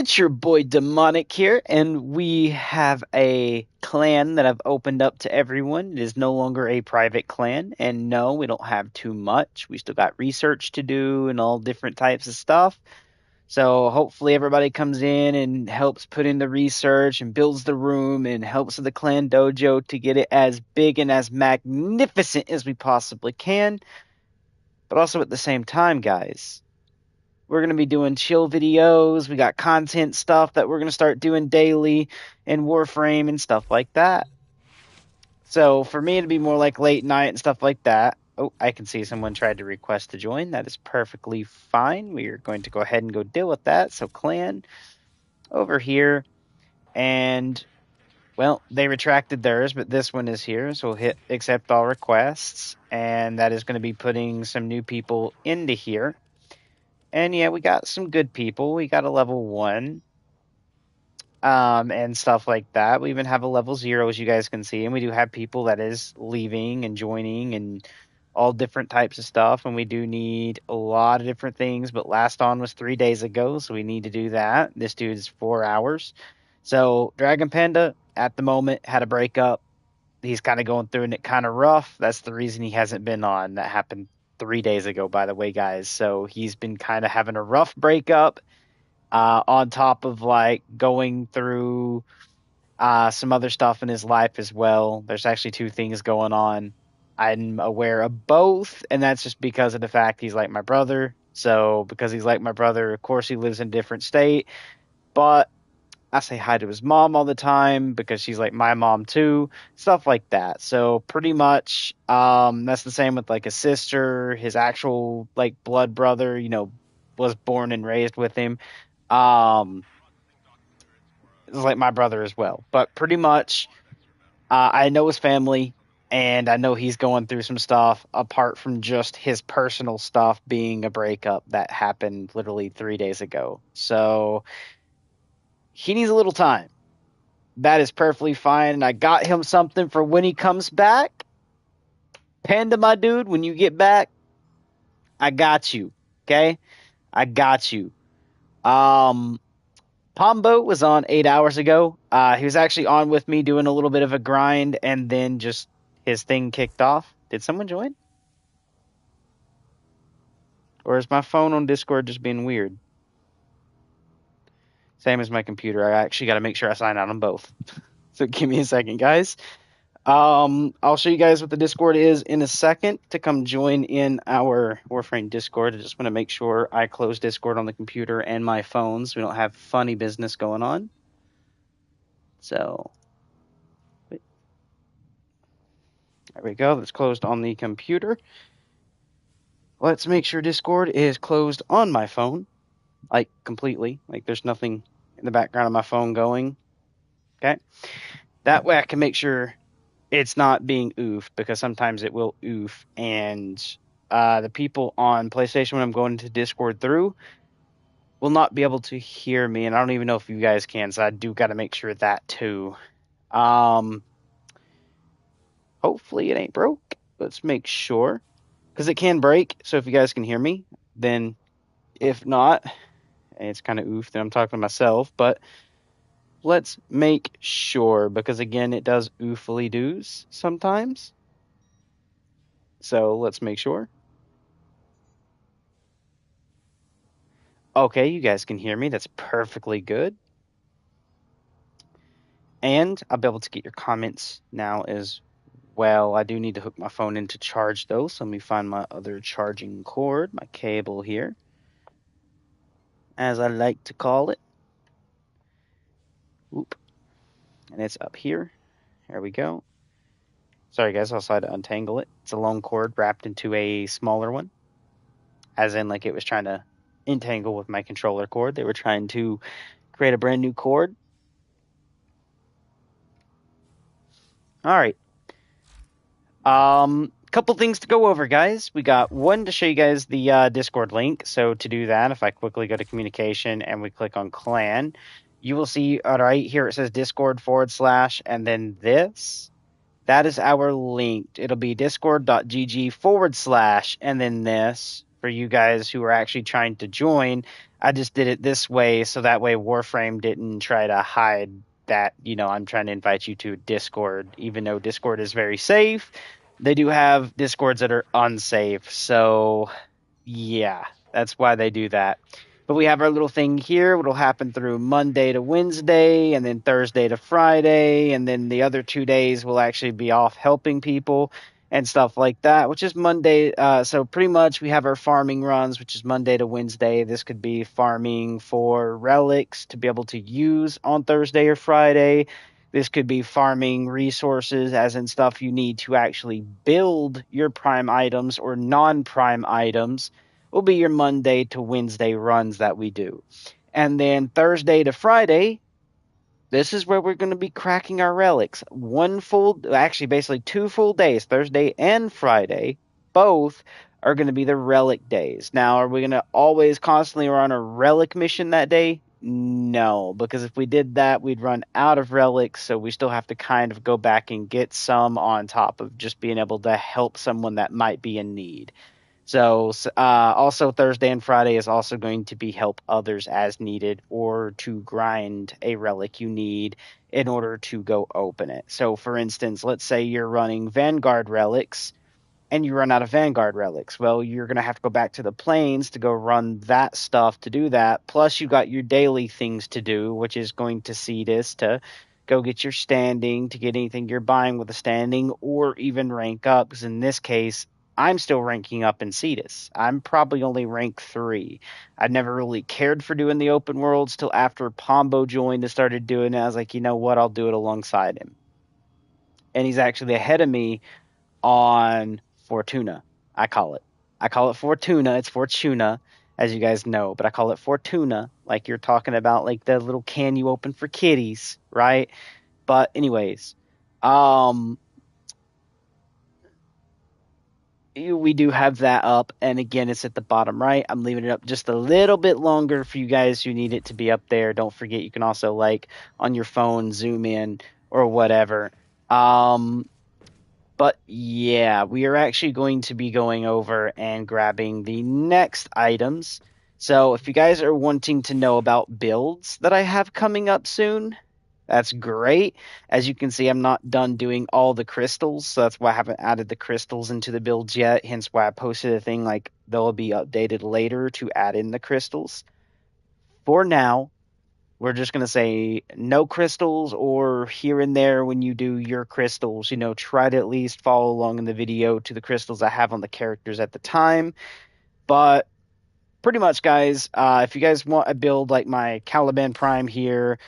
It's your boy Demonic here, and we have a clan that I've opened up to everyone. It is no longer a private clan, and no, we don't have too much. We still got research to do and all different types of stuff. So hopefully everybody comes in and helps put in the research and builds the room and helps with the clan dojo to get it as big and as magnificent as we possibly can. But also at the same time, guys, we're going to be doing chill videos. We got content stuff that we're going to start doing daily in Warframe and stuff like that. So for me, it'd be more like late night and stuff like that. Oh, I can see someone tried to request to join. That is perfectly fine. We are going to go ahead and go deal with that. So clan over here. And, well, they retracted theirs, but this one is here. So we'll hit accept all requests. And that is going to be putting some new people into here. And yeah, we got some good people. We got a level 1. And stuff like that. We even have a level 0, as you guys can see, and we do have people that is leaving and joining and all different types of stuff, and we do need a lot of different things, but last on was 3 days ago, so we need to do that. This dude is 4 hours. So Dragon Panda, at the moment, had a breakup. He's kind of going through it kind of rough. That's the reason he hasn't been on. That happened 3 days ago, by the way, guys. So he's been kind of having a rough breakup, on top of like going through some other stuff in his life as well. There's actually two things going on. I'm aware of both, and that's just because of the fact he's like my brother. So because he's like my brother, of course he lives in a different state, but I say hi to his mom all the time because she's like my mom too, stuff like that. So pretty much, that's the same with like his sister, his actual like blood brother, was born and raised with him. Um, is like my brother as well. But pretty much, I know his family, and I know he's going through some stuff apart from just his personal stuff being a breakup that happened literally 3 days ago. So he needs a little time. That is perfectly fine. And I got him something for when he comes back. Panda, my dude, when you get back, I got you. Okay? I got you. Um, Pombo was on 8 hours ago. He was actually on with me doing a little bit of a grind, and then just his thing kicked off. Did someone join? Or is my phone on Discord just being weird? Same as my computer. I actually got to make sure I sign out on both. So give me a second, guys. I'll show you guys what the Discord is in a second to come join in our Warframe Discord. I just want to make sure I close Discord on the computer and my phone so we don't have funny business going on. So, wait. There we go. That's closed on the computer. Let's make sure Discord is closed on my phone, like completely. Like there's nothing in the background of my phone going. Okay. That way I can make sure it's not being oofed, because sometimes it will oof. And the people on PlayStation, when I'm going to Discord through, will not be able to hear me. And I don't even know if you guys can, so I do got to make sure that too. Hopefully it ain't broke. Let's make sure, because it can break. So if you guys can hear me, then if not, it's kind of oof that I'm talking to myself, but let's make sure, because again, it does oofily doos sometimes. So let's make sure. Okay, you guys can hear me. That's perfectly good. And I'll be able to get your comments now as well. I do need to hook my phone in to charge though, so let me find my other charging cord, my cable here, as I like to call it. Oop. And it's up here. There we go. Sorry guys, I'll try to untangle it. It's a long cord wrapped into a smaller one, as in like it was trying to entangle with my controller cord. They were trying to create a brand new cord. All right. Couple things to go over, guys. We got one to show you guys the Discord link. So to do that, if I quickly go to communication and we click on clan, you will see right here it says Discord / and then this. That is our link. It'll be discord.gg / and then this for you guys who are actually trying to join. I just did it this way so that way Warframe didn't try to hide that, I'm trying to invite you to Discord. Even though Discord is very safe, they do have Discords that are unsafe. So, yeah, that's why they do that. But we have our little thing here. It'll happen through Monday to Wednesday, and then Thursday to Friday, and then the other 2 days will actually be off helping people and stuff like that, which is Monday. So pretty much we have our farming runs, which is Monday to Wednesday. This could be farming for relics to be able to use on Thursday or Friday. This could be farming resources, as in stuff you need to actually build your prime items or non prime items will be your Monday to Wednesday runs that we do. And then Thursday to Friday, this is where we're going to be cracking our relics. Actually, basically 2 full days, Thursday and Friday, both are going to be the relic days. Now, are we going to always constantly run a relic mission that day? No, because if we did that, we'd run out of relics, so we still have to kind of go back and get some on top of just being able to help someone that might be in need. So, also Thursday and Friday is also going to be help others as needed or to grind a relic you need in order to go open it. So, for instance, let's say you're running Vanguard relics and you run out of Vanguard relics. Well, you're going to have to go back to the plains to go run that stuff to do that. Plus, you got your daily things to do, which is going to see this to go get your standing, to get anything you're buying with a standing, or even rank up. Because in this case, I'm still ranking up in Cetus. I'm probably only rank 3. I never really cared for doing the open worlds till after Pombo joined and started doing it. I was like, you know what? I'll do it alongside him. And he's actually ahead of me on Fortuna. I call it. I call it Fortuna. It's Fortuna, as you guys know, but I call it Fortuna, like you're talking about, like the little can you open for kitties, right? But anyways, um, we do have that up, and again, it's at the bottom right. I'm leaving it up just a little bit longer for you guys who need it to be up there. Don't forget, you can also like on your phone zoom in or whatever. Um, But yeah, we are actually going to be going over and grabbing the next items. So if you guys are wanting to know about builds that I have coming up soon, that's great. As you can see, I'm not done doing all the crystals, so that's why I haven't added the crystals into the builds yet. Hence why I posted a thing like they'll be updated later to add in the crystals. For now, we're just going to say no crystals, or here and there when you do your crystals, try to at least follow along in the video to the crystals I have on the characters at the time. But pretty much, guys, if you guys want a build like my Caliban Prime here,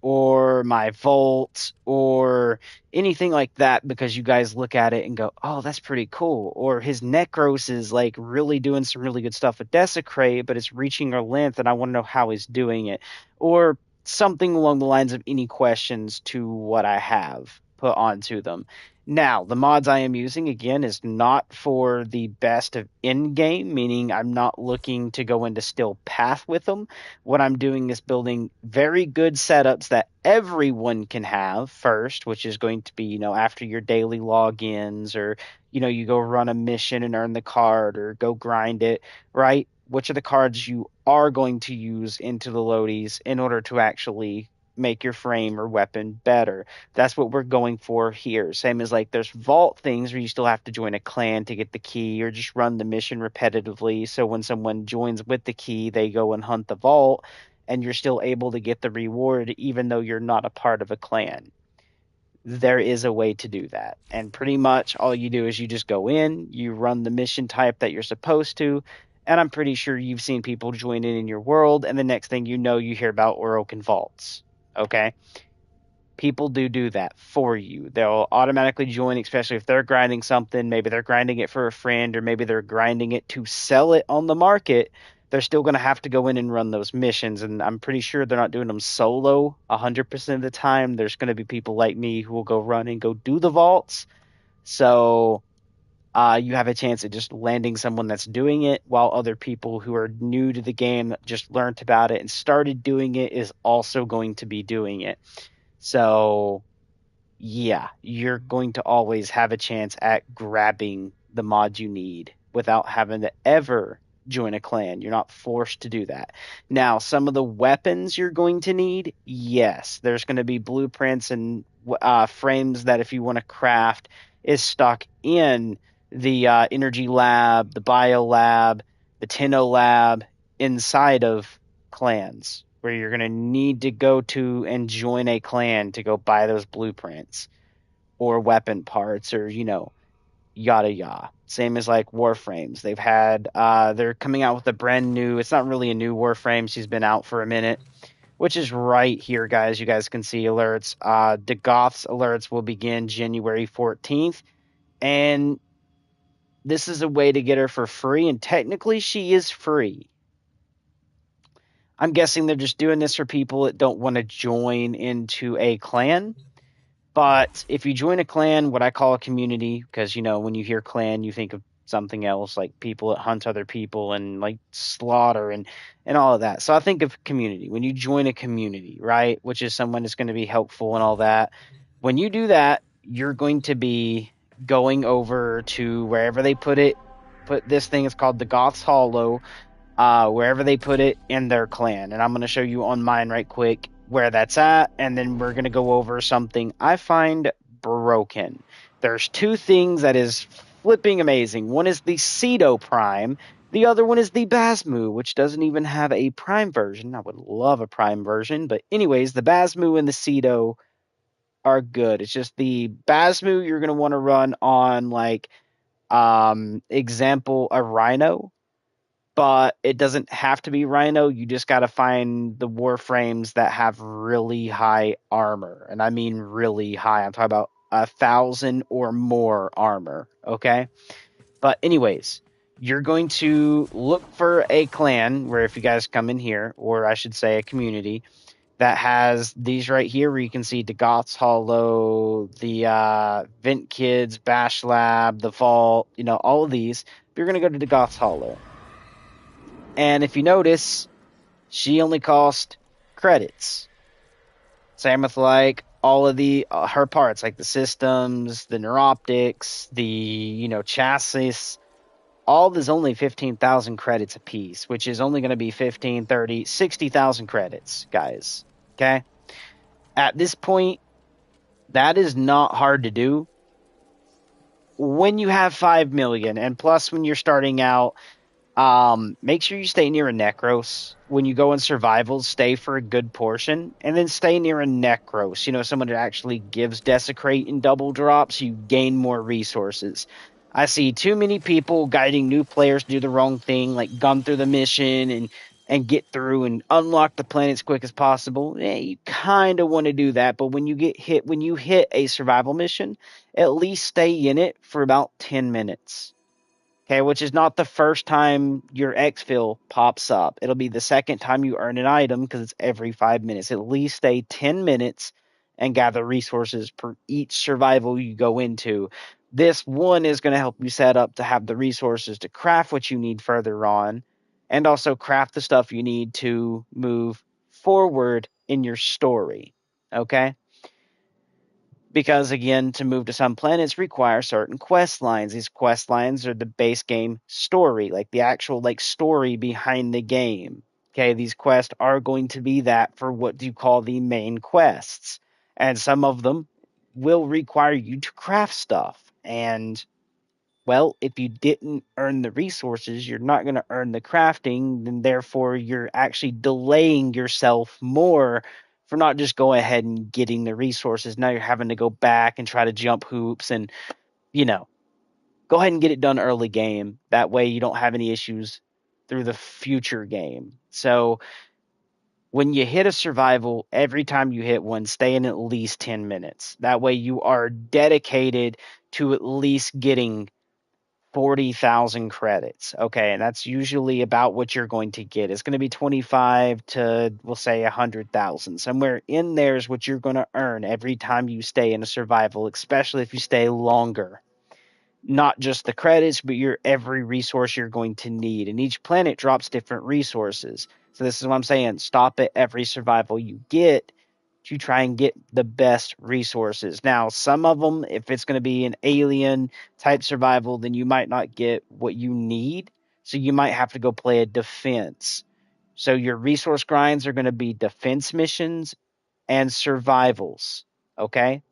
or my Volt, or anything like that, because you guys look at it and go, oh, that's pretty cool. Or his Necros is like really doing some really good stuff with Desecrate, but it's reaching our length, and I want to know how he's doing it. Or something along the lines of any questions to what I have put onto them. Now, the mods I am using, again, is not for the best of in-game, meaning I'm not looking to go into still path with them. What I'm doing is building very good setups that everyone can have first, which is going to be, after your daily logins, or, you go run a mission and earn the card, or go grind it, right? Which are the cards you are going to use into the loadies in order to actually make your frame or weapon better. That's what we're going for here. Same as like there's vault things where you still have to join a clan to get the key, or just run the mission repetitively. So when someone joins with the key, they go and hunt the vault, and you're still able to get the reward even though you're not a part of a clan. There is a way to do that. And pretty much all you do is you just go in, you run the mission type that you're supposed to, and I'm pretty sure you've seen people join in your world, and the next thing you know, you hear about Orokin Vaults. Okay? People do that for you. They'll automatically join, especially if they're grinding something. Maybe they're grinding it for a friend, or maybe they're grinding it to sell it on the market. They're still going to have to go in and run those missions, and I'm pretty sure they're not doing them solo 100% of the time. There's going to be people like me who will go run and go do the vaults. So you have a chance at just landing someone that's doing it, while other people who are new to the game, just learned about it and started doing it, is also going to be doing it. So yeah, you're going to always have a chance at grabbing the mod you need without having to ever join a clan. You're not forced to do that. Now, some of the weapons you're going to need, yes, there's going to be blueprints and frames that if you want to craft is stuck in the energy lab, the bio lab, the tenno lab inside of clans where you're going to need to go to and join a clan to go buy those blueprints or weapon parts or, yada yada. Same as like Warframes. They're coming out with a brand new, it's not really a new Warframe, she's been out for a minute, which is right here, guys. You guys can see alerts. The Goths alerts will begin January 14th. And this is a way to get her for free. And technically, she is free. I'm guessing they're just doing this for people that don't want to join into a clan. But if you join a clan, what I call a community, because, when you hear clan, you think of something else, like people that hunt other people and like slaughter and all of that. So I think of community. When you join a community, right, which is someone that's going to be helpful and all that, when you do that, you're going to be going over to wherever they put it. Put this thing is called the Goth's Hollow, wherever they put it in their clan. And I'm going to show you on mine right quick where that's at, and then we're going to go over something I find broken. There's two things that is flipping amazing. One is the Cedo Prime. The other one is the Basmu, which doesn't even have a Prime version. I would love a Prime version. But anyways, the Basmu and the Cedo are good. It's just the Basmu you're going to want to run on, like, example, a Rhino, but it doesn't have to be Rhino. You just got to find the Warframes that have really high armor. And I mean really high. I'm talking about 1,000 or more armor, okay? But anyways, you're going to look for a clan where if you guys come in here, or I should say a community, that has these right here where you can see the Goths Hollow, the Vent Kids, Bash Lab, the Vault, all of these. You're going to go to the Goths Hollow. And if you notice, she only cost credits. Same with like all of the her parts, like the systems, the neuroptics, the chassis. All of is only 15,000 credits a piece, which is only going to be 15, 30, 60,000 credits, guys. Okay? At this point, that is not hard to do. When you have 5 million, and plus when you're starting out, make sure you stay near a Necros. When you go in survival, stay for a good portion, and then stay near a Necros. Someone that actually gives Desecrate and double drops, you gain more resources. I see too many people guiding new players to do the wrong thing, like gun through the mission and get through and unlock the planet as quick as possible. You kind of want to do that, but when you hit a survival mission, at least stay in it for about 10 minutes. Okay, which is not the first time your exfil pops up. It'll be the second time you earn an item because it's every 5 minutes. At least stay 10 minutes and gather resources per each survival you go into. This one is going to help you set up to have the resources to craft what you need further on, and also craft the stuff you need to move forward in your story. Okay? Because again, to move to some planets require certain quest lines. These quest lines are the base game story, like the actual story behind the game. Okay, these quests are going to be that for what you call the main quests. And some of them will require you to craft stuff. And well, if you didn't earn the resources, you're not going to earn the crafting, and therefore you're actually delaying yourself more for not just going ahead and getting the resources. Now you're having to go back and try to jump hoops and, go ahead and get it done early game. That way you don't have any issues through the future game. So when you hit a survival, every time you hit one, stay in at least 10 minutes. That way you are dedicated to at least getting 40,000 credits. Okay, and that's usually about what you're going to get. It's going to be 25 to, we'll say, 100,000. Somewhere in there is what you're going to earn every time you stay in a survival, especially if you stay longer. Not just the credits, but your every resource you're going to need. And each planet drops different resources. So this is what I'm saying. Stop at every survival you get to try and get the best resources. Now, some of them, if it's going to be an alien type survival, then you might not get what you need So you might have to go play a defense. So your resource grinds are going to be defense missions and survivals. Okay?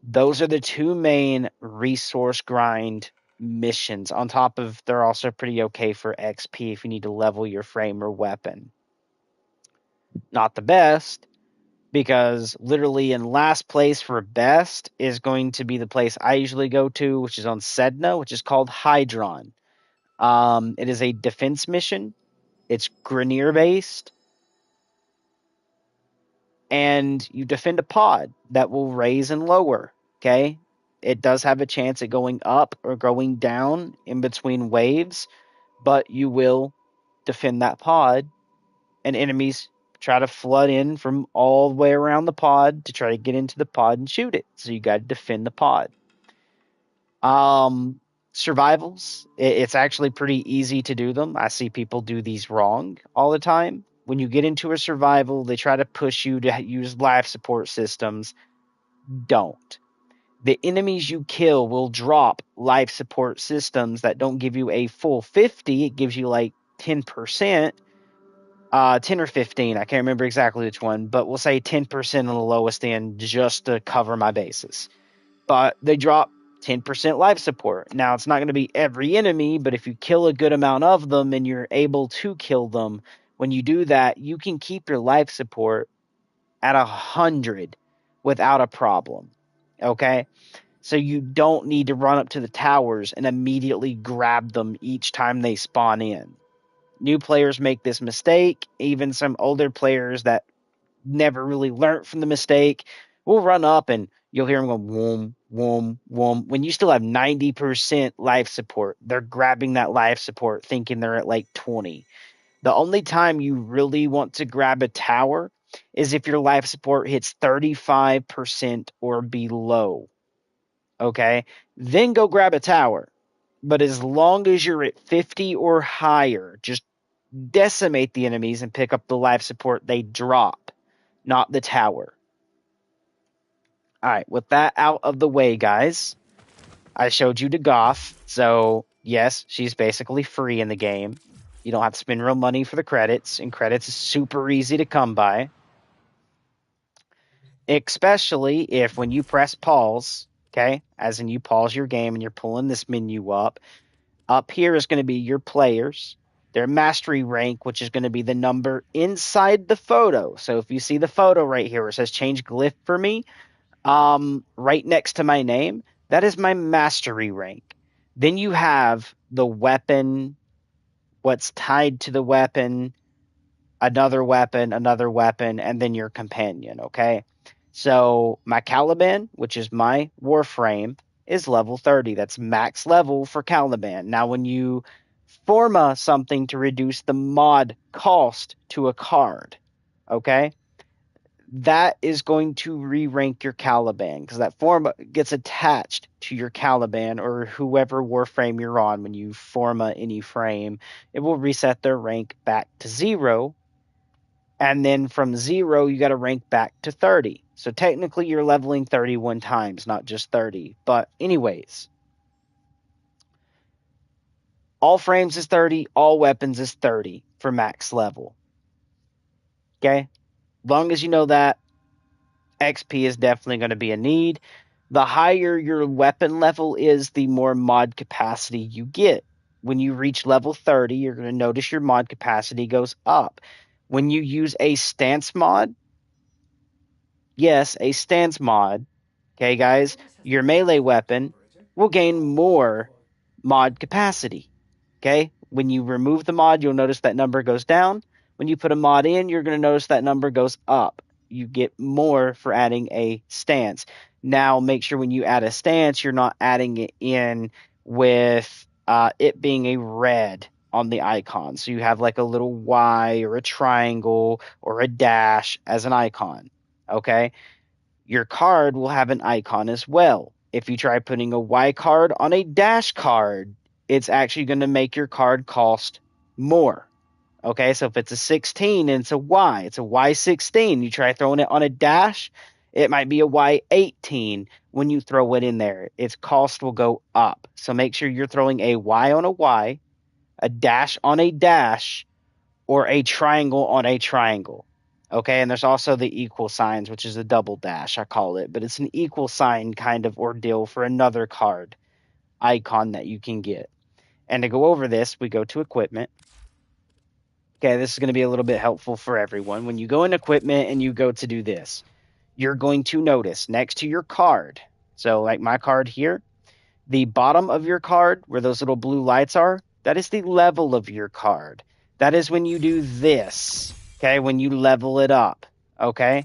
Those are the two main resource grind missions. On top of, they're also pretty okay for XP if you need to level your frame or weapon. Not the best, because literally in last place for best is going to be the place I usually go to, which is on Sedna, which is called Hydron. It is a defense mission. It's Grineer based, and you defend a pod that will raise and lower. Okay, it does have a chance at going up or going down in between waves, but you will defend that pod, and enemies try to flood in from all the way around the pod to try to get into the pod and shoot it. So you got to defend the pod. Survivals, it's actually pretty easy to do them. I see people do these wrong all the time. When you get into a survival, they try to push you to use life support systems. Don't. The enemies you kill will drop life support systems that don't give you a full 50. It gives you like 10%, 10 or 15. I can't remember exactly which one, but we'll say 10% on the lowest end just to cover my bases. But they drop 10% life support. Now, it's not going to be every enemy, but if you kill a good amount of them and you're able to kill them, when you do that, you can keep your life support at 100 without a problem. Okay? So you don't need to run up to the towers and immediately grab them each time they spawn in. New players make this mistake. Even some older players that never really learned from the mistake will run up and you'll hear them go whoom, whoom, whoom. When you still have 90% life support, they're grabbing that life support thinking they're at like 20. The only time you really want to grab a tower is if your life support hits 35% or below. Okay? Then go grab a tower. But as long as you're at 50 or higher, just decimate the enemies and pick up the life support they drop, not the tower. All right, with that out of the way, guys, I showed you to Goth. So, yes, she's basically free in the game. You don't have to spend real money for the credits, and credits is super easy to come by. Especially if when you press pause, okay, as in you pause your game and you're pulling this menu up here is going to be your players, their mastery rank, which is going to be the number inside the photo. So if you see the photo right here where it says change glyph for me, right next to my name, that is my mastery rank. Then you have the weapon, what's tied to the weapon, another weapon, and then your companion, okay? So my Caliban, which is my Warframe, is level 30. That's max level for Caliban. Now, when you forma something to reduce the mod cost to a card, okay, that is going to re-rank your Caliban because that forma gets attached to your Caliban or whoever Warframe you're on. When you forma any frame, it will reset their rank back to 0. And then from 0, you got to rank back to 30. So technically, you're leveling 31 times, not just 30. But anyways, all frames is 30, all weapons is 30 for max level. Okay? Long as you know that, XP is definitely going to be a need. The higher your weapon level is, the more mod capacity you get. When you reach level 30, you're going to notice your mod capacity goes up. When you use a stance mod, yes, a stance mod, okay, guys, your melee weapon will gain more mod capacity. Okay? When you remove the mod, you'll notice that number goes down. When you put a mod in, you're going to notice that number goes up. You get more for adding a stance. Now, make sure when you add a stance, you're not adding it in with it being a red on the icon. So you have like a little Y or a triangle or a dash as an icon. Okay? Your card will have an icon as well. If you try putting a Y card on a dash card, it's actually going to make your card cost more. Okay, so if it's a 16 and it's a Y, it's a Y16. You try throwing it on a dash, it might be a Y18 when you throw it in there. Its cost will go up. So make sure you're throwing a Y on a Y, a dash on a dash, or a triangle on a triangle. Okay, and there's also the equal signs, which is a double dash, I call it, but it's an equal sign kind of ordeal for another card icon that you can get. And to go over this, we go to equipment. Okay, this is going to be a little bit helpful for everyone. When you go in equipment and you go to do this, you're going to notice next to your card, so like my card here, the bottom of your card where those little blue lights are, that is the level of your card. That is when you do this, okay, when you level it up, okay?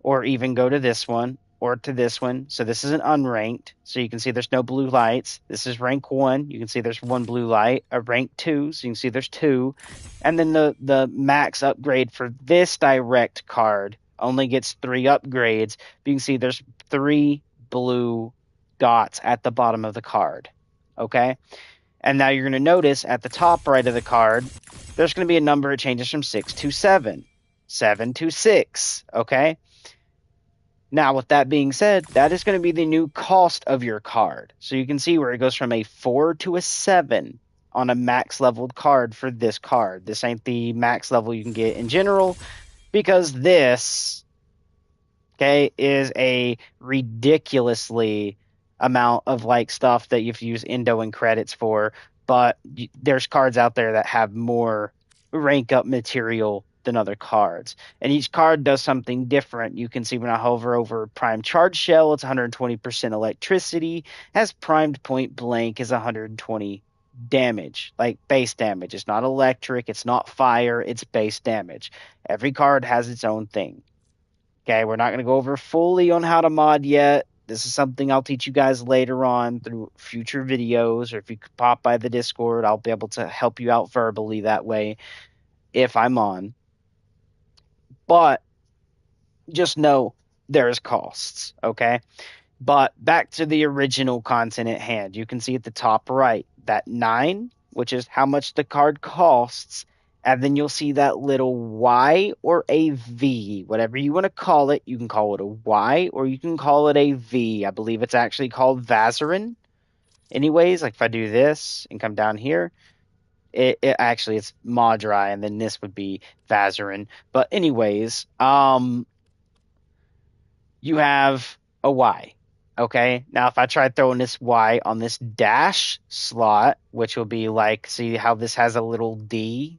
Or even go to this one or to this one. So this is an unranked, so you can see there's no blue lights. This is rank 1. You can see there's 1 blue light. A rank 2, so you can see there's 2. And then the max upgrade for this direct card only gets 3 upgrades. But you can see there's 3 blue dots at the bottom of the card. Okay? And now you're going to notice at the top right of the card, there's going to be a number. It changes from 6 to 7. 7 to 6. Okay? Now, with that being said, that is going to be the new cost of your card. So you can see where it goes from a 4 to a 7 on a max leveled card for this card. This ain't the max level you can get in general, because this, okay, is a ridiculously amount of like stuff that you have to use Indo and credits for, but there's cards out there that have more rank up material than other cards, and each card does something different. You can see when I hover over Prime Charge Shell, it's 120% electricity, has primed point blank is 120 damage, like base damage. It's not electric, it's not fire, it's base damage. Every card has its own thing. Okay, we're not going to go over fully on how to mod yet. This is something I'll teach you guys later on through future videos, or if you could pop by the Discord, I'll be able to help you out verbally that way if I'm on. But just know there's costs, okay? But back to the original content at hand. You can see at the top right that 9, which is how much the card costs, and then you'll see that little Y or a V, whatever you want to call it. You can call it a Y or you can call it a V. I believe it's actually called Vazarin. Anyways, like if I do this and come down here, it actually it's Madrai, and then this would be Vazarin. But anyways, you have a Y. Okay, now if I try throwing this Y on this dash slot, which will be like, see how this has a little D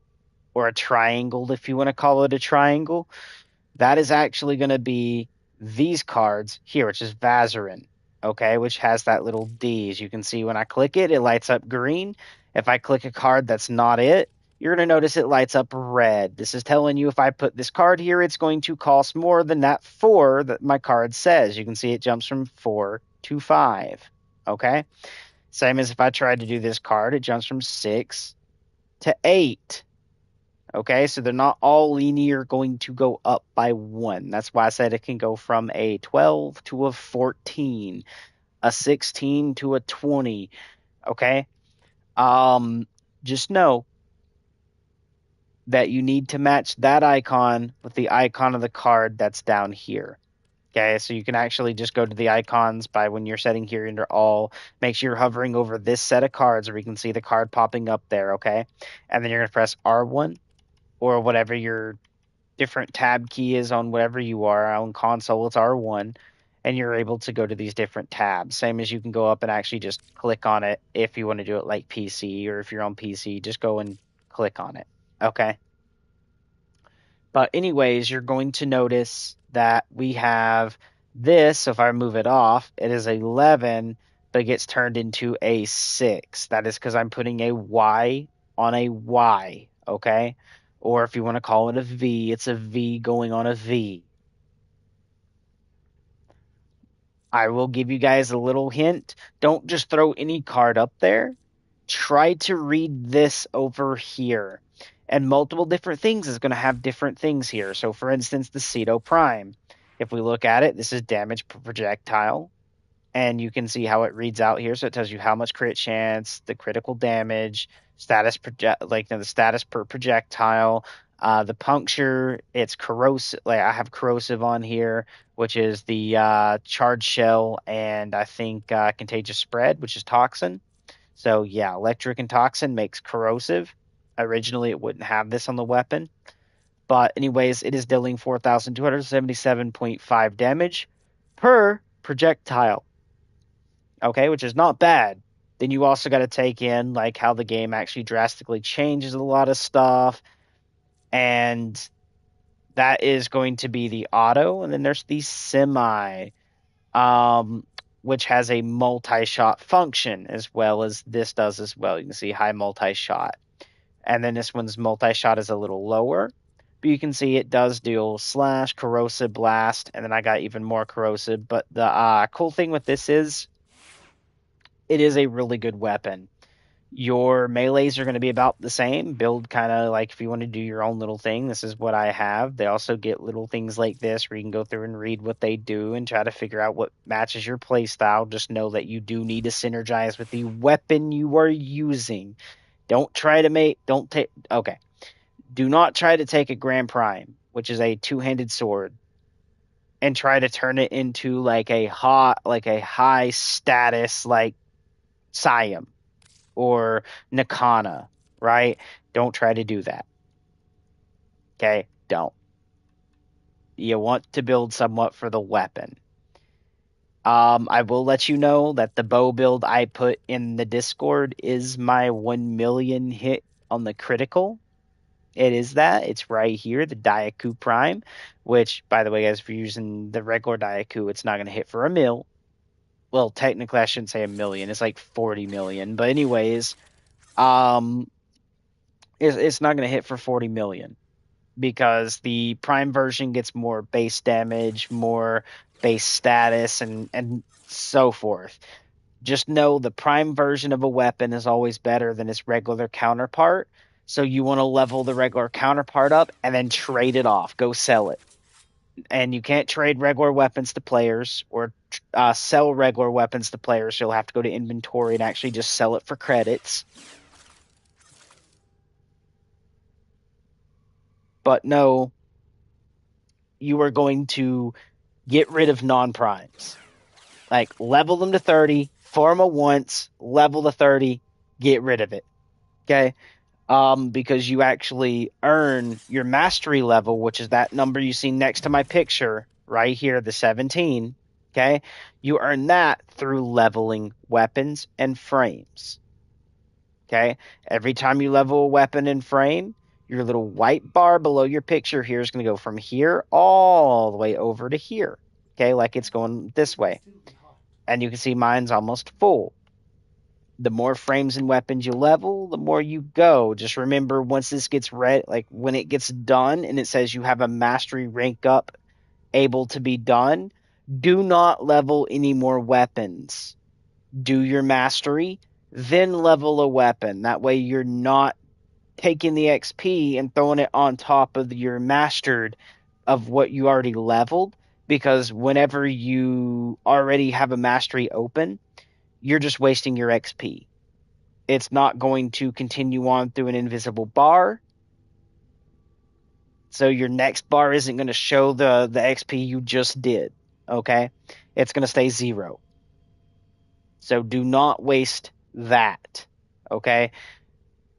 or a triangle, if you want to call it a triangle, that is actually going to be these cards here, which is Vazarin, okay, which has that little D. As you can see, when I click it, it lights up green. If I click a card that's not it, you're going to notice it lights up red. This is telling you if I put this card here, it's going to cost more than that 4 that my card says. You can see it jumps from 4 to 5, okay? Same as if I tried to do this card, it jumps from 6 to 8. Okay, so they're not all linear going to go up by 1. That's why I said it can go from a 12 to a 14, a 16 to a 20. Okay? Just know that you need to match that icon with the icon of the card that's down here. Okay, so you can actually just go to the icons by when you're setting here under all. Make sure you're hovering over this set of cards where you can see the card popping up there, okay? And then you're going to press R1 or whatever your different tab key is on whatever you are. On console, it's R1, and you're able to go to these different tabs. Same as you can go up and actually just click on it if you want to do it like PC, or if you're on PC, just go and click on it, okay? But anyways, you're going to notice that we have this. So if I move it off, it is 11, but it gets turned into a 6. That is because I'm putting a Y on a Y, okay? Or if you want to call it a V, it's a V going on a V. I will give you guys a little hint. Don't just throw any card up there. Try to read this over here. And multiple different things is going to have different things here. So for instance, the Ceto Prime. If we look at it, this is damage per projectile. And you can see how it reads out here. So it tells you how much crit chance, the critical damage, the status per projectile, the puncture. It's corrosive. Like I have corrosive on here, which is the charge shell, and I think contagious spread, which is toxin. So yeah, electric and toxin makes corrosive. Originally, it wouldn't have this on the weapon. But anyways, it is dealing 4,277.5 damage per projectile. Okay, which is not bad. Then you also got to take in like how the game actually drastically changes a lot of stuff, and that is going to be the auto, and then there's the semi, um, which has a multi-shot function as well as this does as well. You can see high multi-shot, and then this one's multi-shot is a little lower, but you can see it does deal slash, corrosive, blast, and then I got even more corrosive. But the cool thing with this is it is a really good weapon. Your melees are going to be about the same. Build kind of like if you want to do your own little thing, this is what I have. They also get little things like this where you can go through and read what they do and try to figure out what matches your play style. Just know that you do need to synergize with the weapon you are using. Don't try to make, don't take, okay. Do not try to take a Grand Prime, which is a two-handed sword, and try to turn it into like a high status like Siam or Nakana, right? Don't try to do that. Okay? Don't. You want to build somewhat for the weapon. I will let you know that the bow build I put in the Discord is my 1 million hit on the critical. It is that. It's right here, the Daiku Prime, which, by the way, guys, if you're using the regular Daiku, it's not going to hit for a mil. Well, technically, I shouldn't say a million. It's like 40 million. But anyways, um, it's not going to hit for 40 million because the Prime version gets more base damage, more base status, and so forth. Just know the Prime version of a weapon is always better than its regular counterpart. So you want to level the regular counterpart up and then trade it off. Go sell it. And you can't trade regular weapons to players or sell regular weapons to players. You'll have to go to inventory and actually just sell it for credits. But no, you are going to get rid of non-primes. Like, level them to 30, form a once, level to 30, get rid of it. Okay? Because you actually earn your mastery level, which is that number you see next to my picture right here, the 17. Okay? You earn that through leveling weapons and frames. Okay? Every time you level a weapon and frame, your little white bar below your picture here is going to go from here all the way over to here. Okay? Like it's going this way. And you can see mine's almost full. The more frames and weapons you level, the more you go. Just remember, once this gets read, like when it gets done and it says you have a mastery rank up able to be done, do not level any more weapons. Do your mastery, then level a weapon. That way you're not taking the XP and throwing it on top of your mastered of what you already leveled. Because whenever you already have a mastery open, you're just wasting your XP. It's not going to continue on through an invisible bar. So your next bar isn't going to show the XP you just did. Okay? It's going to stay 0. So do not waste that. Okay?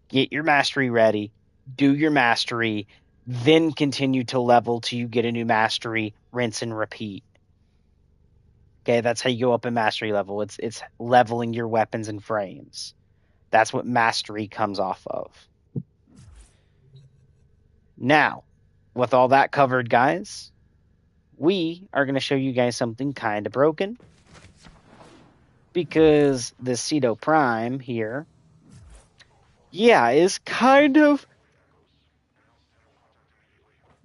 Get your mastery ready. Do your mastery. Then continue to level till you get a new mastery. Rinse and repeat. Okay, that's how you go up in mastery level. It's leveling your weapons and frames. That's what mastery comes off of. Now, with all that covered, guys, we are going to show you guys something kind of broken. Because the Cedo Prime here, yeah, is kind of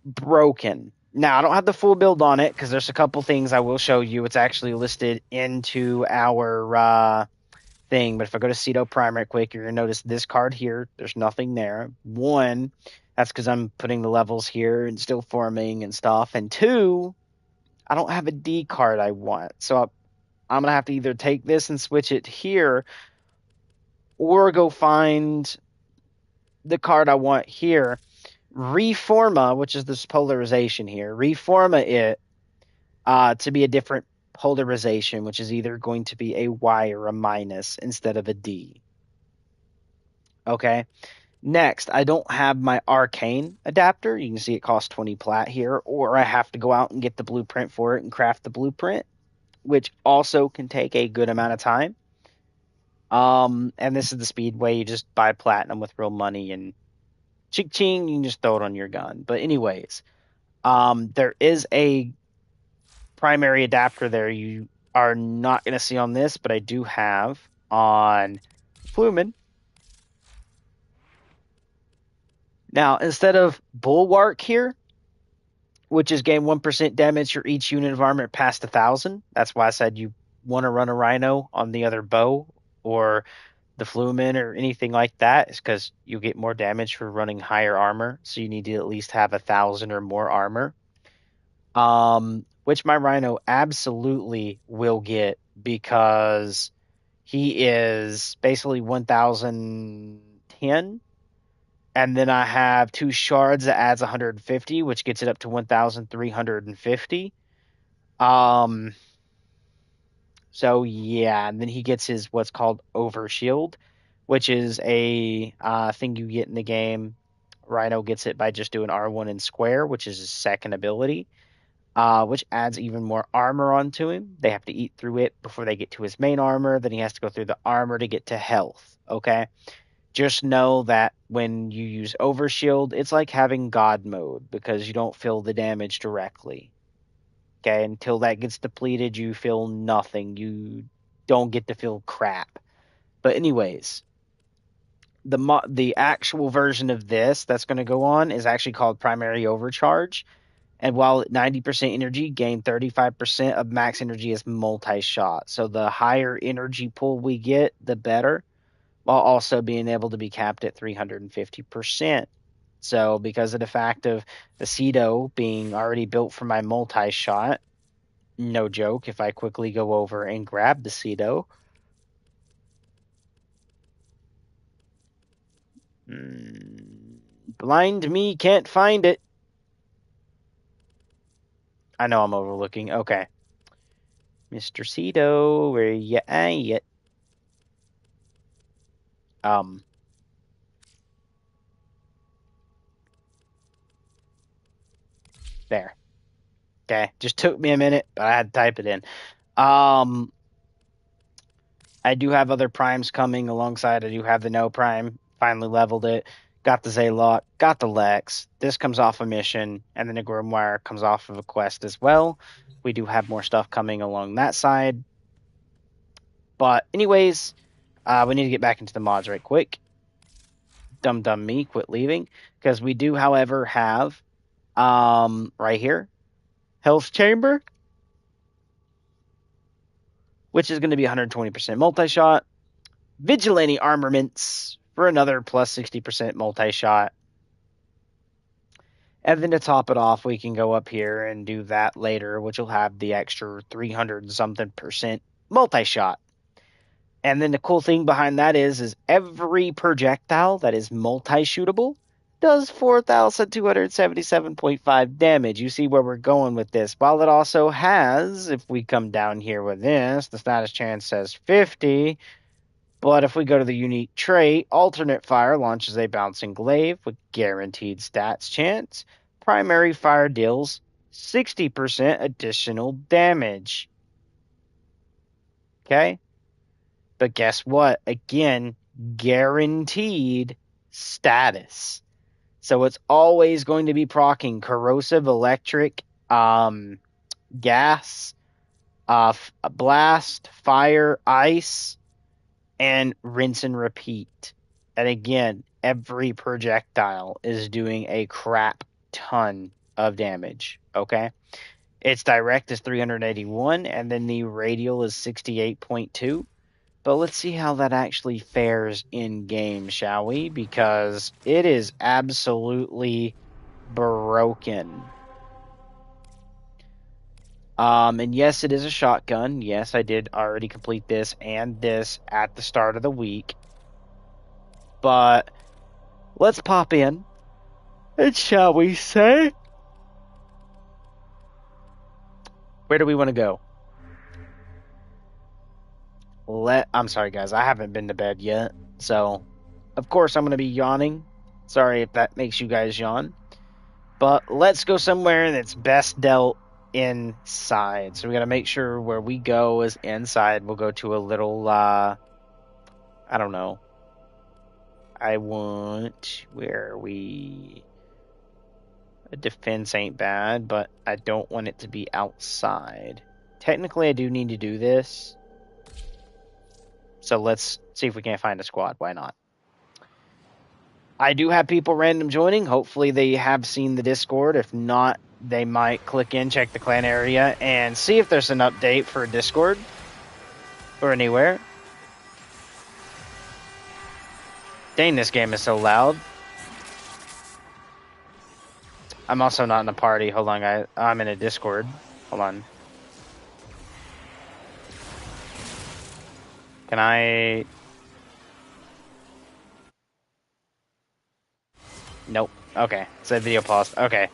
broken. Now, I don't have the full build on it because there's a couple things I will show you. It's actually listed into our thing. But if I go to Cedo Prime right quick, you're going to notice this card here. There's nothing there. 1, that's because I'm putting the levels here and still forming and stuff. And 2, I don't have a D card I want. So I'm going to have to either take this and switch it here or go find the card I want here. Reforma, which is this polarization here, reforma it to be a different polarization, which is either going to be a Y or a minus instead of a D. Okay. Next, I don't have my arcane adapter. You can see it costs 20 plat here, or I have to go out and get the blueprint for it and craft the blueprint, which also can take a good amount of time. And this is the speed way. You just buy platinum with real money and ching ching, you can just throw it on your gun. But anyways, there is a primary adapter there you are not going to see on this, but I do have on Flumen. Now, instead of Bulwark here, which is gain 1% damage for each unit of armor past 1,000, that's why I said you want to run a Rhino on the other bow or the Flumen or anything like that, is because you get more damage for running higher armor. So you need to at least have 1,000 or more armor. Which my Rhino absolutely will get because he is basically 1,010. And then I have 2 shards that adds 150, which gets it up to 1,350. Um, so yeah, and then he gets his what's called Overshield, which is a thing you get in the game. Rhino gets it by just doing R1 and square, which is his second ability, which adds even more armor onto him. They have to eat through it before they get to his main armor. Then he has to go through the armor to get to health. Okay. Just know that when you use Overshield, it's like having God mode because you don't feel the damage directly. Okay, until that gets depleted, you feel nothing. You don't get to feel crap. But anyways, the actual version of this that's going to go on is actually called Primary Overcharge. And while at 90% energy, gain 35% of max energy as multi-shot. So the higher energy pool we get, the better, while also being able to be capped at 350%. So because of the fact of the Cedo being already built for my multi-shot, no joke, if I quickly go over and grab the Cedo, blind me can't find it. I know I'm overlooking. Okay. Mr. Cedo, where you at? Um, there. Okay. Just took me a minute, but I had to type it in. Um, I do have other primes coming alongside. I do have the No Prime. Finally leveled it. Got the Zaylock. Got the Lex. This comes off a mission, and then the Grimoire comes off of a quest as well. We do have more stuff coming along that side. But anyways, we need to get back into the mods right quick. Dumb me, quit leaving. Because we do, however, have right here, Health Chamber, which is going to be 120% multi-shot. Vigilante Armaments for another plus 60% multi-shot. And then to top it off, we can go up here and do that later, which will have the extra 300 something percent multi-shot. And then the cool thing behind that is every projectile that is multi-shootable does 4,277.5 damage. You see where we're going with this. While it also has, if we come down here with this, the status chance says 50. But if we go to the unique trait, alternate fire launches a bouncing glaive with guaranteed stats chance. Primary fire deals 60% additional damage. Okay? But guess what? Again, guaranteed status. So it's always going to be proccing corrosive, electric, gas, blast, fire, ice, and rinse and repeat. And again, every projectile is doing a crap ton of damage. Okay? Its direct is 381, and then the radial is 68.2. But let's see how that actually fares in game, shall we? Because it is absolutely broken. And yes, it is a shotgun. Yes, I did already complete this and this at the start of the week. But let's pop in. And shall we say? Where do we want to go? I'm sorry, guys. I haven't been to bed yet. So Of course, I'm going to be yawning. Sorry if that makes you guys yawn. But let's go somewhere that's best dealt inside. So we got to make sure where we go is inside. We'll go to a little, I don't know. Where are we? A defense ain't bad, but I don't want it to be outside. Technically, I do need to do this. So let's see if we can't find a squad. Why not? I do have people random joining. Hopefully they have seen the Discord. If not, they might click in, check the clan area, and see if there's an update for Discord or anywhere. Dang, this game is so loud. I'm also not in a party. Hold on, I'm in a Discord. Hold on. Can I... Nope. Okay. Said video paused. Okay.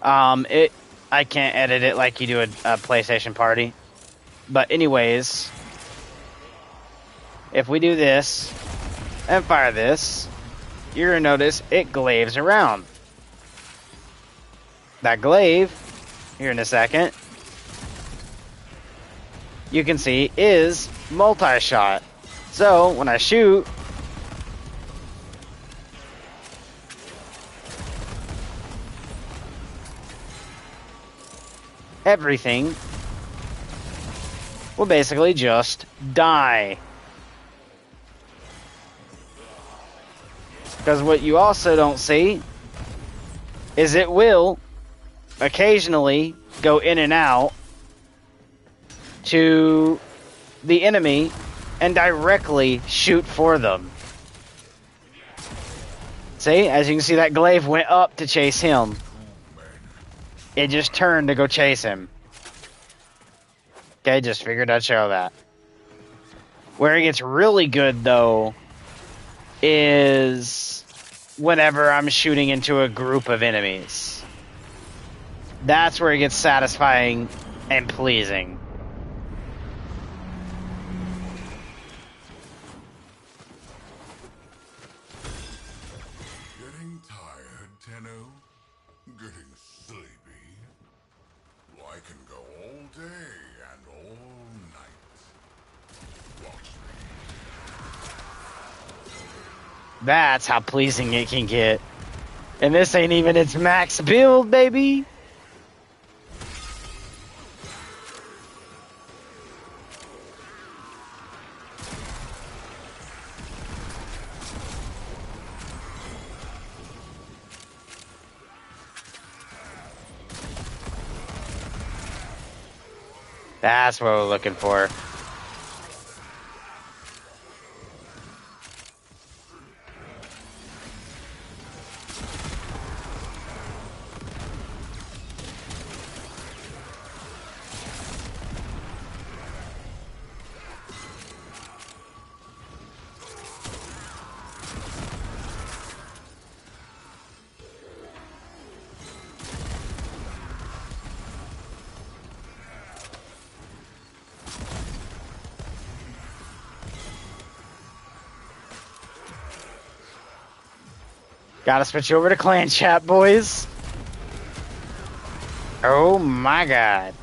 I can't edit it like you do a PlayStation party. But anyways, if we do this and fire this, you're going to notice it glaives around. That glaive, here in a second, you can see is multi-shot. So when I shoot, everything will basically just die. Because what you also don't see is it will occasionally go in and out to the enemy and directly shoot for them. See, as you can see, that glaive went up to chase him. It just turned to go chase him. Okay, just figured I'd show that. Where it gets really good, though, is whenever I'm shooting into a group of enemies. That's where it gets satisfying and pleasing. Getting tired, Tenno? Getting sleepy? Well, I can go all day and all night. Watch me. That's how pleasing it can get. And this ain't even its max build, baby. That's what we're looking for. Gotta switch over to clan chat, boys. Oh my god.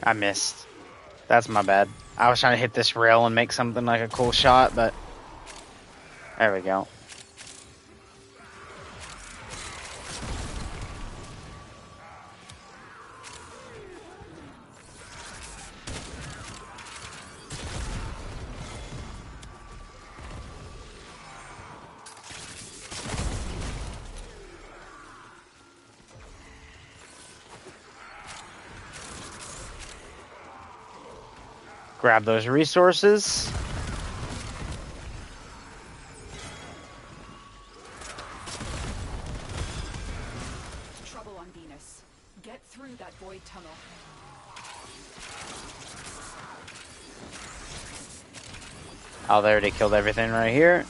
I missed. That's my bad. I was trying to hit this rail and make something like a cool shot, but there we go. Grab those resources. Oh, they already killed everything right here.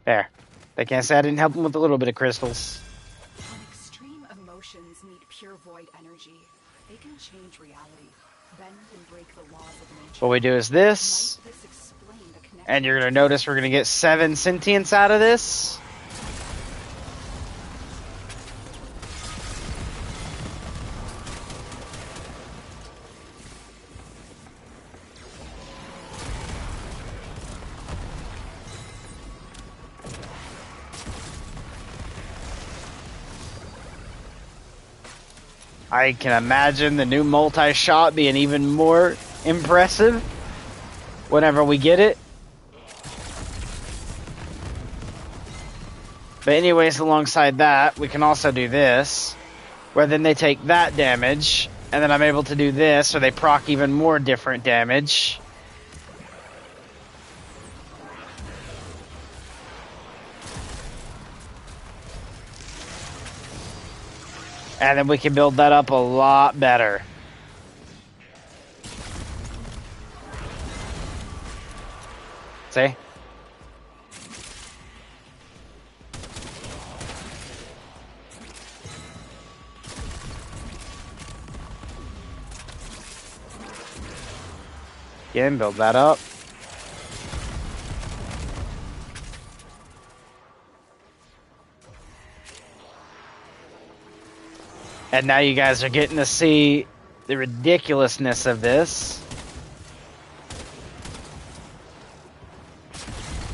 There. They can't say I didn't help them with a little bit of crystals. When extreme emotions need pure void energy, they can change reality, bend and break the laws of nature. What we do is this, Might this explain the connection? and you're going to notice we're going to get 7 sentience out of this. I can imagine the new multi-shot being even more impressive whenever we get it. But anyways, alongside that, we can also do this, where then they take that damage, and then I'm able to do this, so they proc even more different damage. And then we can build that up a lot better. See? Again, build that up. And now you guys are getting to see the ridiculousness of this.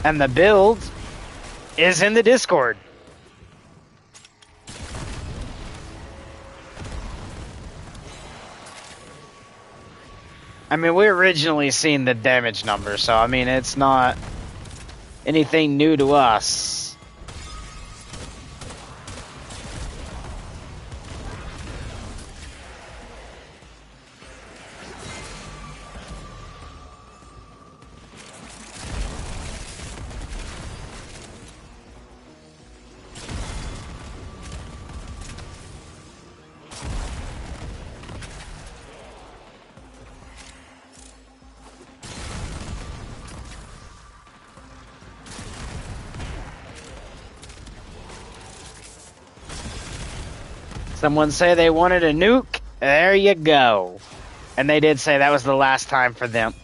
And the build is in the Discord. I mean, we originally seen the damage number, so I mean, it's not anything new to us. Someone say they wanted a nuke. There you go. And they did say that was the last time for them.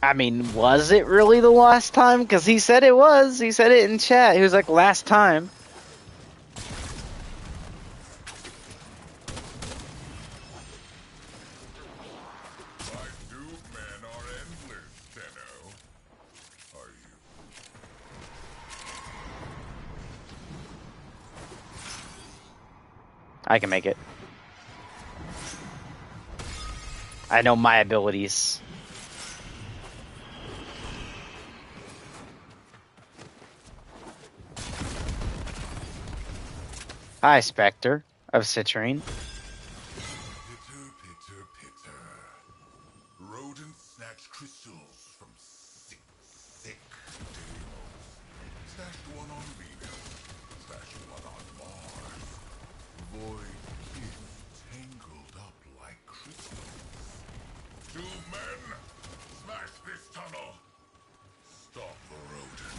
I mean, was it really the last time? Because he said it was. He said it in chat. He was like, last time. My dupe men are endless, Tenno. Are you? I can make it. I know my abilities. Hi, Spectre of Citrine. Pitter, pitter, pitter. Rodents snatch crystals from sick tails. Stashed one on Venus. Stashed one on Mars. Void gift tangled up like crystals. Tube men, smash this tunnel. Stop the rodent.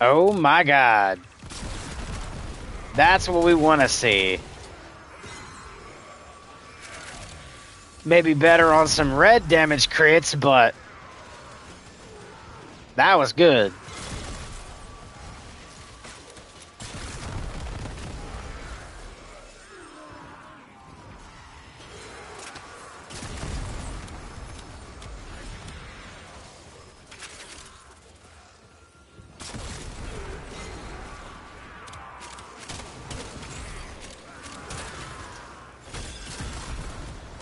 Oh my god. That's what we want to see. Maybe better on some red damage crits, but that was good.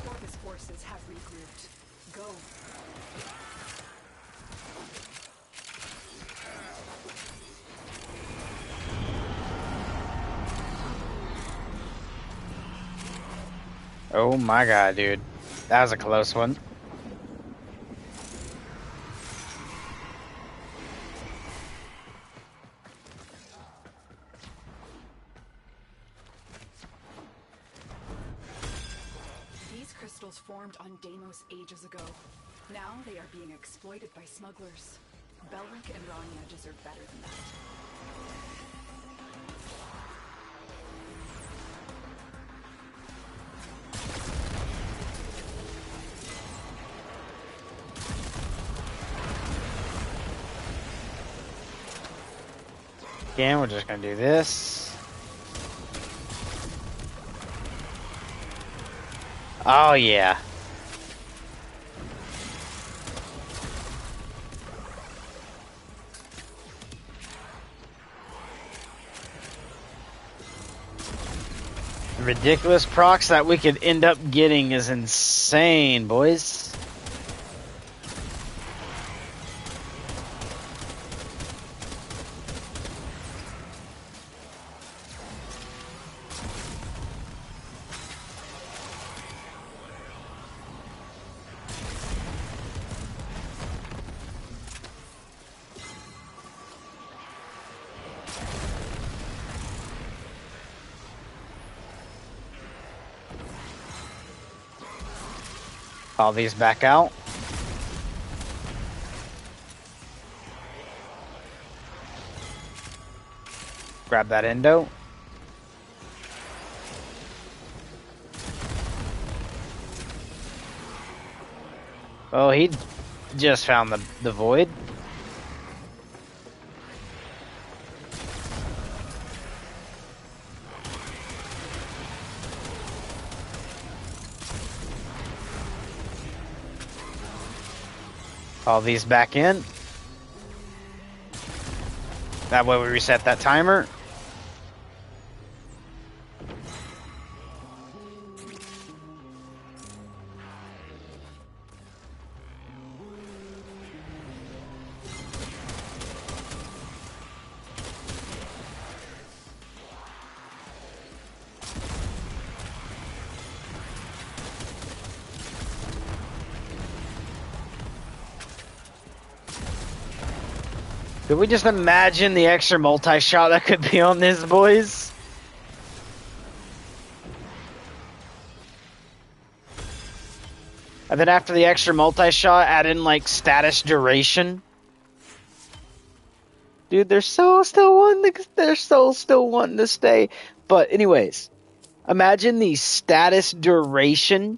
Corvus forces have regrouped. Go. Oh my god, dude. That was a close one. These crystals formed on Deimos ages ago. Now they are being exploited by smugglers. Belric and Rania deserve better than that. Again, we're just gonna do this. Oh yeah. Ridiculous procs that we could end up getting is insane, boys. All these back out. Grab that endo. Oh, he just found the void. All these back in. That way we reset that timer. Could we just imagine the extra multi-shot that could be on this, boys? And then after the extra multi-shot, add in, like, status duration. Dude, they're so still wanting to stay. But anyways, imagine the status duration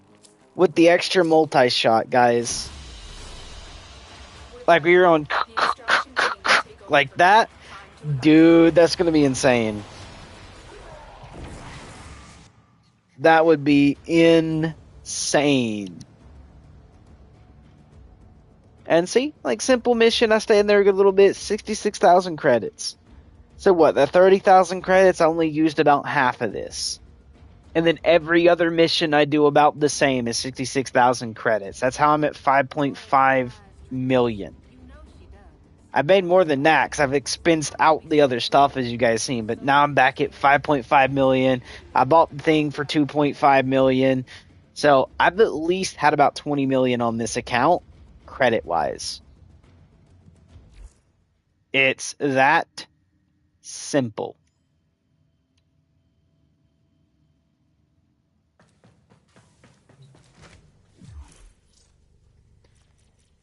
with the extra multi-shot, guys. Like we were on like that. Dude, that's gonna be insane. That would be insane. And see, like simple mission, I stay in there a good little bit, 66,000 credits. So what, that 30,000 credits, I only used about half of this. And then every other mission I do about the same is 66,000 credits. That's how I'm at 5.5 million. I made more than that because I've expensed out the other stuff, as you guys seen. But now I'm back at 5.5 million. I bought the thing for 2.5 million. So I've at least had about 20 million on this account, credit-wise. It's that simple.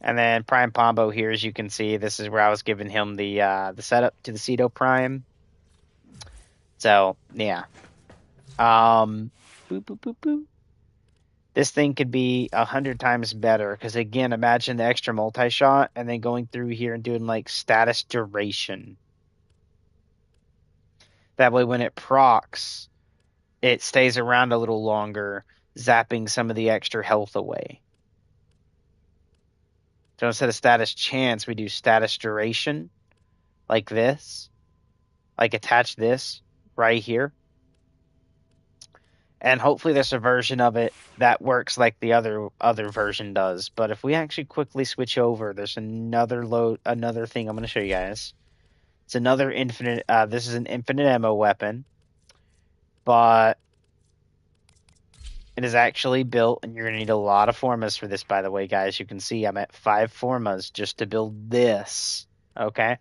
And then Prime Pombo here, as you can see, this is where I was giving him the setup to the Ceto Prime. So yeah, boop, boop, boop, boop. This thing could be 100 times better because again, imagine the extra multi-shot and then going through here and doing like status duration. That way, when it procs, it stays around a little longer, zapping some of the extra health away. So instead of status chance, we do status duration, like this. Like attach this right here. And hopefully there's a version of it that works like the other version does. But if we actually quickly switch over, there's another thing I'm going to show you guys. It's another infinite, this is an infinite ammo weapon. But it is actually built, and you're going to need a lot of formas for this, by the way, guys. You can see I'm at 5 formas just to build this, okay?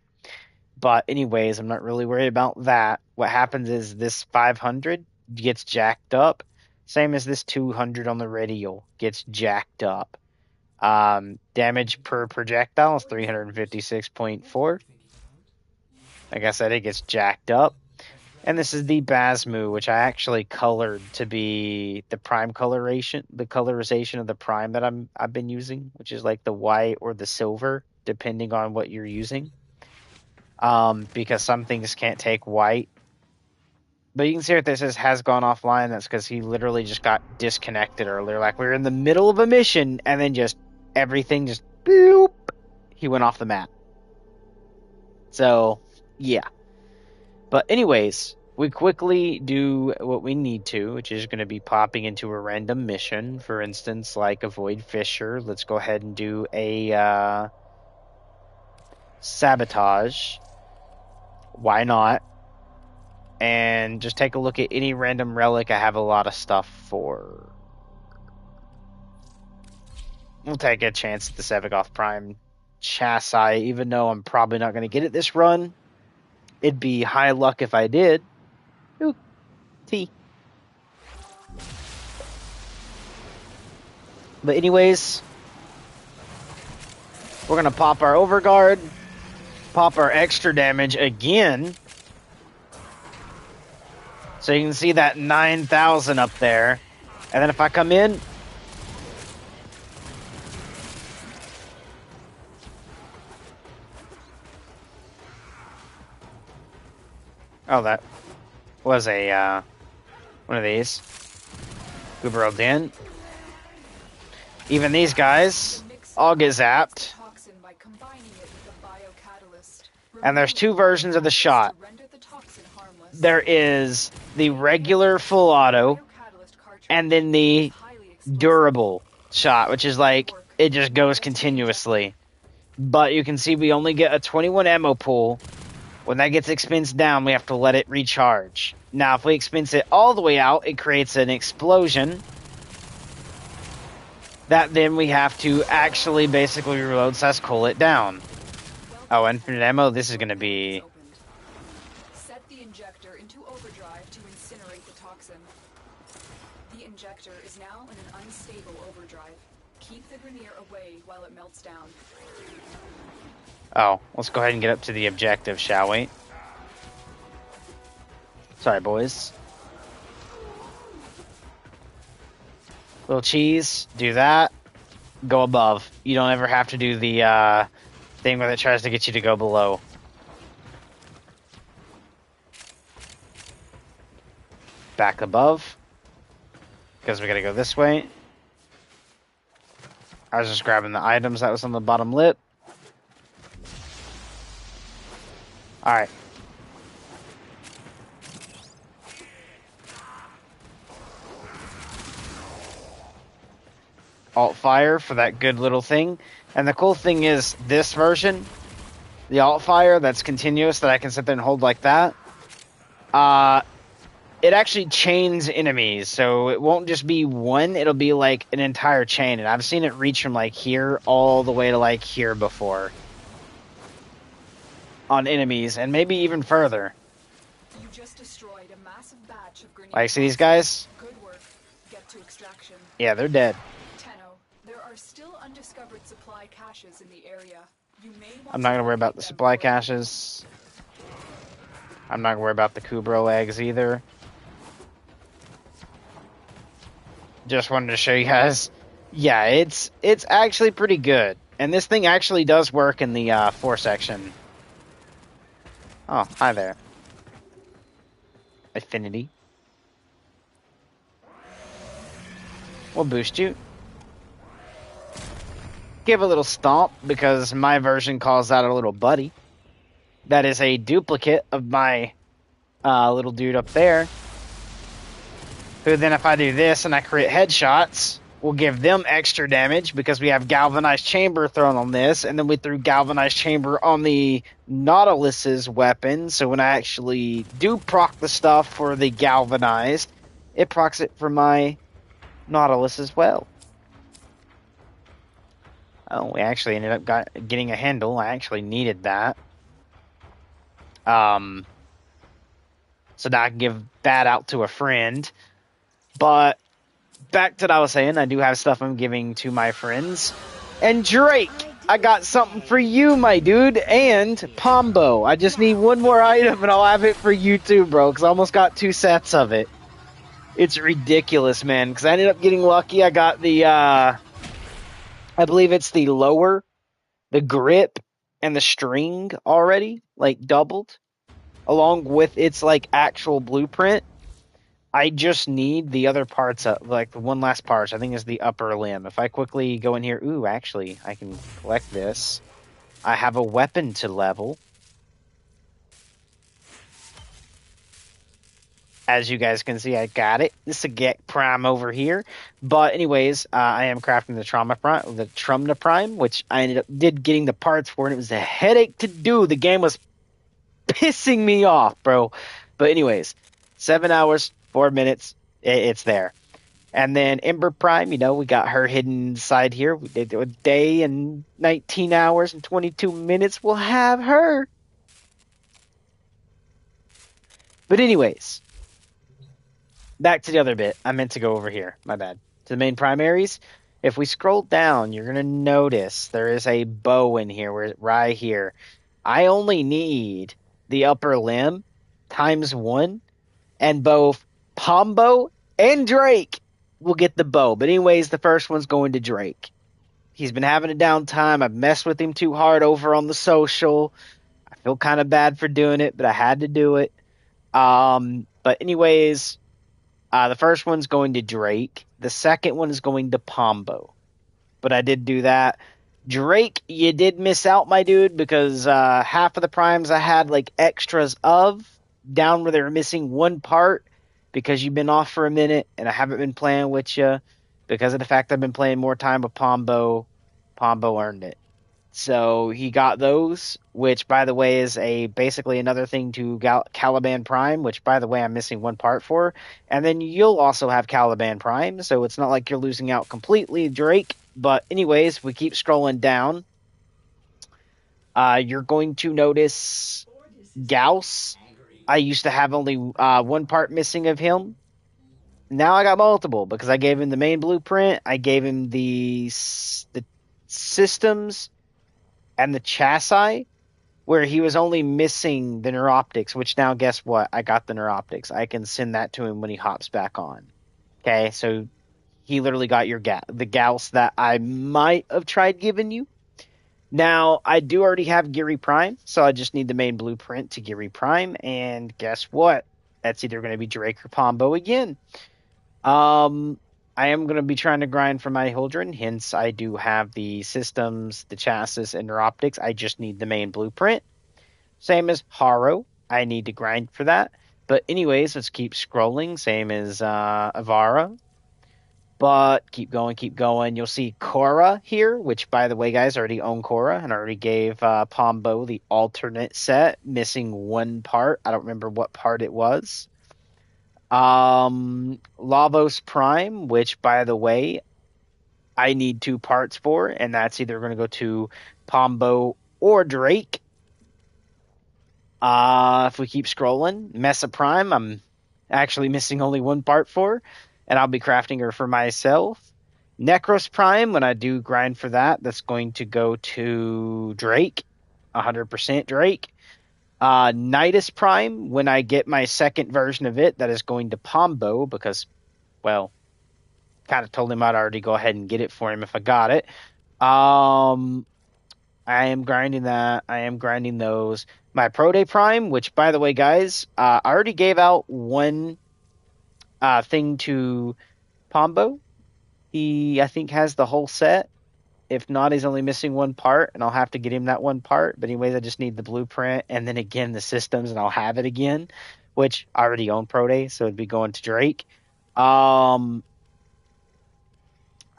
But anyways, I'm not really worried about that. What happens is this 500 gets jacked up, same as this 200 on the radial gets jacked up. Damage per projectile is 356.4. Like I said, it gets jacked up. And this is the Basmu, which I actually colored to be the prime coloration, the colorization of the prime that I've been using, which is like the white or the silver, depending on what you're using. Because some things can't take white. But you can see what this says has gone offline. That's because he literally just got disconnected earlier. Like we were in the middle of a mission, and then just everything just bloop, he went off the map. So yeah. But anyways, we quickly do what we need to, which is going to be popping into a random mission. For instance, like avoid Fisher. Let's go ahead and do a sabotage. Why not? And just take a look at any random relic I have a lot of stuff for. We'll take a chance at the Sevagoth Prime chassis, even though I'm probably not going to get it this run. It'd be high luck if I did. Ooh, T. But anyways, we're going to pop our overguard, pop our extra damage again. So you can see that 9,000 up there. And then if I come in, oh, that was a one of these. Goober rolled in. Even these guys all get zapped. And there's two versions of the shot. There is the regular full auto, and then the durable shot, which is like, it just goes continuously. But you can see we only get a 21 ammo pool. When that gets expensed down, we have to let it recharge. Now, if we expense it all the way out, it creates an explosion. That then we have to actually basically reload, so let's cool it down. Oh, infinite ammo, this is going to be... Set the injector into overdrive to incinerate the toxin. The injector is now in an unstable overdrive. Keep the Grenier away while it melts down. Oh, let's go ahead and get up to the objective, shall we? Sorry, boys. Little cheese, do that. Go above. You don't ever have to do the thing where it tries to get you to go below. Back above. Because we gotta go this way. I was just grabbing the items that was on the bottom lip. Alright. Alt fire for that good little thing. And the cool thing is, this version, the alt fire that's continuous that I can sit there and hold like that, it actually chains enemies. So it won't just be one, it'll be like an entire chain. And I've seen it reach from like here all the way to like here before. On enemies, and maybe even further. You just destroyed a massive batch of like, see these guys? Good work. Get to extraction. Yeah, they're dead. Tenno, there are still undiscovered supply caches in the area. You may want I'm not going to worry about the locate them supply before- caches. I'm not going to worry about the Kubro eggs either. Just wanted to show you guys. Yeah, it's actually pretty good. And this thing actually does work in the 4 section. Oh, hi there. Affinity. We'll boost you. Give a little stomp, because my version calls that a little buddy. That is a duplicate of my little dude up there. Who then, if I do this and I create headshots, will give them extra damage because we have Galvanized Chamber thrown on this, and then we threw Galvanized Chamber on the Nautilus's weapon, so when I actually do proc the stuff for the Galvanized, it procs it for my Nautilus as well. Oh, we actually ended up getting a handle. I actually needed that. So now I can give that out to a friend. But back to what I was saying, I do have stuff I'm giving to my friends. And Drake, I got something for you, my dude. And Pombo, I just need one more item and I'll have it for you too, bro. Because I almost got 2 sets of it. It's ridiculous, man. Because I ended up getting lucky. I got the, I believe it's the lower, the grip, and the string already, like doubled. Along with its like actual blueprint. I just need the other parts, like the one last part. I think is the upper limb. If I quickly go in here, ooh, actually, I can collect this. I have a weapon to level. As you guys can see, I got it. This is a Get Prime over here. But anyways, I am crafting the Trumna Prime, which I did getting the parts for, and it was a headache to do. The game was pissing me off, bro. But anyways, 7 hours, 4 minutes, it's there. And then Ember Prime, you know, we got her hidden inside here. We did a day and 19 hours and 22 minutes. We'll have her. But anyways, back to the other bit. I meant to go over here. My bad. To the main primaries. If we scroll down, you're going to notice there is a bow in here, right here. I only need the upper limb times 1, and both Pombo and Drake will get the bow. But anyways, the first one's going to Drake. He's been having a downtime. I've messed with him too hard over on the social. I feel kind of bad for doing it, but I had to do it. But anyways, the first one's going to Drake. The second one is going to Pombo. But I did do that. Drake, you did miss out, my dude, because half of the primes I had like extras of, down where they were missing 1 part, because you've been off for a minute, and I haven't been playing with you, because of the fact I've been playing more time with Pombo. Pombo earned it. So he got those, which, by the way, is basically another thing to Caliban Prime, which, by the way, I'm missing 1 part for. And then you'll also have Caliban Prime, so it's not like you're losing out completely, Drake. But anyways, we keep scrolling down. You're going to notice Gauss. I used to have only 1 part missing of him. Now I got multiple, because I gave him the main blueprint, I gave him the systems, and the chassis, where he was only missing the neuroptics, which now, guess what? I got the neuroptics. I can send that to him when he hops back on. Okay, so he literally got the Gauss that I might have tried giving you. Now, I do already have Geary Prime, so I just need the main blueprint to Geary Prime, and guess what? That's either going to be Drake or Pombo again. I am going to be trying to grind for my Hildren, hence I do have the systems, the chassis, and neuroptics. I just need the main blueprint. Same as Haro, I need to grind for that. But anyways, let's keep scrolling, same as Avara. But keep going. You'll see Korra here, which, by the way, guys, I already own Korra, and I already gave Pombo the alternate set, missing 1 part. I don't remember what part it was. Lavos Prime, which, by the way, I need 2 parts for, and that's either going to go to Pombo or Drake. If we keep scrolling, Mesa Prime, I'm actually missing only 1 part for, and I'll be crafting her for myself. Necros Prime, when I do grind for that, that's going to go to Drake, 100% Drake. Nidus Prime, when I get my second version of it, that is going to Pombo because, well, kind of told him I'd already go ahead and get it for him if I got it. Um, I am grinding that. I am grinding those. My Pro Day Prime, which, by the way, guys, I already gave out one thing to Pombo. He, I think, has the whole set. If not, he's only missing one part, and I'll have to get him that one part. But anyways, I just need the blueprint and then again the systems, and I'll have it again, which I already own Pro Day, so it'd be going to Drake. I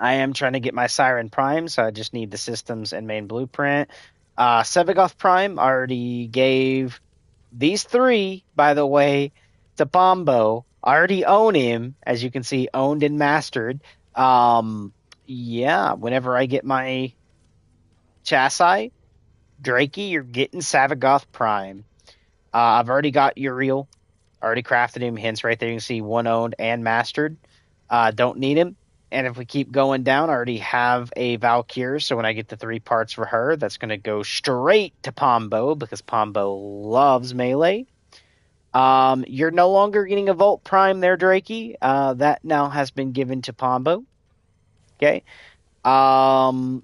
am trying to get my Siren Prime, so I just need the systems and main blueprint. Sevagoth Prime, I already gave these three, by the way, to Bombo. I already own him, as you can see, owned and mastered. Yeah, whenever I get my Chassis, Drakey, you're getting Savagoth Prime. I've already got Uriel. Already crafted him. Hence, right there, you can see one owned and mastered. Don't need him. And if we keep going down, I already have a Valkyrie. So when I get the 3 parts for her, that's going to go straight to Pombo because Pombo loves melee. You're no longer getting a Volt Prime there, Drakey. That now has been given to Pombo. Okay. Zaku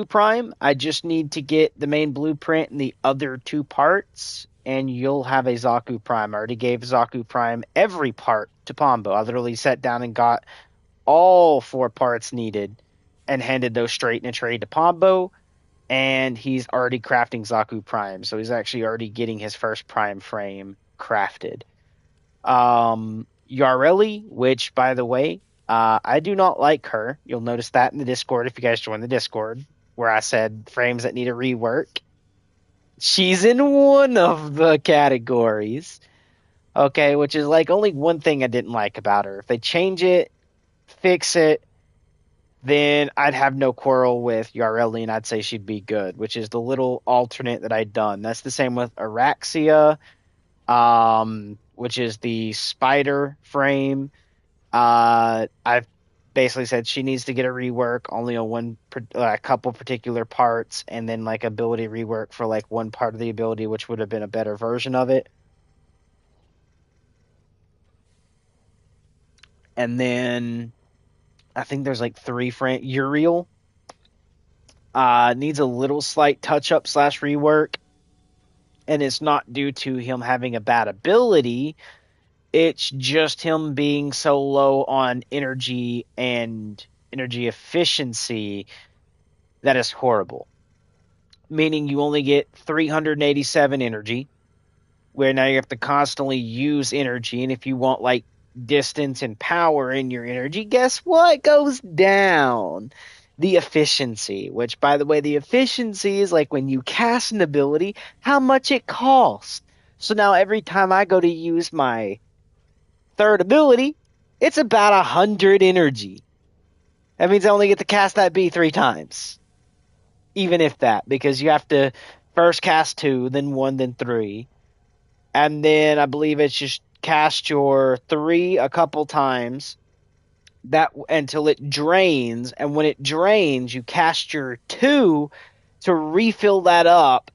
Prime, I just need to get the main blueprint and the other 2 parts, and you'll have a Zaku Prime. I already gave Zaku Prime every part to Pombo. I literally sat down and got all 4 parts needed and handed those straight in a trade to Pombo, and he's already crafting Zaku Prime, so he's actually already getting his first Prime frame crafted. Yareli, which, by the way, I do not like her. You'll notice that in the Discord if you guys join the Discord, where I said frames that need a rework. She's in one of the categories. Okay, which is like only one thing I didn't like about her. If they change it, fix it, then I'd have no quarrel with Yareli and I'd say she'd be good, which is the little alternate that I'd done. That's the same with Araxia, which is the spider frame. I've basically said she needs to get a rework only on a couple particular parts, and then like ability rework for like one part of the ability, which would have been a better version of it. And then I think there's like 3 Uriel needs a little slight touch up / rework, and it's not due to him having a bad ability. It's just him being so low on energy and energy efficiency that is horrible. Meaning you only get 387 energy, where now you have to constantly use energy, and if you want like distance and power in your energy, guess what goes down? The efficiency, which, by the way, the efficiency is like when you cast an ability, how much it costs. So now every time I go to use my 3rd ability, it's about 100 energy. That means I only get to cast that B 3 times. Even if that, because you have to first cast 2, then 1, then 3. And then I believe it's just cast your 3 a couple times that until it drains. And when it drains, you cast your 2 to refill that up.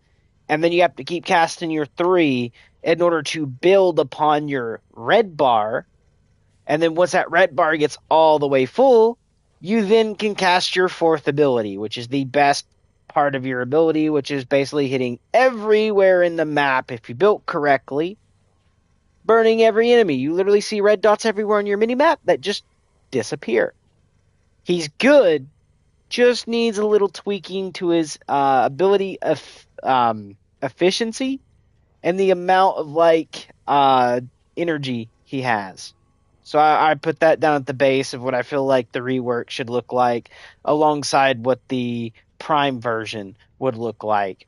And then you have to keep casting your 3 in order to build upon your red bar. And then once that red bar gets all the way full, you then can cast your 4th ability, which is the best part of your ability, which is basically hitting everywhere in the map if you built correctly, burning every enemy. You literally see red dots everywhere on your mini-map that just disappear. He's good, just needs a little tweaking to his ability of efficiency and the amount of like energy he has. So I put that down at the base of what I feel like the rework should look like, alongside what the Prime version would look like.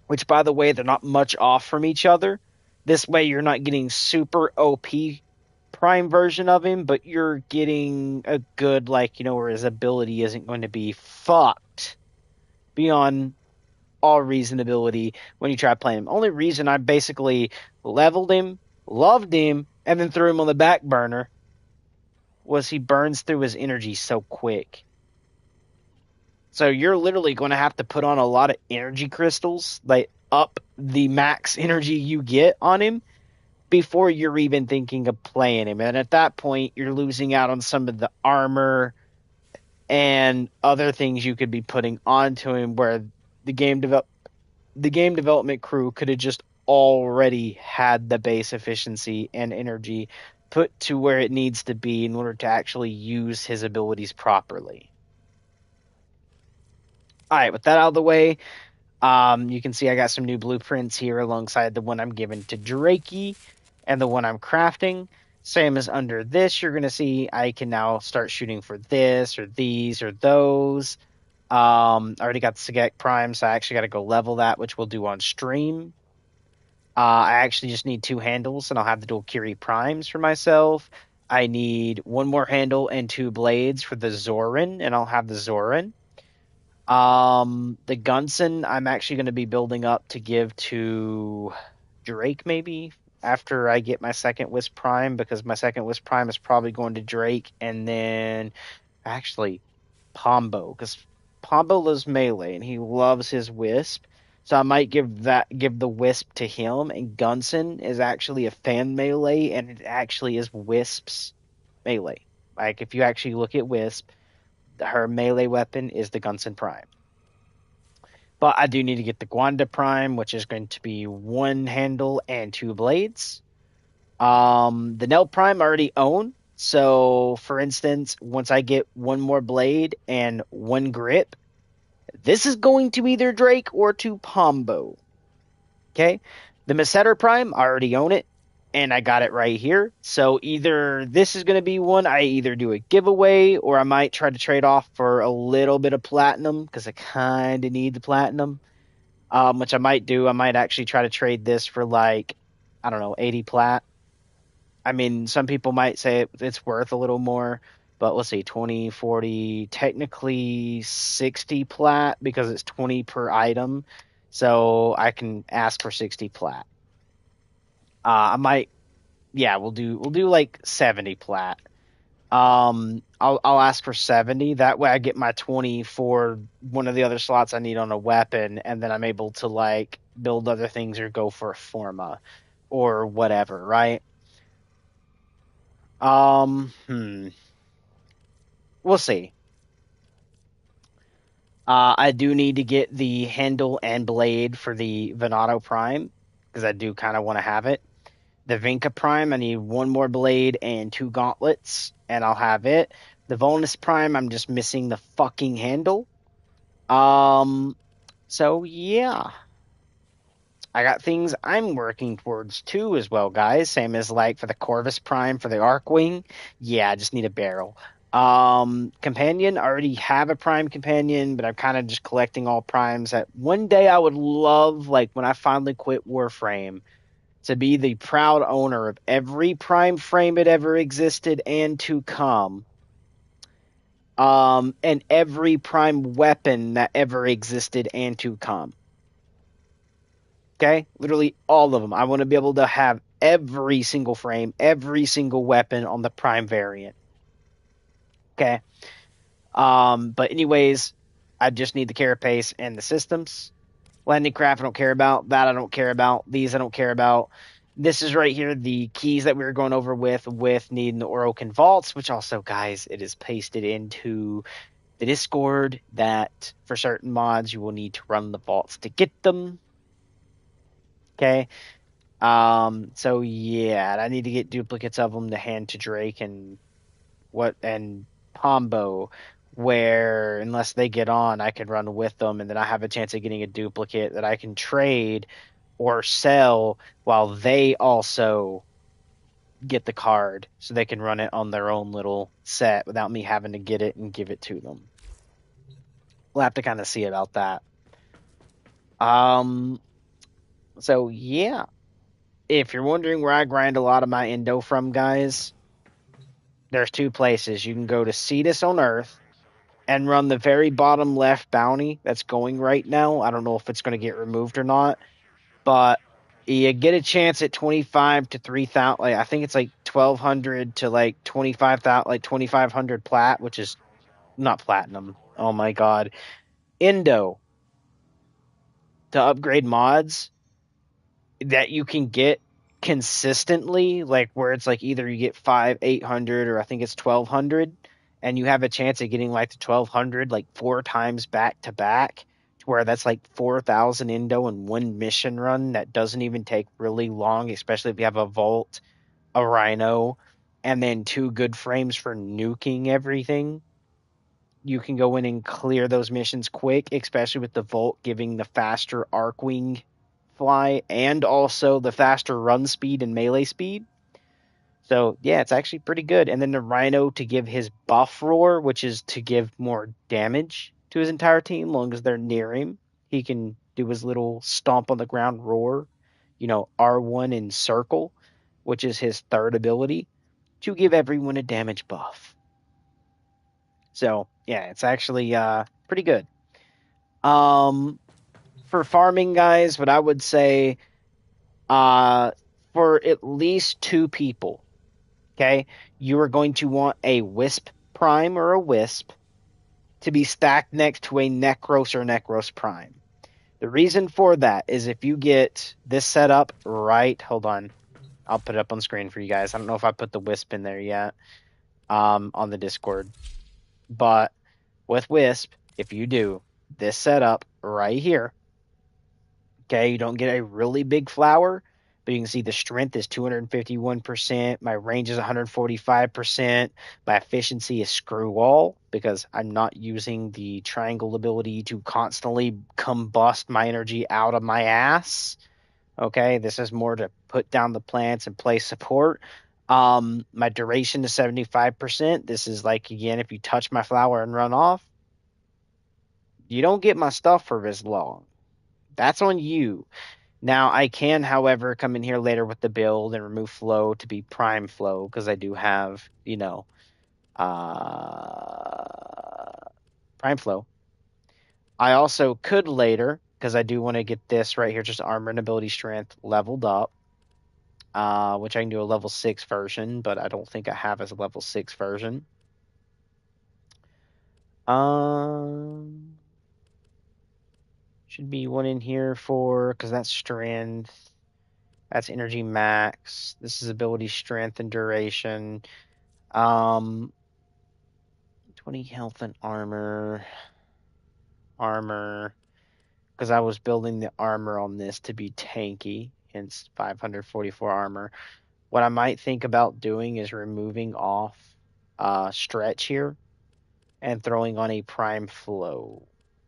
Which, by the way, they're not much off from each other. This way you're not getting super OP Prime version of him, but you're getting a good, like, where his ability isn't going to be fucked beyond all reasonability when you try playing him. Only reason I basically leveled him, loved him, and then threw him on the back burner was he burns through his energy so quick. So you're literally going to have to put on a lot of energy crystals, like up the max energy you get on him before you're even thinking of playing him. And at that point, you're losing out on some of the armor and other things you could be putting onto him where the game development crew could have just already had the base efficiency and energy put to where it needs to be in order to actually use his abilities properly. All right, with that out of the way, you can see I got some new blueprints here alongside the one I'm giving to Drakey and the one I'm crafting. Same as under this, you're going to see I can now start shooting for this or these or those. I already got the Sagek Prime, so I actually got to go level that, which we'll do on stream. I actually just need 2 handles, and I'll have the dual Curie Primes for myself. I need 1 more handle and 2 blades for the Zoran, and I'll have the Zoran. The Gunson, I'm actually going to be building up to give to Drake, maybe, after I get my second Wisp Prime, because my second Wisp Prime is probably going to Drake, and then, actually, Pombo, because Pombo loves melee, and he loves his Wisp. So I might give the Wisp to him, and Gunson is actually a fan melee, and it actually is Wisp's melee. Like, if you actually look at Wisp, her melee weapon is the Gunson Prime. But I do need to get the Gwanda Prime, which is going to be 1 handle and 2 blades. The Nell Prime I already own. So, for instance, once I get 1 more blade and 1 grip, this is going to either Drake or to Pombo. Okay? The Messeter Prime, I already own it, and I got it right here. So either this is going to be one I either do a giveaway, or I might try to trade off for a little bit of platinum, because I kind of need the platinum, which I might do. I might actually try to trade this for, like, I don't know, 80 plat. I mean, some people might say it's worth a little more, but let's see, 20, 40, technically 60 plat, because it's 20 per item. So I can ask for 60 plat. I might, yeah, we'll do like 70 plat. I'll ask for 70. That way I get my 20 for one of the other slots I need on a weapon, and then I'm able to, like, build other things or go for a forma or whatever, right? We'll see. I do need to get the handle and blade for the Venato Prime, because I do kind of want to have it. The Vinca Prime, I need 1 more blade and 2 gauntlets, and I'll have it. The Volnus Prime, I'm just missing the fucking handle. So yeah. I got things I'm working towards too as well, guys. Same as, like, for the Corvus Prime for the Arcwing. Yeah, I just need a barrel. Companion, I already have a Prime Companion, but I'm kind of just collecting all Primes. That one day I would love, like, when I finally quit Warframe, to be the proud owner of every Prime frame that ever existed and to come. And every Prime weapon that ever existed and to come. Okay? Literally all of them. I want to be able to have every single frame, every single weapon on the Prime variant. Okay? But anyways, I just need the carapace and the systems. Landing craft I don't care about. That I don't care about. These I don't care about. This is right here, the keys that we were going over with needing the Orokin Vaults, which also, guys, it is pasted into the Discord that for certain mods you will need to run the vaults to get them. Okay. So yeah, I need to get duplicates of them to hand to Drake and Pombo, where unless they get on, I can run with them, and then I have a chance of getting a duplicate that I can trade or sell while they also get the card, so they can run it on their own little set without me having to get it and give it to them. We'll have to kind of see about that. So yeah, if you're wondering where I grind a lot of my Endo from, guys, there's 2 places. You can go to Cetus on Earth and run the very bottom left bounty that's going right now. I don't know if it's going to get removed or not, but You get a chance at 25 to 3,000. Like, I think it's like 1,200 to like 25,000, like 2,500 plat, which is not platinum. Oh my god, Indo to upgrade mods that you can get consistently, like where it's like either you get 800, or I think it's 1,200, and you have a chance of getting like the 1,200 like 4 times back to back, to where that's like 4,000 Indo in one mission run that doesn't even take really long, especially if you have a Vault, a Rhino, and then 2 good frames for nuking everything. You can go in and clear those missions quick, especially with the Volt giving the faster Arcwing fly and also the faster run speed and melee speed. So yeah, it's actually pretty good. And then the Rhino to give his buff roar, which is to give more damage to his entire team, long as they're near him. He can do his little stomp on the ground roar, R1 in circle, which is his third ability, to give everyone a damage buff. So yeah, it's actually pretty good. For farming, guys, what I would say, for at least 2 people, okay, you are going to want a Wisp Prime or a Wisp to be stacked next to a Necros or Necros Prime. The reason for that is if you get this set up right, hold on, I'll put it up on screen for you guys. I don't know if I put the Wisp in there yet, on the Discord, but with Wisp, if you do this setup right here, okay, you don't get a really big flower, but you can see the strength is 251%. My range is 145%. My efficiency is screw all because I'm not using the triangle ability to constantly combust my energy out of my ass. Okay, this is more to put down the plants and play support. My duration is 75%. This is like, again, if you touch my flower and run off, you don't get my stuff for as long. That's on you. Now, I can, however, come in here later with the build and remove flow to be prime flow, because I do have, prime flow. I also could later, because I do want to get this right here, just armor and ability strength leveled up, which I can do a level 6 version, but I don't think I have as a level 6 version. Should be one in here for, because that's strength. That's energy max. This is ability strength and duration. 20 health and armor. Because I was building the armor on this to be tanky, hence 544 armor. What I might think about doing is removing off stretch here and throwing on a prime flow,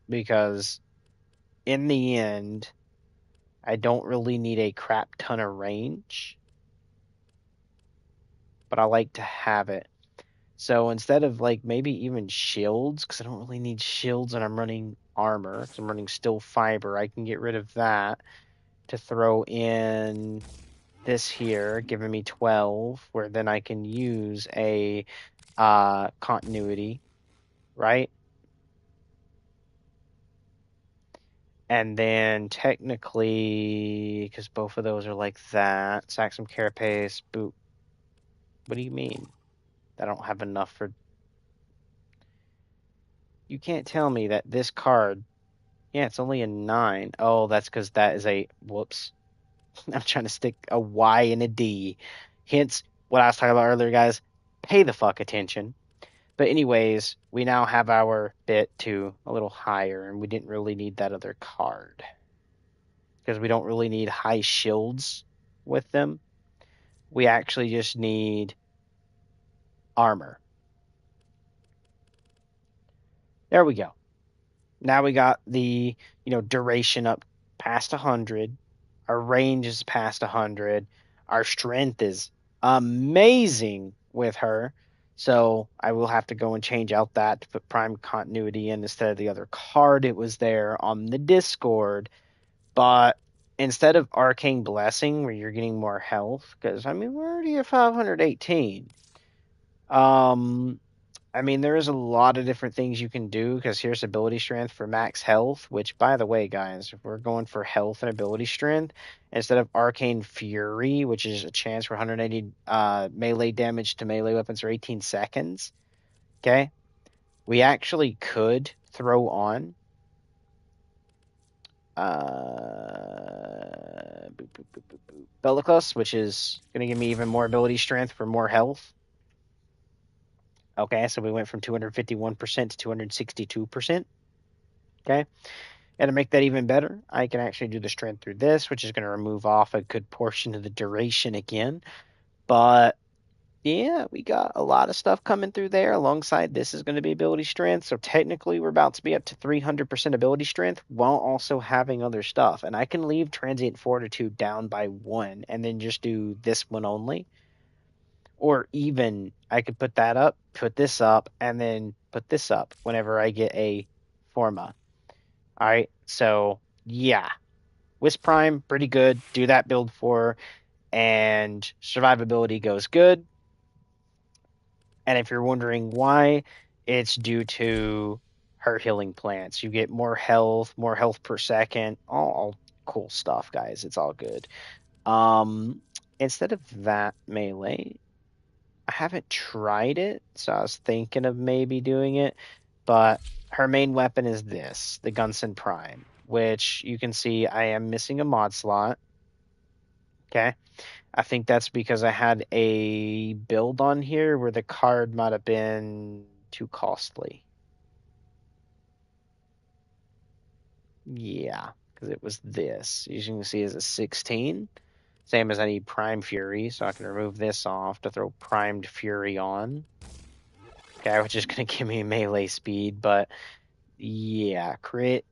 because in the end, I don't really need a crap ton of range, but I like to have it. So instead of like maybe even shields, because I don't really need shields and I'm running armor, because I'm running steel fiber, I can get rid of that to throw in this here, giving me 12, where then I can use a continuity, right? And then technically, because both of those are like that, sack some carapace, boot. What do you mean? I don't have enough for... You can't tell me that this card... Yeah, it's only a 9. Oh, that's because that is a... Whoops. I'm trying to stick a Y and a D. Hence, what I was talking about earlier, guys. Pay the fuck attention. But anyways, we now have our bit to a little higher, and we didn't really need that other card, because we don't really need high shields with them. We actually just need armor. There we go. Now we got the, duration up past 100. Our range is past 100. Our strength is amazing with her. So I will have to go and change out that to put prime continuity in instead of the other card. It was there on the Discord. But instead of Arcane Blessing, where you're getting more health, because, we're already at 518. I mean, there is a lot of different things you can do because here's ability strength for max health, which, by the way, guys, if we're going for health and ability strength, instead of Arcane Fury, which is a chance for 180 melee damage to melee weapons for 18 seconds, okay, we actually could throw on Bellicus, which is going to give me even more ability strength for more health. Okay, so we went from 251% to 262%. Okay, and to make that even better, I can actually do the strength through this, which is going to remove off a good portion of the duration again. But yeah, we got a lot of stuff coming through there. Alongside this is going to be ability strength. So technically, we're about to be up to 300% ability strength while also having other stuff. And I can leave transient fortitude down by 1 and then just do this one only. Or even I could put that up, put this up, and then put this up whenever I get a Forma. All right, so yeah, Wisp Prime, pretty good. Do that build for, and survivability goes good. And if you're wondering why, it's due to her healing plants. You get more health per second, all cool stuff, guys. It's all good. Instead of that melee, I haven't tried it, so I was thinking of maybe doing it, but her main weapon is this, the Gunson Prime, which you can see I am missing a mod slot. Okay. I think that's because I had a build on here where the card might have been too costly. Yeah, because it was this. As you can see, it's a 16. Same as I need Prime Fury, so I can remove this off to throw Primed Fury on. Okay, which is going to give me melee speed, but yeah, crit.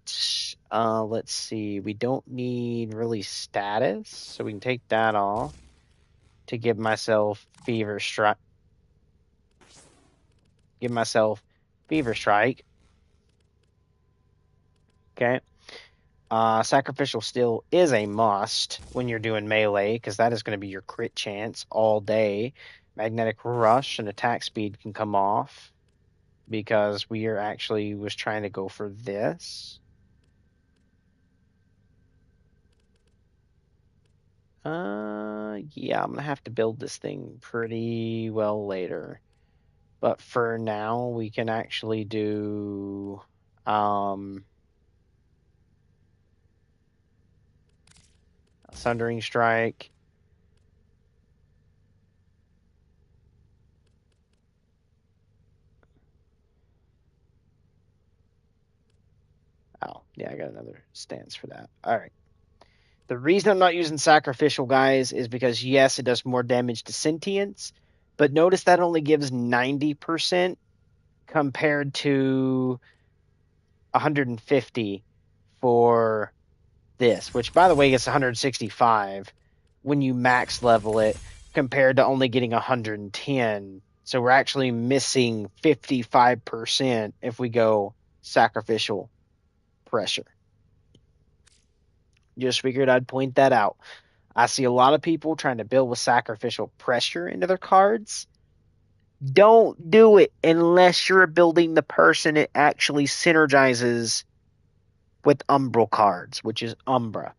Let's see. We don't need really status, so we can take that off to give myself Fever Strike. Give myself Fever Strike. Okay. Sacrificial Steel is a must when you're doing melee, because that is going to be your crit chance all day. Magnetic Rush and attack speed can come off, because we are actually was trying to go for this. Yeah, I'm gonna have to build this thing pretty well later. But for now, we can actually do Sundering Strike. Oh, yeah, I got another stance for that. All right. The reason I'm not using Sacrificial, guys, is because, yes, it does more damage to sentience, but notice that only gives 90% compared to 150 for this, which, by the way, gets 165 when you max level it, compared to only getting 110. So we're actually missing 55% if we go Sacrificial Pressure. Just figured I'd point that out. I see a lot of people trying to build with Sacrificial Pressure into their cards. Don't do it unless you're building the person it actually synergizes with Umbral cards, which is Umbra.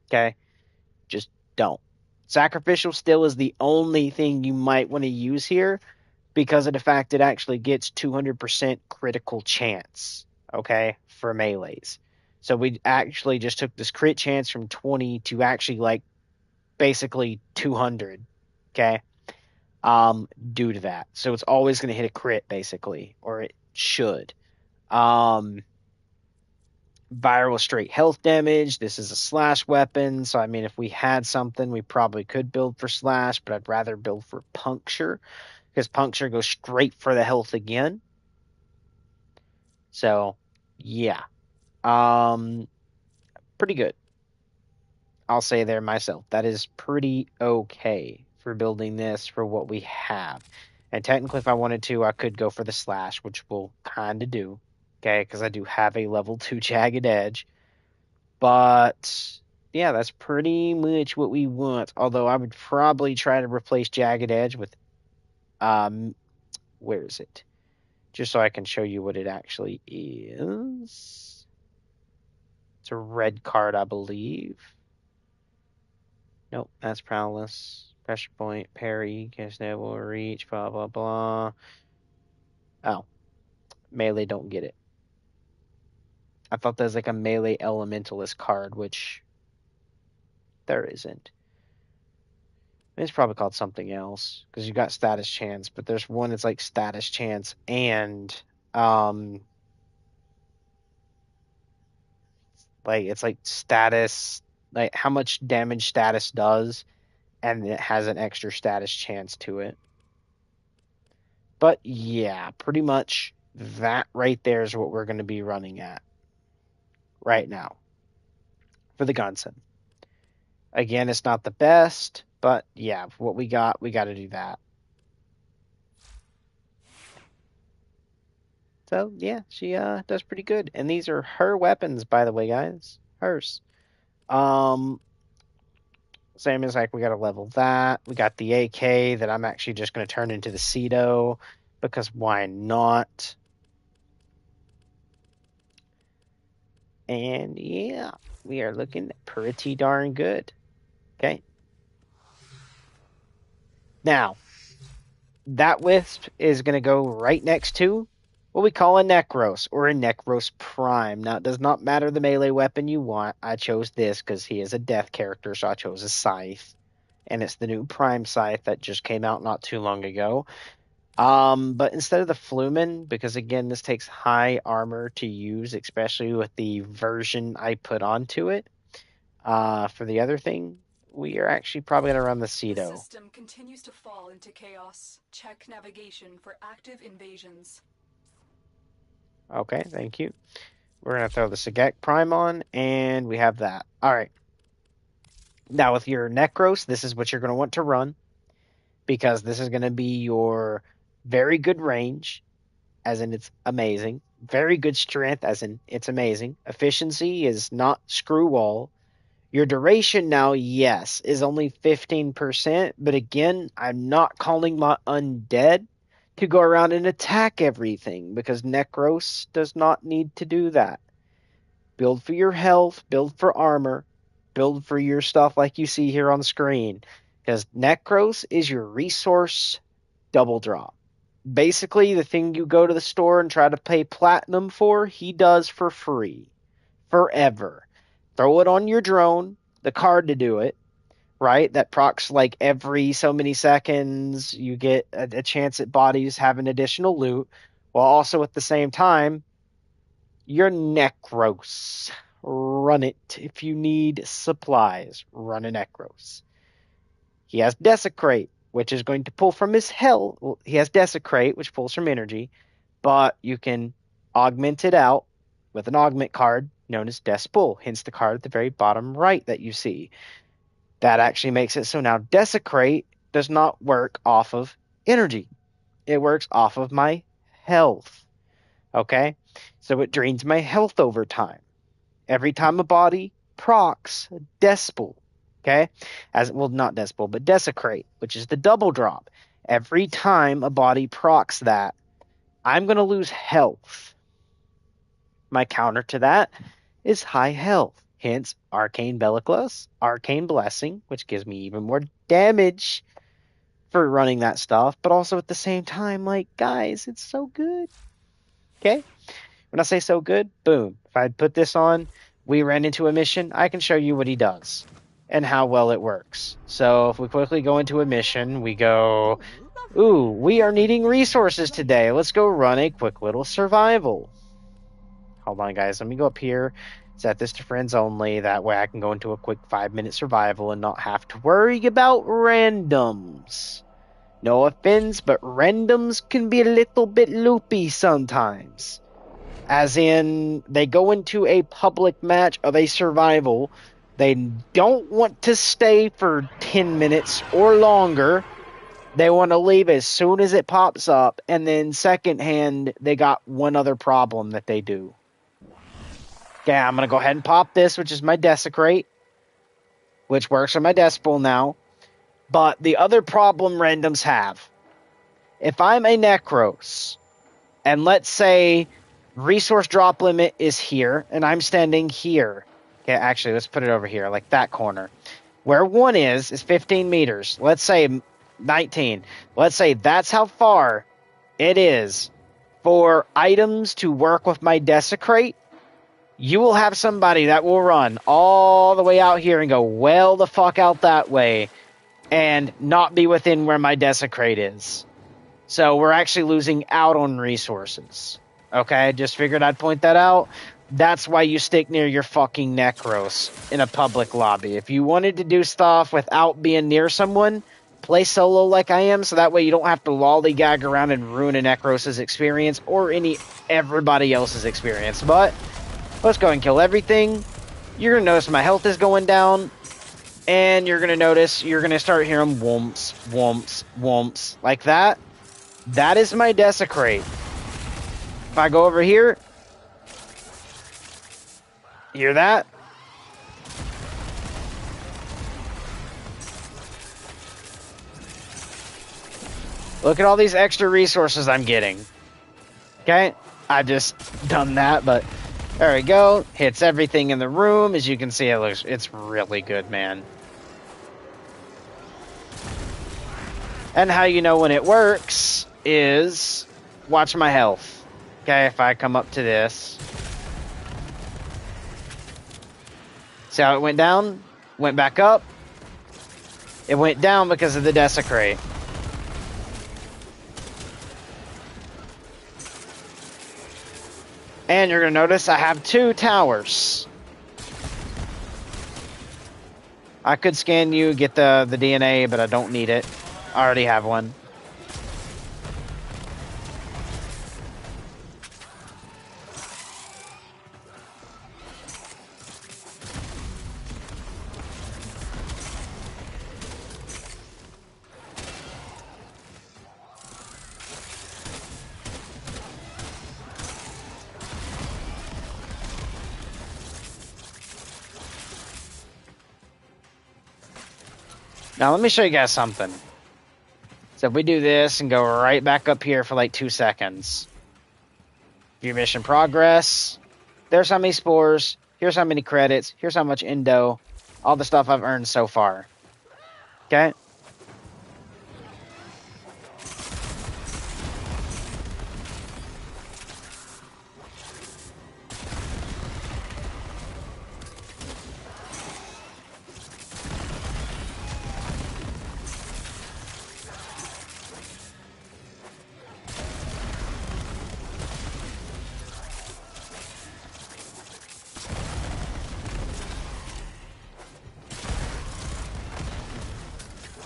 Okay? Just don't. Sacrificial still is the only thing you might want to use here because of the fact it actually gets 200% critical chance, okay, for melees. So we actually just took this crit chance from 20 to actually like basically 200, okay, due to that. So it's always going to hit a crit basically, or it should. Viral straight health damage. This is a slash weapon, so I mean, if we had something, we probably could build for slash, but I'd rather build for puncture because puncture goes straight for the health again. So, yeah, pretty good. I'll say there myself. That is pretty okay for building this for what we have. And technically, if I wanted to, I could go for the slash, which we'll kind of do, okay, because I do have a level 2 Jagged Edge. But yeah, that's pretty much what we want. Although I would probably try to replace Jagged Edge with where is it? just so I can show you what it actually is. It's a red card, I believe. Nope, that's Prowess. Pressure point, parry, cast will reach, blah, blah, blah. Oh, melee don't get it. I thought that was like a melee elementalist card, which there isn't. It's probably called something else because you got status chance, but there's one that's like status chance and like it's like status, like how much damage status does, and it has an extra status chance to it. But yeah, pretty much that right there is what we're going to be running at right now for the Gunson. Again, it's not the best, but yeah, what we got to do that. So yeah, she does pretty good. And these are her weapons, by the way, guys. Hers. Same as like we got to level that. We got the AK that I'm actually just going to turn into the Cedo because why not? And yeah, we are looking pretty darn good. Okay. Now, that Wisp is going to go right next to what we call a Necros or a Necros Prime. Now, it does not matter the melee weapon you want. I chose this because he is a death character, so I chose a Scythe. And it's the new Prime Scythe that just came out not too long ago. But instead of the Flumen, because again, this takes high armor to use, especially with the version I put onto it. For the other thing, we are actually probably going to run the Cedo. The system continues to fall into chaos. Check navigation for active invasions. Okay, thank you. We're going to throw the Sagek Prime on, and we have that. All right. Now, with your Necros, this is what you're going to want to run, because this is going to be your very good range, as in it's amazing. Very good strength, as in it's amazing. Efficiency is not screw all. Your duration now, yes, is only 15%, but again, I'm not calling my undead to go around and attack everything, because Necros does not need to do that. Build for your health, build for armor, build for your stuff like you see here on screen, because Necros is your resource double drop. Basically, the thing you go to the store and try to pay platinum for, he does for free. Forever. Throw it on your drone, the card to do it, right? That procs like every so many seconds. You get a chance at bodies having additional loot, while also at the same time, your Necros. Run it. If you need supplies, run a Necros. He has Desecrate, which is going to pull from his health. Well, he has Desecrate, which pulls from energy, but you can augment it out with an augment card known as Despull, hence the card at the very bottom right that you see. That actually makes it so now Desecrate does not work off of energy. It works off of my health. Okay? So it drains my health over time. Every time a body procs Despull. Okay? Not Despull, but Desecrate, which is the double drop. Every time a body procs that, I'm going to lose health. My counter to that is high health. Hence, Arcane Belliclus, Arcane Blessing, which gives me even more damage for running that stuff, but also at the same time, like, guys, it's so good. Okay? When I say so good, boom. If I put this on, we ran into a mission, I can show you what he does and how well it works. So if we quickly go into a mission, we go, ooh, we are needing resources today. Let's go run a quick little survival. Hold on, guys. Let me go up here, set this to friends only. That way I can go into a quick 5-minute survival and not have to worry about randoms. No offense, but randoms can be a little bit loopy sometimes. As in, they go into a public match of a survival. They don't want to stay for 10 minutes or longer. They want to leave as soon as it pops up. And then secondhand, they got one other problem that they do. Okay, I'm going to go ahead and pop this, which is my Desecrate, which works on my Despool now. But the other problem randoms have, if I'm a Necros, And let's say resource drop limit is here, and I'm standing here. Okay, actually, let's put it over here, like that corner. Where 1 is 15 meters. Let's say 19. Let's say that's how far it is for items to work with my desecrate. You will have somebody that will run all the way out here and go well the fuck out that way and not be within where my desecrate is. So we're actually losing out on resources. Okay, just figured I'd point that out. That's why you stick near your fucking Necros in a public lobby. If you wanted to do stuff without being near someone, play solo like I am, so that way you don't have to lollygag around and ruin a Necros' experience or everybody else's experience. But let's go ahead and kill everything. You're going to notice my health is going down. And you're going to notice, you're going to start hearing whomps, whomps, whomps, like that. That is my desecrate. If I go over here, hear that? Look at all these extra resources I'm getting. Okay, I just done that, but there we go. Hits everything in the room. As you can see, it's really good, man. And how you know when it works is watch my health. Okay, if I come up to this. See how it went down? Went back up. It went down because of the desecrate. And you're going to notice I have 2 towers. I could scan you, get the DNA, but I don't need it. I already have one. Now let me show you guys something. So if we do this and go right back up here for like 2 seconds. View mission progress. There's how many spores. Here's how many credits. Here's how much Indo. All the stuff I've earned so far. Okay?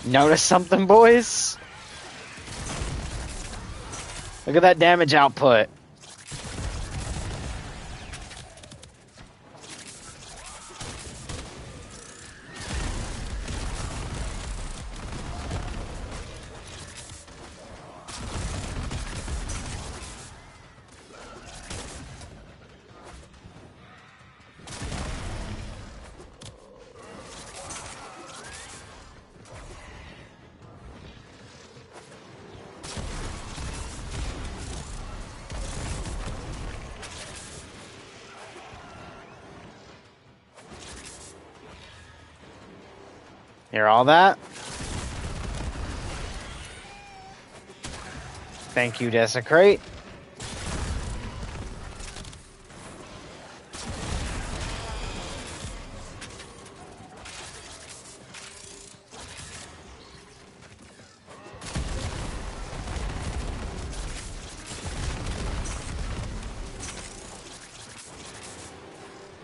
Notice something, boys? Look at that damage output. Hear all that? Thank you, Desecrate.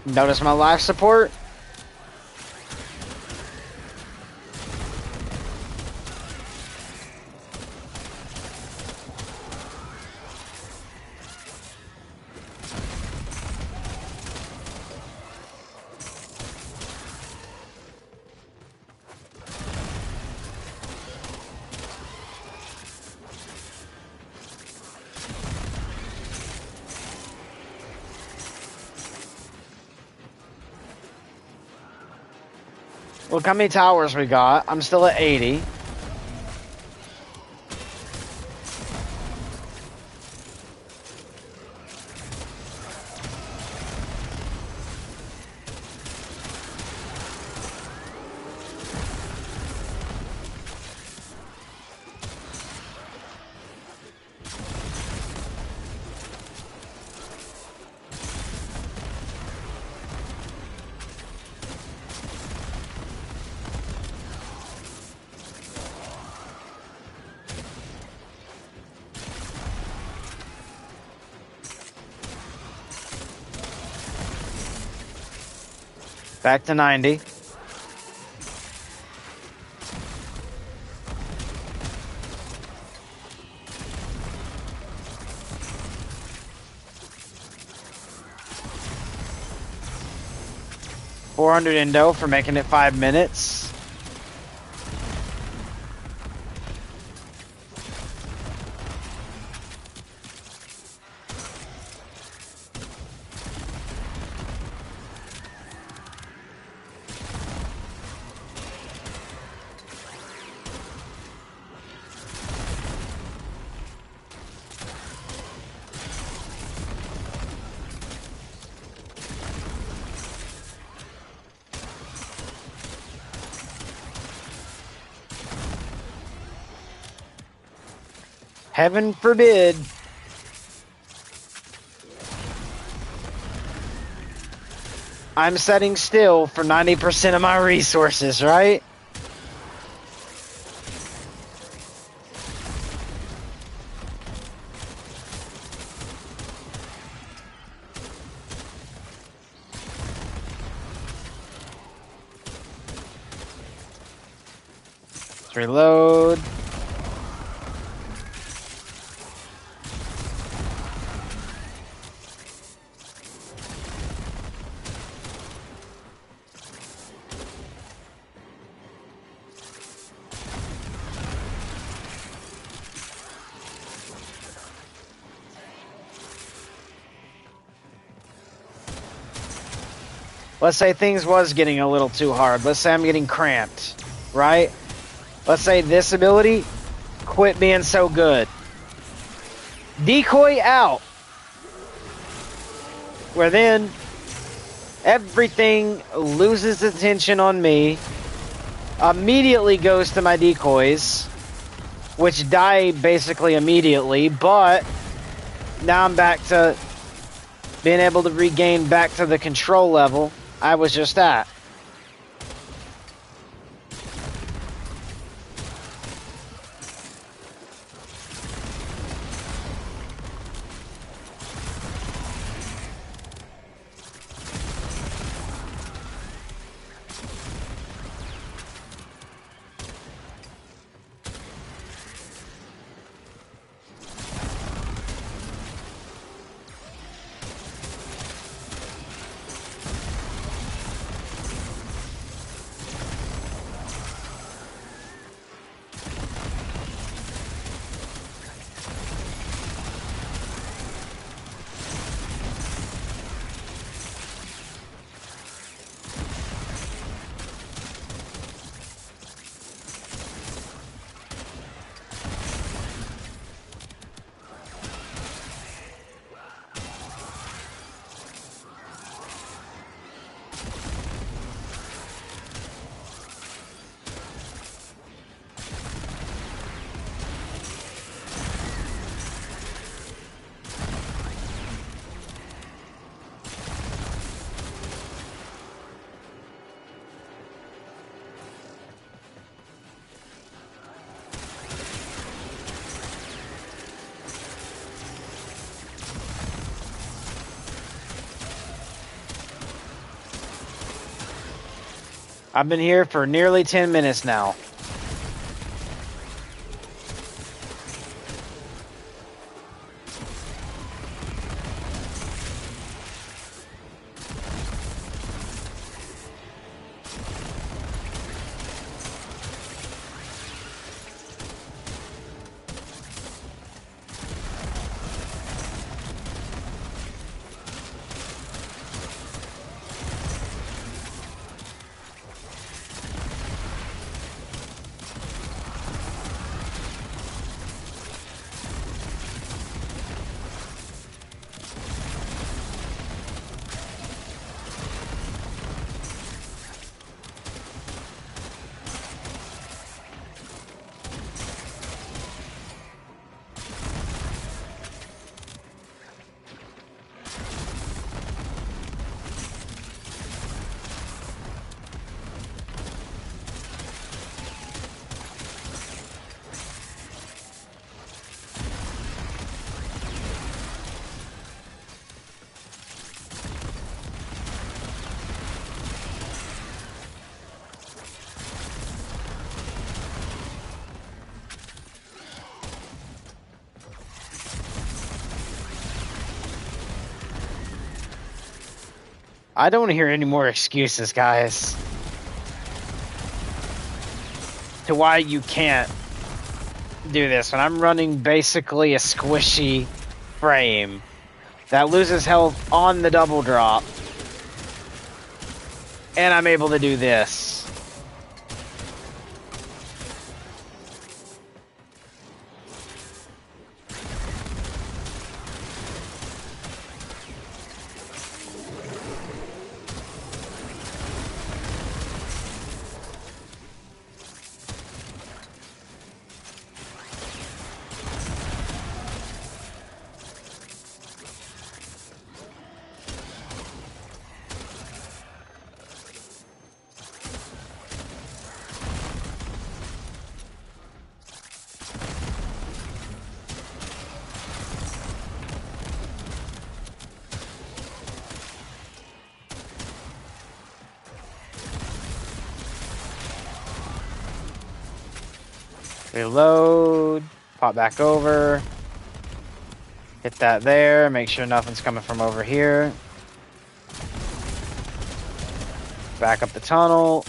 Notice my life support? Look how many towers we got. I'm still at 80. Back to 90. $400 endo for making it 5 minutes. Heaven forbid. I'm setting still for 90% of my resources, right? Let's reload. Let's say things was getting a little too hard. Let's say I'm getting cramped, right? Let's say this ability quit being so good. Decoy out. Where then everything loses attention on me, immediately goes to my decoys, which die basically immediately, but now I'm back to being able to regain back to the control level I was just at. I've been here for nearly 10 minutes now. I don't hear any more excuses, guys, to why you can't do this. When I'm running basically a squishy frame that loses health on the double drop, and I'm able to do this. Reload, pop back over, hit that there, make sure nothing's coming from over here. Back up the tunnel.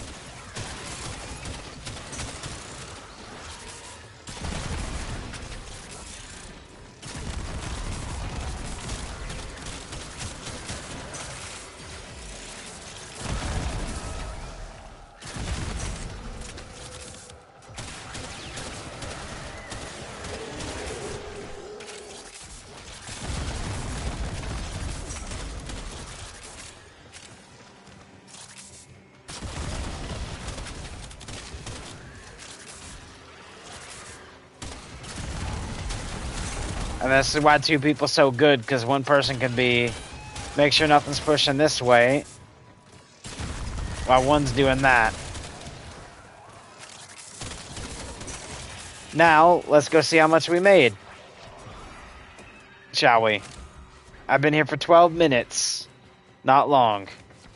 And this is why two people so good, because one person can be make sure nothing's pushing this way while one's doing that. Now, let's go see how much we made. Shall we? I've been here for 12 minutes. Not long.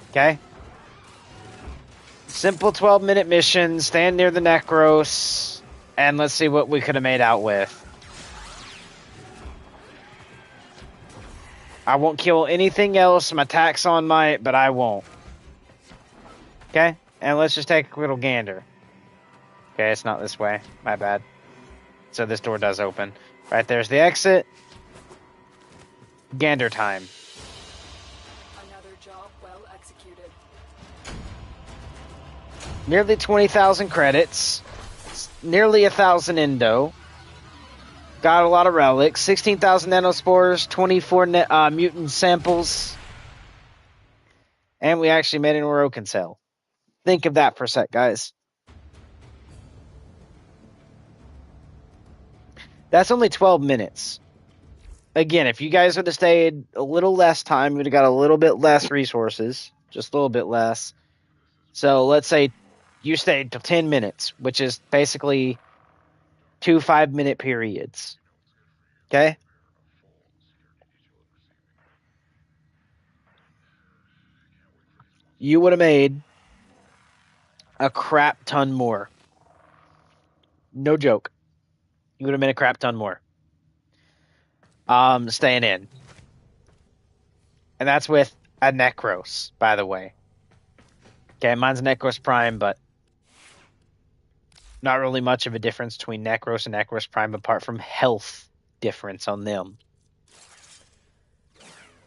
Okay? Simple 12-minute mission. Stand near the Necros. And let's see what we could have made out with. I won't kill anything else. My attack's on might, but I won't. Okay? And let's just take a little gander. Okay, it's not this way. My bad. So this door does open. Right there's the exit. Gander time. Another job well executed. Nearly 20,000 credits. Nearly 1,000 endo. Got a lot of relics. 16,000 nanospores. 24 mutant samples. And we actually made an Orokin cell. Think of that for a sec, guys. That's only 12 minutes. Again, if you guys would have stayed a little less time, you would have got a little bit less resources. Just a little bit less. So let's say you stayed till 10 minutes, which is basically 2 5-minute periods. Okay? You would have made a crap ton more. No joke. You would have made a crap ton more. Staying in. And that's with a Necros, by the way. Okay, mine's Necros Prime, but not really much of a difference between Necros and Necros Prime apart from health difference on them.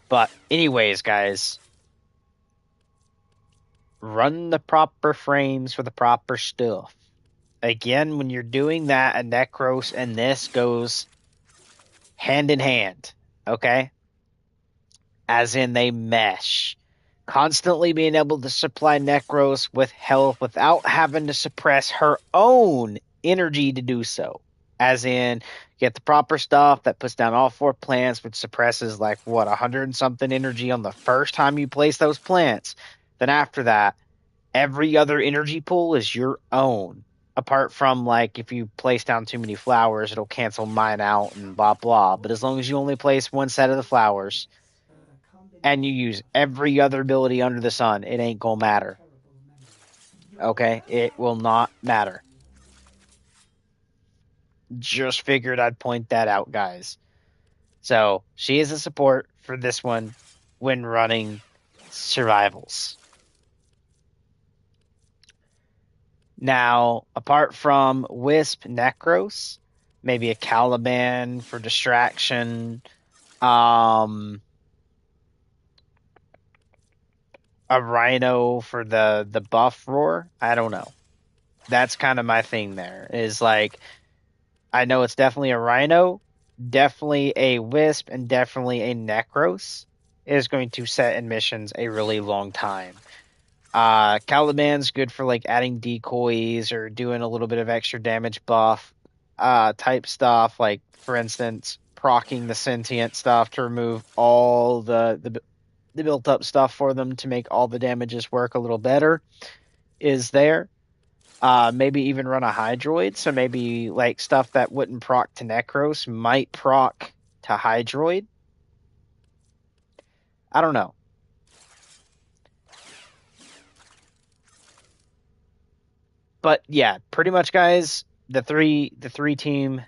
But anyways, guys, run the proper frames for the proper stuff. Again, when you're doing that, a Necros and this goes hand in hand, okay? As in they mesh. Constantly being able to supply Necros with health without having to suppress her own energy to do so. As in, get the proper stuff that puts down all 4 plants, which suppresses 100 and something energy on the first time you place those plants. Then after that, every other energy pool is your own. Apart from, if you place down too many flowers, it'll cancel mine out and blah, blah. But as long as you only place one set of the flowers and you use every other ability under the sun, it ain't gonna matter. Okay? It will not matter. Just figured I'd point that out, guys. So, she is a support for this one when running survivals. Now, apart from Wisp, Necros, maybe a Caliban for distraction, um, a Rhino for the buff roar. I don't know. That's kind of my thing there. Is like I know it's definitely a Rhino, definitely a Wisp, and definitely a Necros is going to set in missions a really long time. Caliban's good for like adding decoys or doing a little bit of extra damage buff type stuff. Like for instance, proccing the sentient stuff to remove all the built up stuff for them to make all the damages work a little better is there. Maybe even run a Hydroid, so maybe like stuff that wouldn't proc to Necros might proc to Hydroid. I don't know. But yeah, pretty much guys, the three team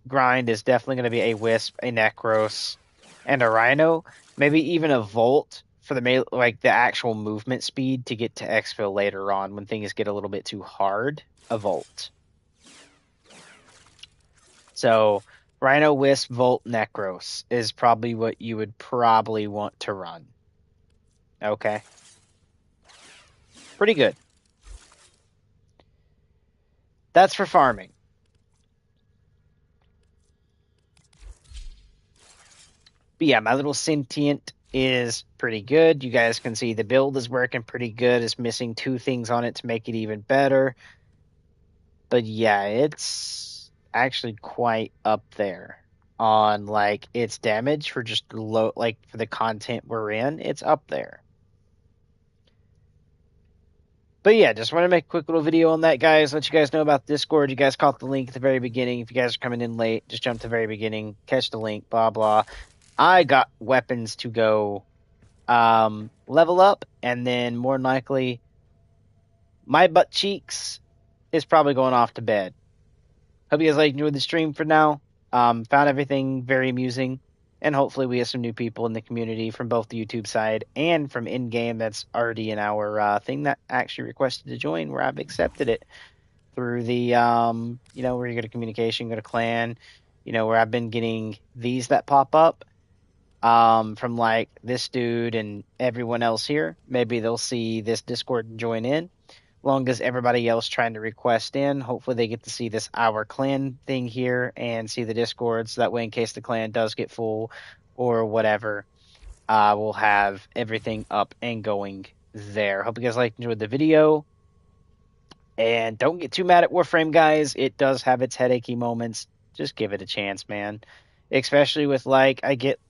grind is definitely going to be a Wisp, a Necros, and a Rhino. Maybe even a Volt for like the actual movement speed to get to exfil later on when things get a little bit too hard. A Volt. So Rhino, Wisp, Volt, Necros is probably what you would probably want to run. Okay. Pretty good. That's for farming. But yeah, my little sentient is pretty good. You guys can see the build is working pretty good. It's missing 2 things on it to make it even better. But yeah, it's actually quite up there on like its damage for just low, like for the content we're in. It's up there. But yeah, just want to make a quick little video on that, guys. Let you guys know about Discord. You guys caught the link at the very beginning. If you guys are coming in late, just jump to the very beginning, catch the link, blah blah. I got weapons to go level up, and then more than likely, my butt cheeks is probably going off to bed. Hope you guys enjoyed the stream for now. Found everything very amusing, and hopefully we have some new people in the community from both the YouTube side and from in-game that's already in our thing that actually requested to join, where I've accepted it through the, where you go to communication, go to clan, where I've been getting these that pop up from like this dude and everyone else here. Maybe they'll see this Discord and join in. Long as everybody else trying to request in, hopefully they get to see this our clan thing here and see the Discord, so that way in case the clan does get full or whatever, we'll have everything up and going there. Hope you guys enjoyed the video, and don't get too mad at Warframe, guys. It does have its headachy moments. Just give it a chance, man. Especially with like I get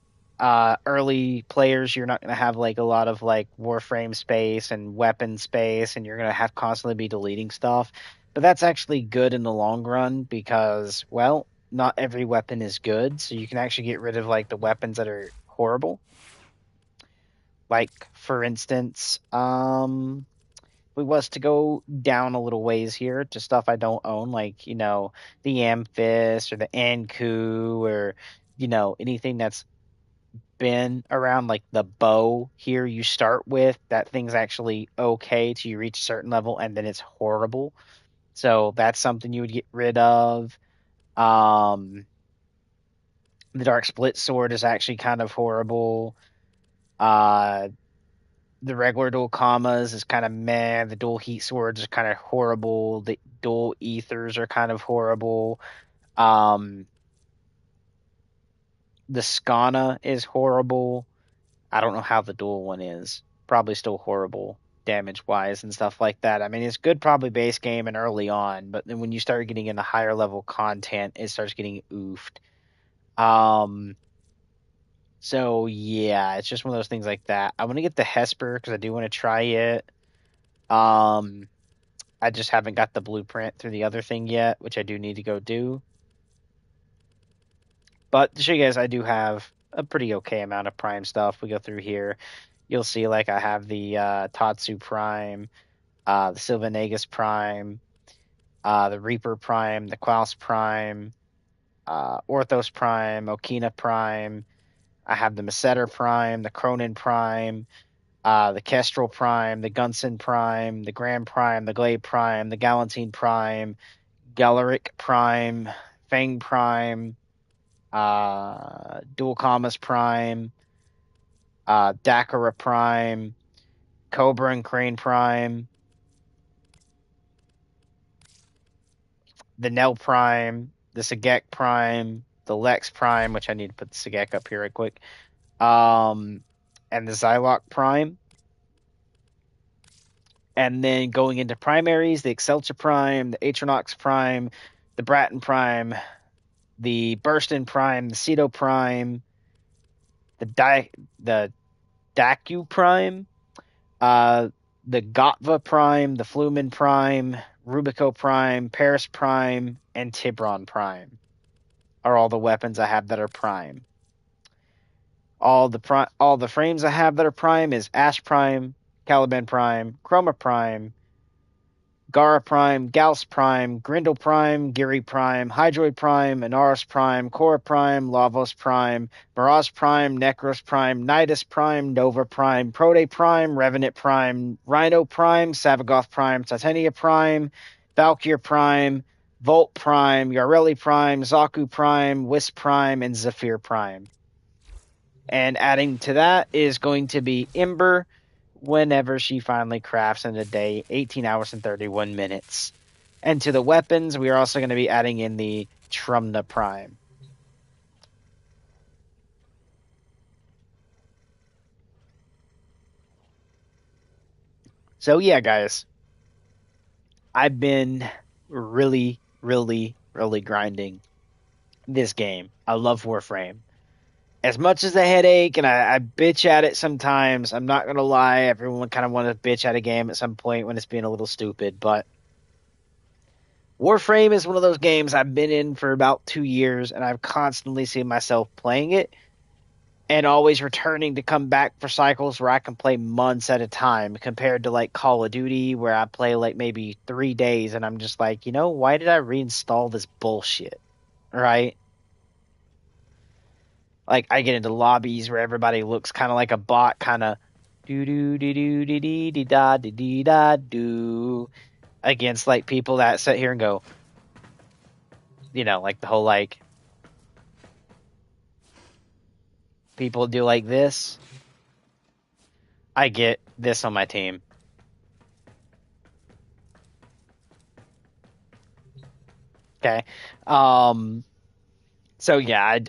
early players, you're not going to have like a lot of like Warframe space and weapon space, and you're going to have constantly be deleting stuff. But that's actually good in the long run because, well, not every weapon is good, so you can actually get rid of like the weapons that are horrible. Like for instance, we was to go down a little ways here to stuff I don't own, like the Amethyst or the Anku or anything that's been around, like the bow here you start with, that thing's actually okay till you reach a certain level and then it's horrible. So that's something you would get rid of. The dark split sword is actually kind of horrible. The regular dual commas is kind of meh. The dual heat swords are kind of horrible. The dual ethers are kind of horrible. The Skana is horrible. I don't know how the dual one is. Probably still horrible damage wise and stuff like that. I mean, it's good probably base game and early on, but then when you start getting into higher level content, it starts getting oofed. So yeah, it's just one of those things like that. I want to get the Hesper because I do want to try it. I just haven't got the blueprint through the other thing yet, which I do need to go do. But to show you guys, I do have a pretty okay amount of Prime stuff. We go through here. You'll see like I have the Tatsu Prime, the Sylvanegus Prime, the Reaper Prime, the Klaus Prime, Orthos Prime, Okina Prime. I have the Maseter Prime, the Cronin Prime. the Kestrel Prime, the Gunson Prime, the Grand Prime, the Glade Prime, the Galantine Prime, Galaric Prime, Fang Prime, Dual Commas Prime, Dakara Prime, Cobra and Crane Prime, the Nell Prime, the Sagek Prime, the Lex Prime, which I need to put the Sagek up here right quick, and the Xylock Prime. And then going into primaries, the Excelsior Prime, the Atronox Prime, the Bratton Prime, the Burstin Prime, the Cedo Prime, the Daku Prime, the Gotva Prime, the Flumen Prime, Rubico Prime, Paris Prime, and Tibron Prime are all the weapons I have that are Prime. All the frames I have that are Prime is Ash Prime, Caliban Prime, Chroma Prime, Gara Prime, Gauss Prime, Grindel Prime, Giri Prime, Hydroid Prime, Inaros Prime, Korra Prime, Lavos Prime, Mirage Prime, Necros Prime, Nidus Prime, Nova Prime, Prote Prime, Revenant Prime, Rhino Prime, Savagoth Prime, Titania Prime, Valkyr Prime, Volt Prime, Yareli Prime, Zaku Prime, Wisp Prime, and Zephyr Prime. And adding to that is going to be Ember, whenever she finally crafts in a day, 18 hours and 31 minutes. And to the weapons, we are also going to be adding in the Trumna Prime. So yeah, guys, I've been really, really, really grinding this game. I love Warframe. As much as a headache, and I bitch at it sometimes, I'm not going to lie, everyone kind of wants to bitch at a game at some point when it's being a little stupid, but Warframe is one of those games I've been in for about 2 years, and I've constantly seen myself playing it and always returning to come back for cycles where I can play months at a time, compared to like Call of Duty where I play like maybe 3 days and I'm just like, why did I reinstall this bullshit? Right? Like I get into lobbies where everybody looks kind of like a bot, kind of do do do do do do do da do do da do, against like people that sit here and go, like the whole like people do like this. I get this on my team. Okay. So yeah,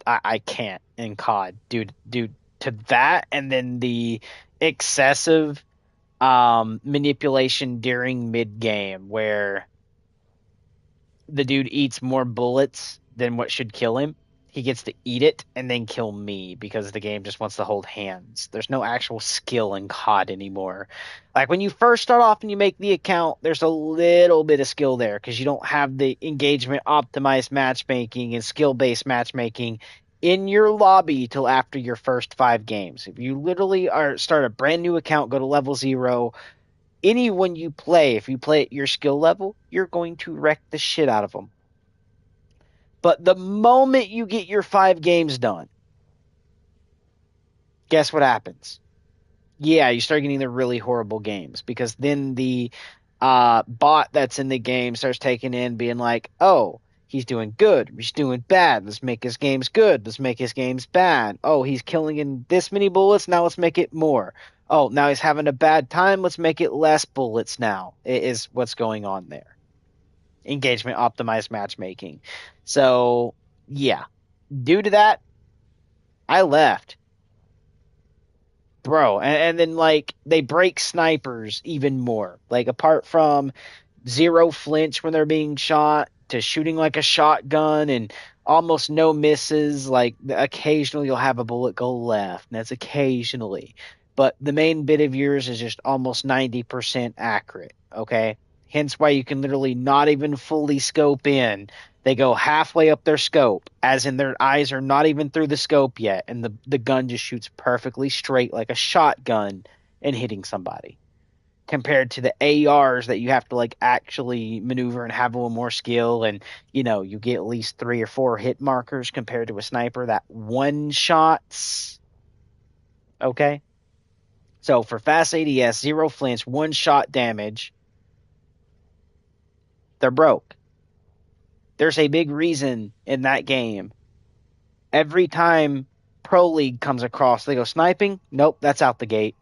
I can't in COD due to that, and then the excessive manipulation during mid game where the dude eats more bullets than what should kill him. He gets to eat it and then kill me because the game just wants to hold hands. There's no actual skill in COD anymore. Like when you first start off and you make the account, there's a little bit of skill there because you don't have the engagement optimized matchmaking and skill based matchmaking in your lobby till after your first 5 games. If you literally start a brand new account, go to level 0, anyone you play, if you play at your skill level, you're going to wreck the shit out of them. But the moment you get your 5 games done, guess what happens? Yeah, you start getting the really horrible games because then the bot that's in the game starts taking in, being like, oh, he's doing good, he's doing bad, let's make his games good, let's make his games bad. Oh, he's killing in this many bullets, now let's make it more. Oh, now he's having a bad time, let's make it less bullets now, is what's going on there. Engagement optimized matchmaking. So yeah, due to that, I left, bro. And then like they break snipers even more. Like apart from zero flinch when they're being shot to shooting like a shotgun and almost no misses. Like occasionally you'll have a bullet go left, and that's occasionally. But the main bit of yours is just almost 90% accurate. Okay. Hence why you can literally not even fully scope in. They go halfway up their scope, as in their eyes are not even through the scope yet, and the gun just shoots perfectly straight like a shotgun and hitting somebody. Compared to the ARs that you have to like actually maneuver and have a little more skill, and you get at least 3 or 4 hit markers compared to a sniper that one shots. Okay? So for fast ADS, zero flinch, one shot damage, they're broke. There's a big reason in that game. Every time Pro League comes across, they go sniping. Nope, that's out the gate.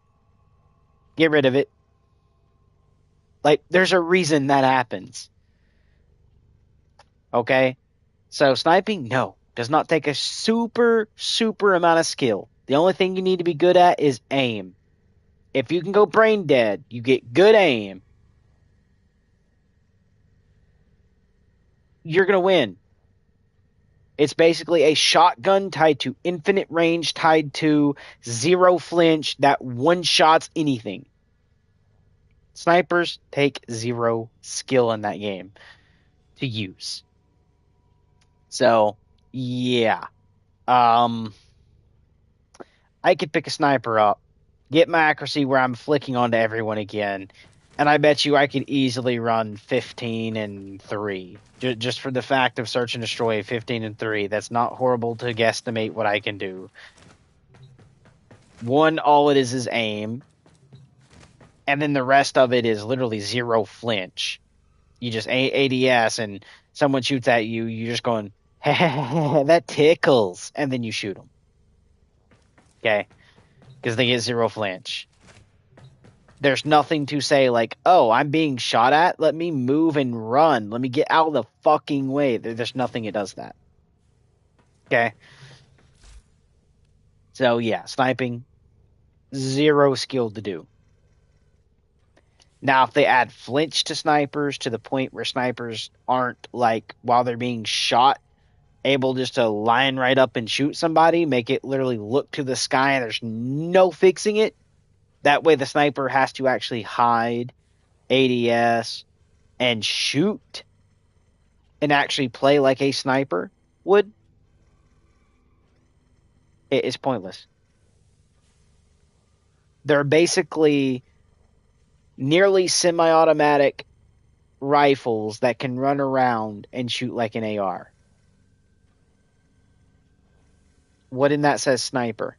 Get rid of it. Like, there's a reason that happens. Okay? So sniping, no. Does not take a super amount of skill. The only thing you need to be good at is aim. If you can go brain dead, you get good aim, you're going to win. It's basically a shotgun tied to infinite range, tied to zero flinch that one-shots anything. Snipers take zero skill in that game to use. So, yeah. I could pick a sniper up, get my accuracy where I'm flicking onto everyone again, and I bet you I could easily run 15 and 3. Just for the fact of search and destroy 15 and 3. That's not horrible to guesstimate what I can do. One, all it is aim. And then the rest of it is literally zero flinch. You just ADS and someone shoots at you, you're just going, that tickles. And then you shoot them. Okay? Because they get zero flinch. There's nothing to say like, oh, I'm being shot at. Let me move and run. Let me get out of the fucking way. There's nothing that does that. Okay? So, yeah, sniping, zero skill to do. Now, if they add flinch to snipers to the point where snipers aren't, like, while they're being shot, able just to line right up and shoot somebody, make it literally look to the sky and there's no fixing it, that way the sniper has to actually hide, ADS, and shoot, and actually play like a sniper would, it is pointless. They're basically nearly semi-automatic rifles that can run around and shoot like an AR. What in that says sniper?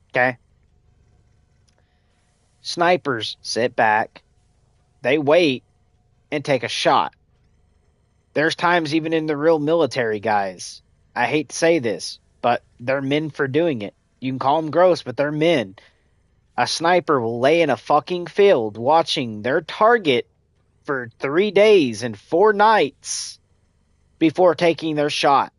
Okay? Snipers sit back, they wait, and take a shot. There's times even in the real military guys, I hate to say this, but they're men for doing it. You can call them gross, but they're men. A sniper will lay in a fucking field watching their target for 3 days and 4 nights before taking their shot.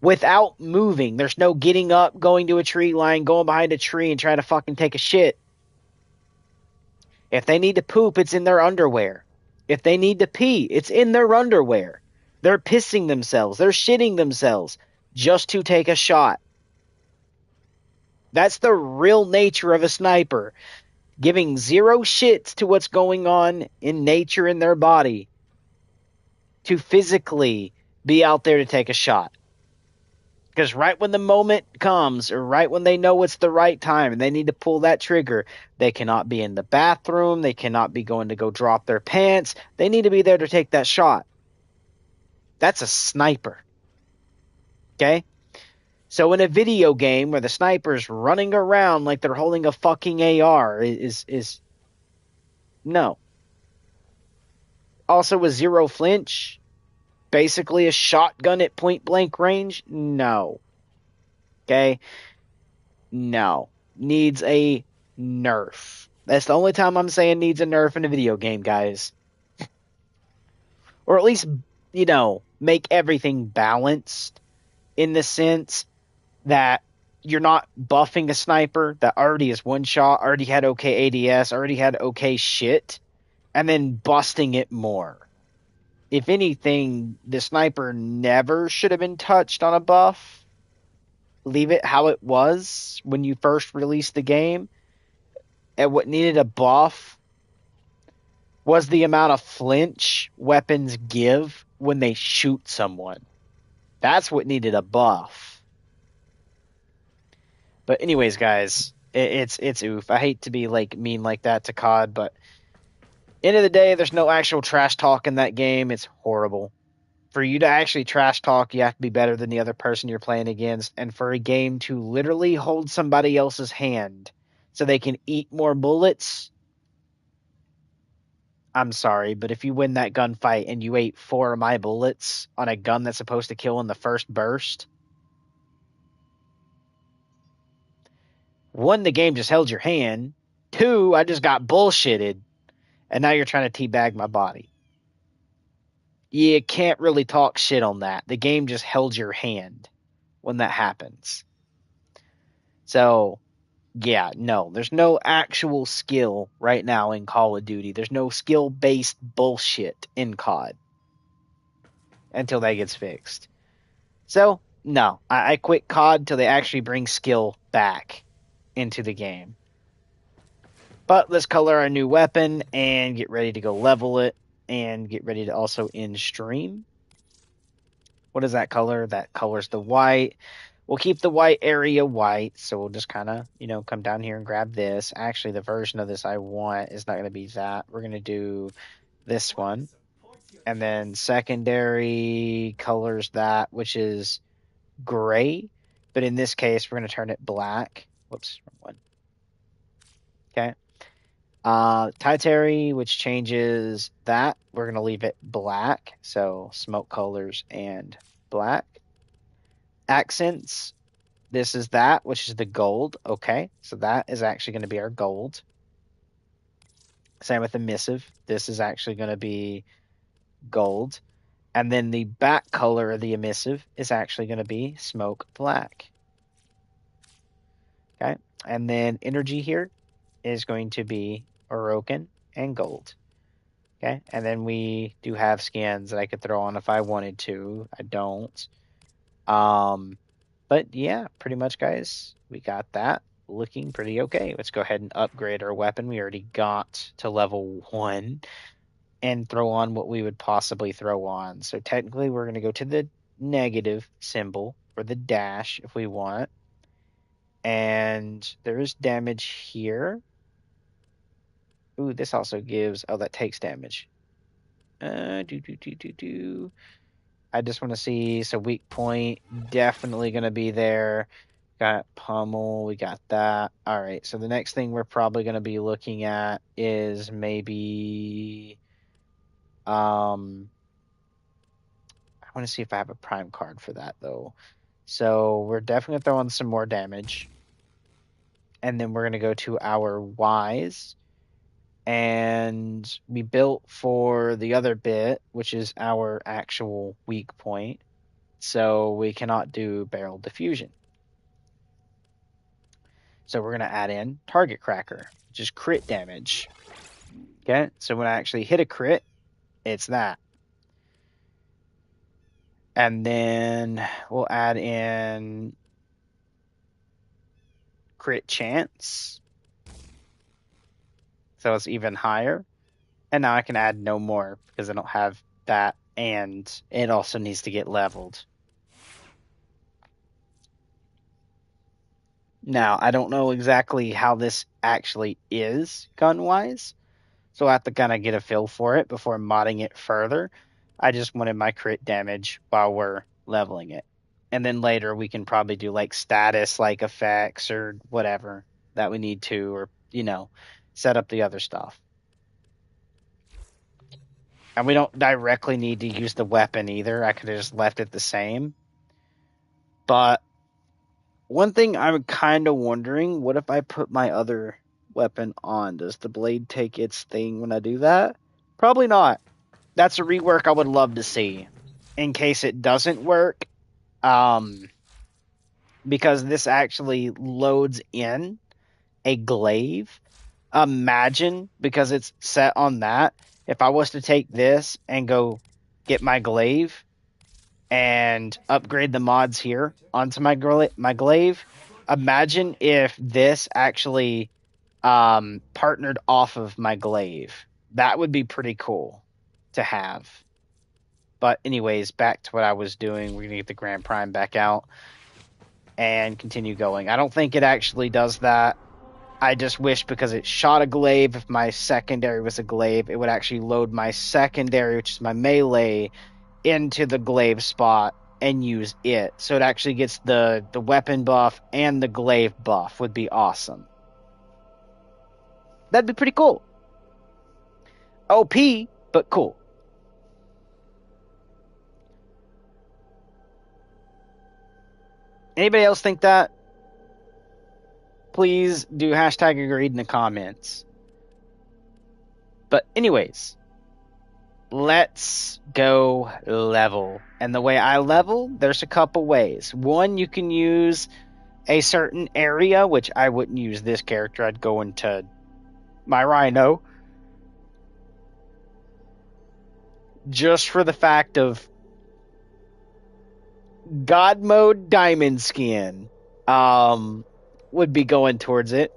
Without moving. There's no getting up, going to a tree line, going behind a tree and trying to fucking take a shit. If they need to poop, it's in their underwear. If they need to pee, it's in their underwear. They're pissing themselves. They're shitting themselves just to take a shot. That's the real nature of a sniper. Giving zero shits to what's going on in nature in their body to physically be out there to take a shot. Because right when the moment comes, or right when they know it's the right time and they need to pull that trigger, they cannot be in the bathroom, they cannot be going to go drop their pants, they need to be there to take that shot. That's a sniper. Okay? So in a video game where the sniper's running around like they're holding a fucking AR is no. Also with zero flinch, basically a shotgun at point blank range, no. Okay? No. Needs a nerf. That's the only time I'm saying needs a nerf in a video game, guys. Or at least, make everything balanced in the sense that you're not buffing a sniper that already is one shot, already had okay ADS, already had okay shit, and then busting it more. If anything, the sniper never should have been touched on a buff. Leave it how it was when you first released the game. And what needed a buff was the amount of flinch weapons give when they shoot someone. That's what needed a buff. But anyways, guys, it's oof. I hate to be mean like that to COD, but end of the day, there's no actual trash talk in that game. It's horrible. For you to actually trash talk, you have to be better than the other person you're playing against. And for a game to literally hold somebody else's hand so they can eat more bullets, I'm sorry, but if you win that gunfight and you ate 4 of my bullets on a gun that's supposed to kill in the first burst, 1, the game just held your hand. 2, I just got bullshitted. And now you're trying to teabag my body. You can't really talk shit on that. The game just held your hand when that happens. So, yeah, no, there's no actual skill right now in Call of Duty. There's no skill-based bullshit in COD until that gets fixed. So, no, I quit COD till they actually bring skill back into the game. But let's color our new weapon and get ready to go level it and get ready to also end stream. What is that color? That colors the white. We'll keep the white area white, so we'll just kind of, come down here and grab this. Actually, the version of this I want is not going to be that. We're going to do this one. And then secondary colors that, which is gray. But in this case, we're going to turn it black. Whoops, wrong one. Okay. Tertiary, which changes that. We're going to leave it black. So smoke colors and black. Accents, this is that, which is the gold. Okay, so that is actually going to be our gold. Same with the emissive. This is actually going to be gold. And then the back color of the emissive is actually going to be smoke black. Okay, and then energy here is going to be Orokin and gold. Okay, and then we do have skins that I could throw on if I wanted to. I don't. But yeah, pretty much, guys, we got that looking pretty okay. Let's go ahead and upgrade our weapon. We already got to level 1 and throw on what we would possibly throw on. So technically, we're going to go to the negative symbol or the dash if we want. And there is damage here. Ooh, this also gives... Oh, that takes damage. I just want to see, so weak point, definitely going to be there. Got pummel, we got that. All right, so the next thing we're probably going to be looking at is maybe, I want to see if I have a prime card for that, though. So we're definitely going to throw on some more damage. And then we're going to go to our Ys. And we built for the other bit, which is our actual weak point. So we cannot do barrel diffusion. So we're going to add in target cracker, which is crit damage. Okay, so when I actually hit a crit, it's that. And then we'll add in crit chance. So it's even higher. And now I can add no more because I don't have that. And it also needs to get leveled. Now, I don't know exactly how this actually is gun-wise. So I have to kind of get a feel for it before modding it further. I just wanted my crit damage while we're leveling it. And then later we can probably do like status like effects or whatever that we need to, or, set up the other stuff. And we don't directly need to use the weapon either. I could have just left it the same. But one thing I'm kind of wondering, what if I put my other weapon on? Does the blade take its thing when I do that? Probably not. That's a rework I would love to see. In case it doesn't work. Because this actually loads in a glaive. Imagine, because it's set on that, if I was to take this and go get my glaive and upgrade the mods here onto my glaive, imagine if this actually partnered off of my glaive. That would be pretty cool to have. But anyways, back to what I was doing. We're going to get the Grand Prime back out and continue going. I don't think it actually does that. I just wish, because it shot a glaive, if my secondary was a glaive, it would actually load my secondary, which is my melee, into the glaive spot and use it. So it actually gets the weapon buff and the glaive buff would be awesome. That'd be pretty cool. OP, but cool. Anybody else think that? Please do hashtag agreed in the comments. But anyways, let's go level. And the way I level, there's a couple ways. One, you can use a certain area, which I wouldn't use this character. I'd go into my Rhino. Just for the fact of God mode diamond skin would be going towards it.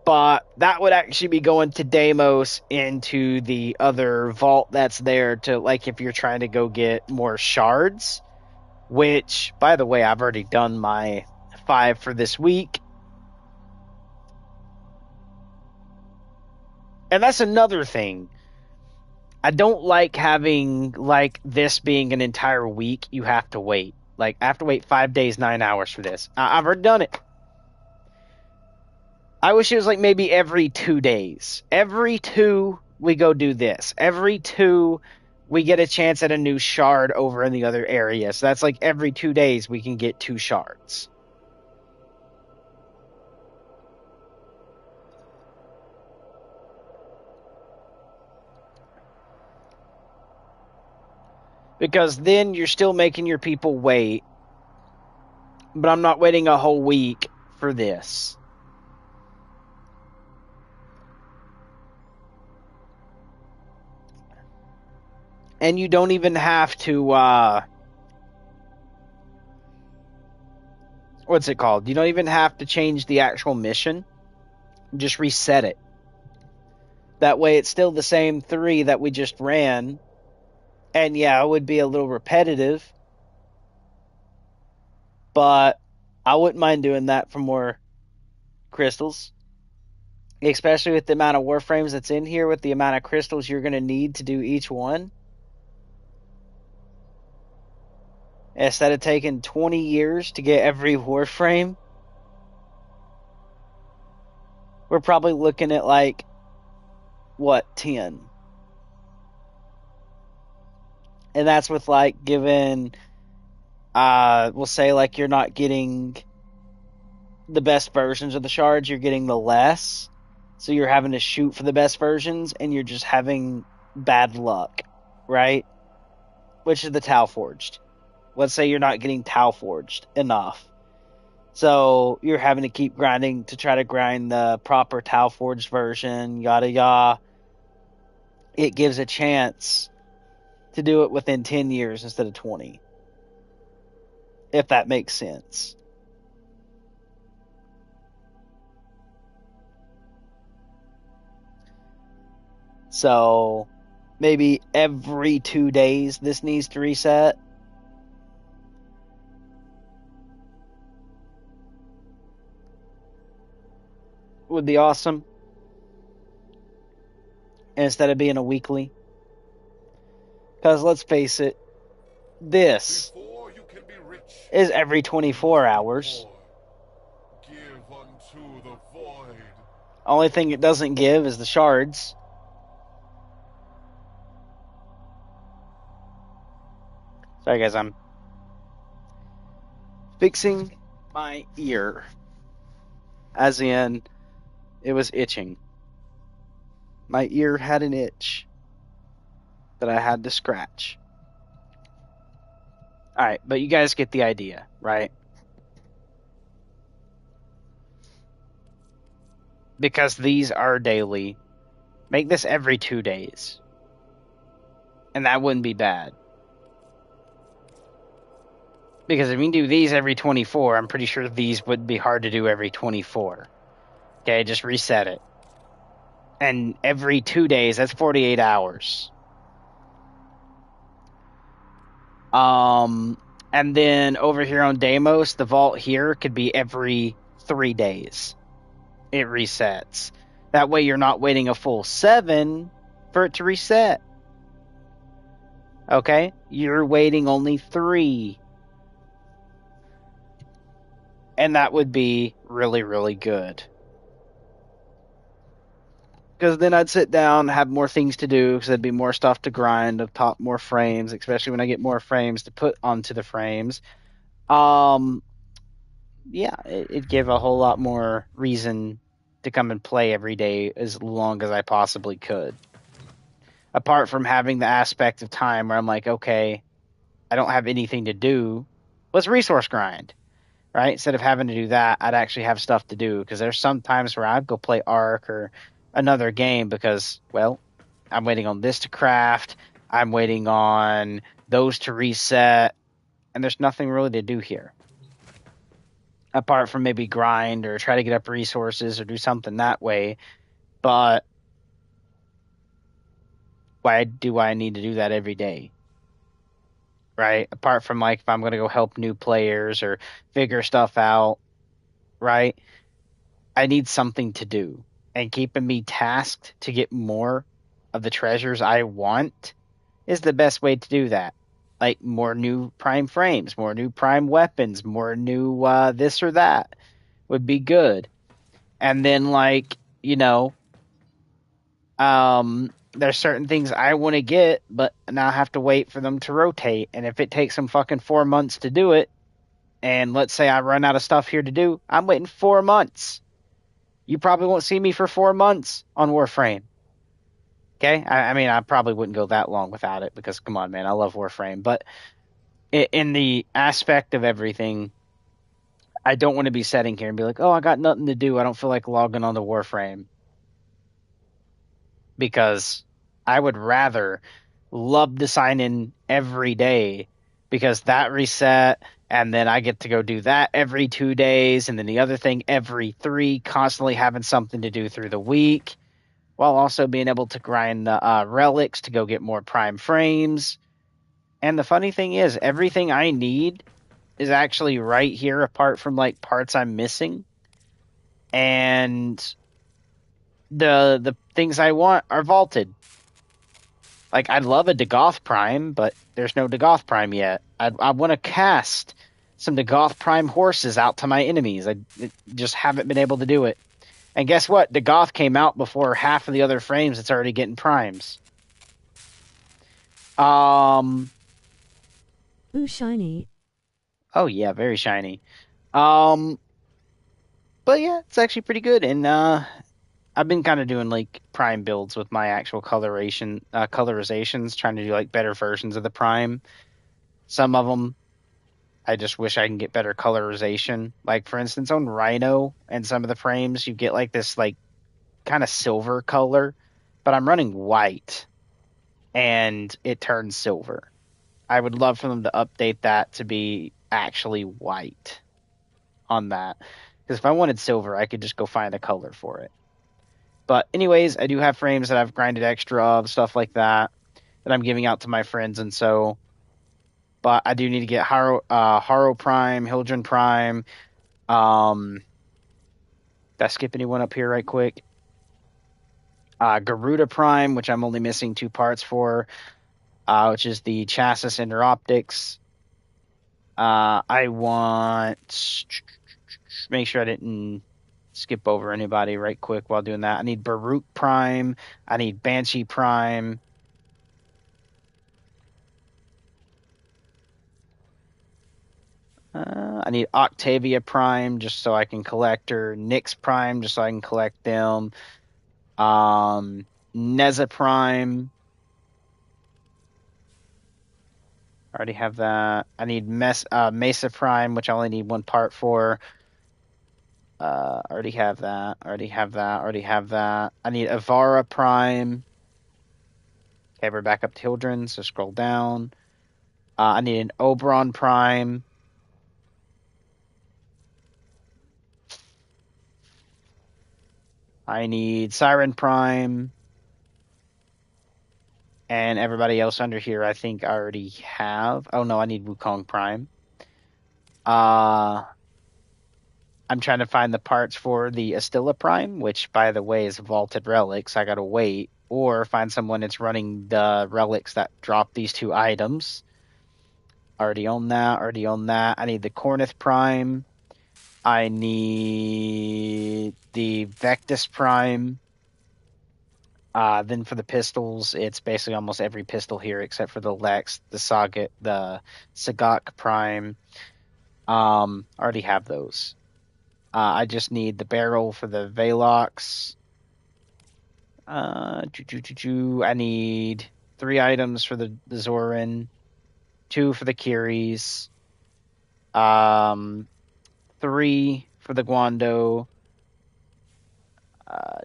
But that would actually be going to Deimos into the other vault that's there to, like, if you're trying to go get more shards. Which, by the way, I've already done my 5 for this week. And that's another thing. I don't like having, like, this being an entire week you have to wait. Like, I have to wait 5 days, 9 hours for this. I've already done it. I wish it was like maybe every 2 days. Every 2, we go do this. Every 2, we get a chance at a new shard over in the other area. So that's like every 2 days we can get 2 shards. Because then you're still making your people wait. But I'm not waiting a whole week for this. And you don't even have to, what's it called? You don't even have to change the actual mission. Just reset it. That way it's still the same 3 that we just ran. And yeah, it would be a little repetitive. But I wouldn't mind doing that for more crystals. Especially with the amount of Warframes that's in here, with the amount of crystals you're going to need to do each one. Instead of taking 20 years to get every Warframe, we're probably looking at like, what, 10? And that's with like giving, we'll say like you're not getting the best versions of the shards, you're getting the less. So you're having to shoot for the best versions and you're just having bad luck, right? Which is the Tau Forged. Let's say you're not getting Tau Forged enough. So you're having to keep grinding to try to grind the proper Tau Forged version, yada yada. It gives a chance to do it within 10 years instead of 20. If that makes sense. So maybe every 2 days this needs to reset. Would be awesome. Instead of being a weekly. Because let's face it, this is every 24 hours. Give unto the void. Only thing it doesn't give is the shards. Sorry guys, I'm fixing my ear. As in, it was itching. My ear had an itch that I had to scratch. Alright, but you guys get the idea, right? Because these are daily. Make this every 2 days. And that wouldn't be bad. Because if you do these every 24, I'm pretty sure these would be hard to do every 24. Okay, just reset it. And every 2 days, that's 48 hours. And then over here on Deimos, the vault here could be every 3 days. It resets. That way you're not waiting a full 7 for it to reset. Okay? You're waiting only 3. And that would be really, really good. Because then I'd sit down, have more things to do, because there'd be more stuff to grind, of top more frames, especially when I get more frames to put onto the frames. Um, yeah, it'd give a whole lot more reason to come and play every day as long as I possibly could. Apart from having the aspect of time where I'm like, okay, I don't have anything to do. Let's resource grind, right? Instead of having to do that, I'd actually have stuff to do because there's some times where I'd go play Ark or another game because, well, I'm waiting on this to craft. I'm waiting on those to reset, and there's nothing really to do here apart from maybe grind or try to get up resources or do something that way. But why do I need to do that every day? Right? Apart from like if I'm going to go help new players or figure stuff out, right? I need something to do. And keeping me tasked to get more of the treasures I want is the best way to do that. Like more new prime frames, more new prime weapons, more new this or that would be good. And then like, there's certain things I want to get, but now I have to wait for them to rotate. And if it takes them fucking 4 months to do it, and let's say I run out of stuff here to do, I'm waiting 4 months. You probably won't see me for 4 months on Warframe. Okay? I mean, I probably wouldn't go that long without it because, come on, man, I love Warframe. But in the aspect of everything, I don't want to be sitting here and be like, oh, I got nothing to do. I don't feel like logging on to Warframe. Because I would rather love to sign in every day because that reset and then I get to go do that every 2 days and then the other thing every 3, constantly having something to do through the week while also being able to grind the relics to go get more prime frames. And the funny thing is, everything I need is actually right here apart from like parts I'm missing. And the things I want are vaulted. Like, I'd love a Dagoth Prime, but there's no Dagoth Prime yet. I want to cast some Dagoth Prime horses out to my enemies. I just haven't been able to do it. And guess what? Dagoth came out before half of the other frames. It's already getting primes. Ooh, shiny. Oh yeah, very shiny. Um, but yeah, it's actually pretty good. And I've been kind of doing like prime builds with my actual colorizations, trying to do like better versions of the prime. Some of them I just wish I can get better colorization. Like for instance, on Rhino and some of the frames, you get like this like kind of silver color, but I'm running white and it turns silver. I would love for them to update that to be actually white on that. Because if I wanted silver, I could just go find a color for it. But anyways, I do have frames that I've grinded extra of, stuff like that, that I'm giving out to my friends and so. But I do need to get Haro Prime, Hildren Prime. Did I skip anyone up here right quick? Garuda Prime, which I'm only missing 2 parts for, which is the chassis interoptics. I want... Make sure I didn't skip over anybody right quick while doing that. I need Baruch Prime. I need Banshee Prime. I need Octavia Prime just so I can collect her. Nyx Prime just so I can collect them. Neza Prime. I already have that. I need Mesa Prime, which I only need 1 part for. Already have that. Already have that. Already have that. I need Avara Prime. Okay, we're back up to Hildren, so scroll down. I need an Oberon Prime. I need Siren Prime. And everybody else under here, I think I already have. Oh no, I need Wukong Prime. I'm trying to find the parts for the Astilla Prime, which, by the way, is Vaulted Relics. I gotta wait. or find someone that's running the relics that drop these two items. Already on that, already on that. I need the Cornith Prime. I need the Vectus Prime. Then for the pistols, it's basically almost every pistol here except for the Lex, the Sagat, the Sagak Prime. Already have those. I just need the barrel for the Velox. I need 3 items for the Zorin, 2 for the Kiris, 3 for the Guando. I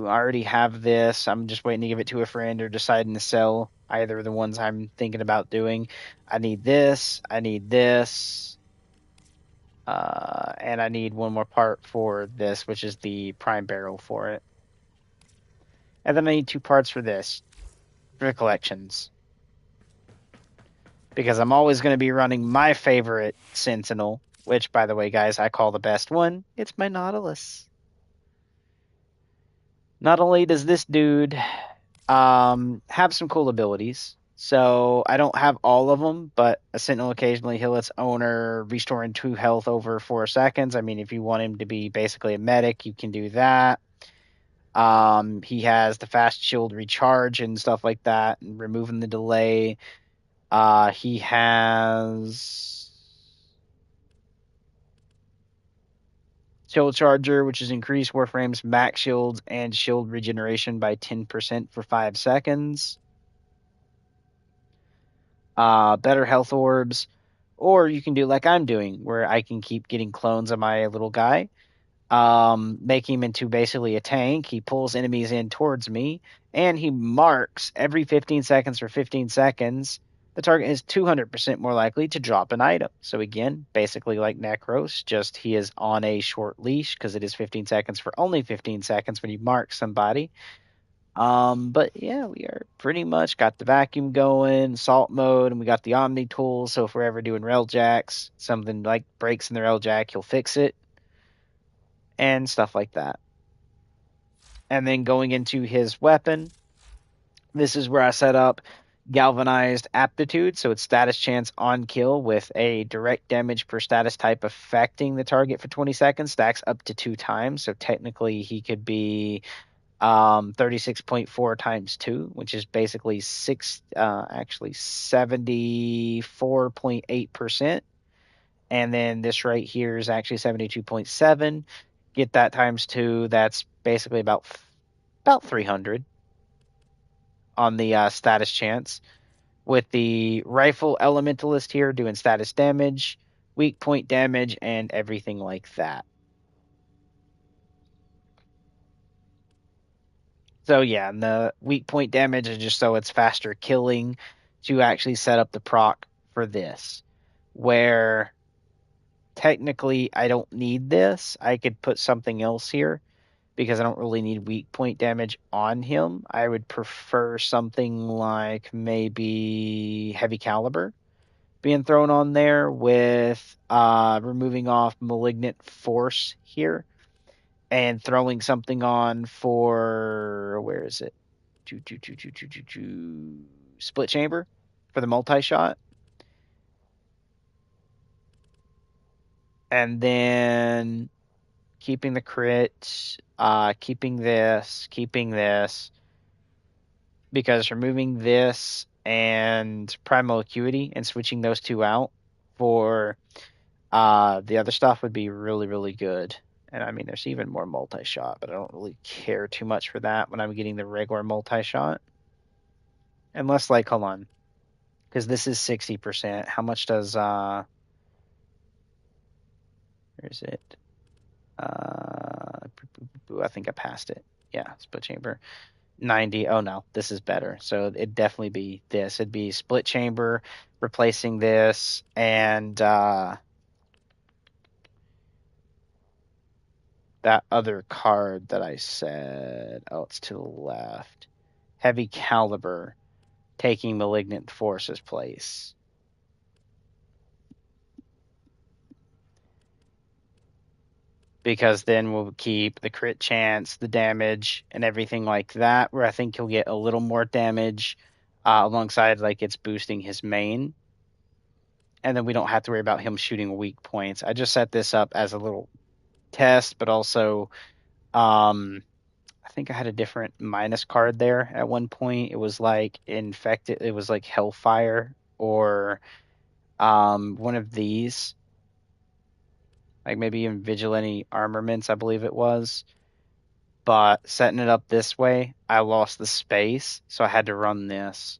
already have this. I'm just waiting to give it to a friend or deciding to sell either of the ones I'm thinking about doing. I need this. I need this. And I need one more part for this, which is the prime barrel for it. And then I need 2 parts for this, for the collections. Because I'm always going to be running my favorite Sentinel, which, by the way, guys, I call the best one. It's my Nautilus. Not only does this dude have some cool abilities, so I don't have all of them, but a Sentinel occasionally heal its owner, restoring 2 health over 4 seconds. I mean, if you want him to be basically a medic, you can do that. He has the fast shield recharge and stuff like that, and removing the delay. He has Shield Charger, which is increased Warframe's max shields and shield regeneration by 10% for 5 seconds. Better health orbs, or you can do like I'm doing, where I can keep getting clones of my little guy, make him into basically a tank. He pulls enemies in towards me, and he marks every 15 seconds for 15 seconds. The target is 200% more likely to drop an item. So again, basically like Necros, just he is on a short leash because it is 15 seconds for only 15 seconds when you mark somebody. But yeah, we are pretty much got the vacuum going, salt mode, and we got the Omni tool. So if we're ever doing railjacks, something like breaks in the railjack, he'll fix it and stuff like that. And then going into his weapon, this is where I set up galvanized aptitude. So it's status chance on kill with a direct damage per status type affecting the target for 20 seconds, stacks up to 2 times. So technically he could be 36.4 times 2, which is basically 74.8%. And then this right here is actually 72.7. Get that times 2, that's basically about 300 on the status chance. With the rifle elementalist here doing status damage, weak point damage, and everything like that. So yeah, and the weak point damage is just so it's faster killing to actually set up the proc for this. Where technically I don't need this. I could put something else here because I don't really need weak point damage on him. I would prefer something like maybe heavy caliber being thrown on there with removing off malignant force here and throwing something on for where is it? Split chamber for the multi-shot. And then keeping the crit, keeping this, because removing this and primal acuity and switching those 2 out for the other stuff would be really, really good. And I mean, there's even more multi-shot, but I don't really care too much for that when I'm getting the regular multi-shot. Unless, like, hold on, because this is 60%. How much does where is it? I think I passed it. Yeah, split chamber. 90. Oh no, this is better. So it'd definitely be this. It'd be split chamber replacing this and that other card that I said. Oh, it's to the left. Heavy caliber taking malignant force's place. because then we'll keep the crit chance, the damage, and everything like that, where I think he'll get a little more damage alongside like it's boosting his main. And then we don't have to worry about him shooting weak points. I just set this up as a little test, but also I think I had a different minus card there at one point. It was like infected, it was like Hellfire or one of these. Like maybe even Vigilante Armaments, I believe it was. But setting it up this way, I lost the space, so I had to run this.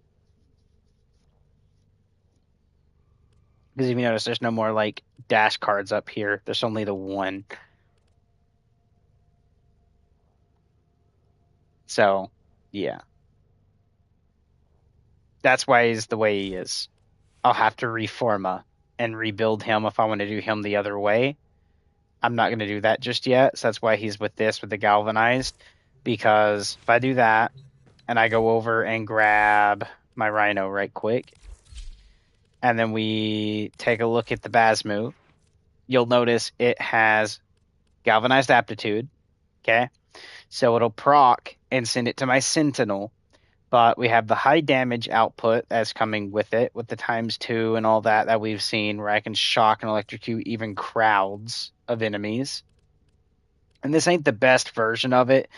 Because if you notice, there's no more like dash cards up here. There's only the one. So, yeah. That's why he's the way he is. I'll have to reforma and rebuild him if I want to do him the other way. I'm not going to do that just yet. So that's why he's with this, with the galvanized. Because if I do that, and I go over and grab my Rhino right quick, and then we take a look at the Basmu, you'll notice it has galvanized aptitude. Okay. So it'll proc and send it to my Sentinel. But we have the high damage output that's coming with it, with the ×2 and all that we've seen, where I can shock and electrocute even crowds of enemies. And this ain't the best version of it,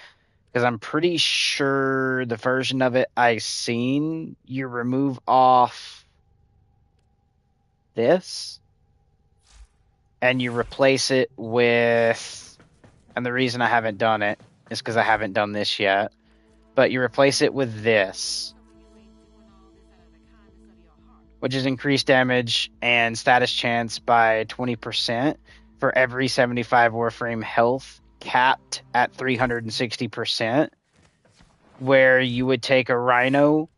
because I'm pretty sure the version of it I've seen, you remove off this, and you replace it with, and the reason I haven't done it is because I haven't done this yet, but you replace it with this, which is increased damage and status chance by 20% for every 75 Warframe health, capped at 360%, where you would take a Rhino,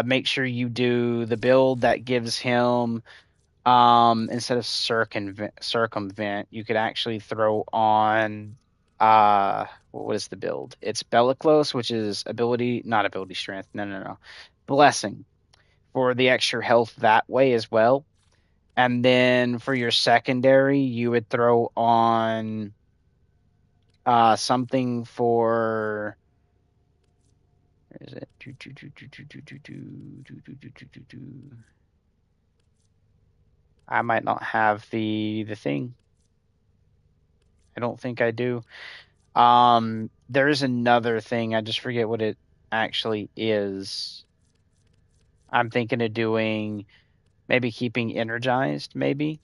make sure you do the build that gives him, instead of circumvent, you could actually throw on, what is the build? It's Bellicose, which is not ability strength, no. Blessing, for the extra health that way as well. And then for your secondary, you would throw on something for, where is it? I might not have the thing. I don't think I do. There's another thing. I just forget what it actually is. I'm thinking of doing maybe keeping energized, maybe,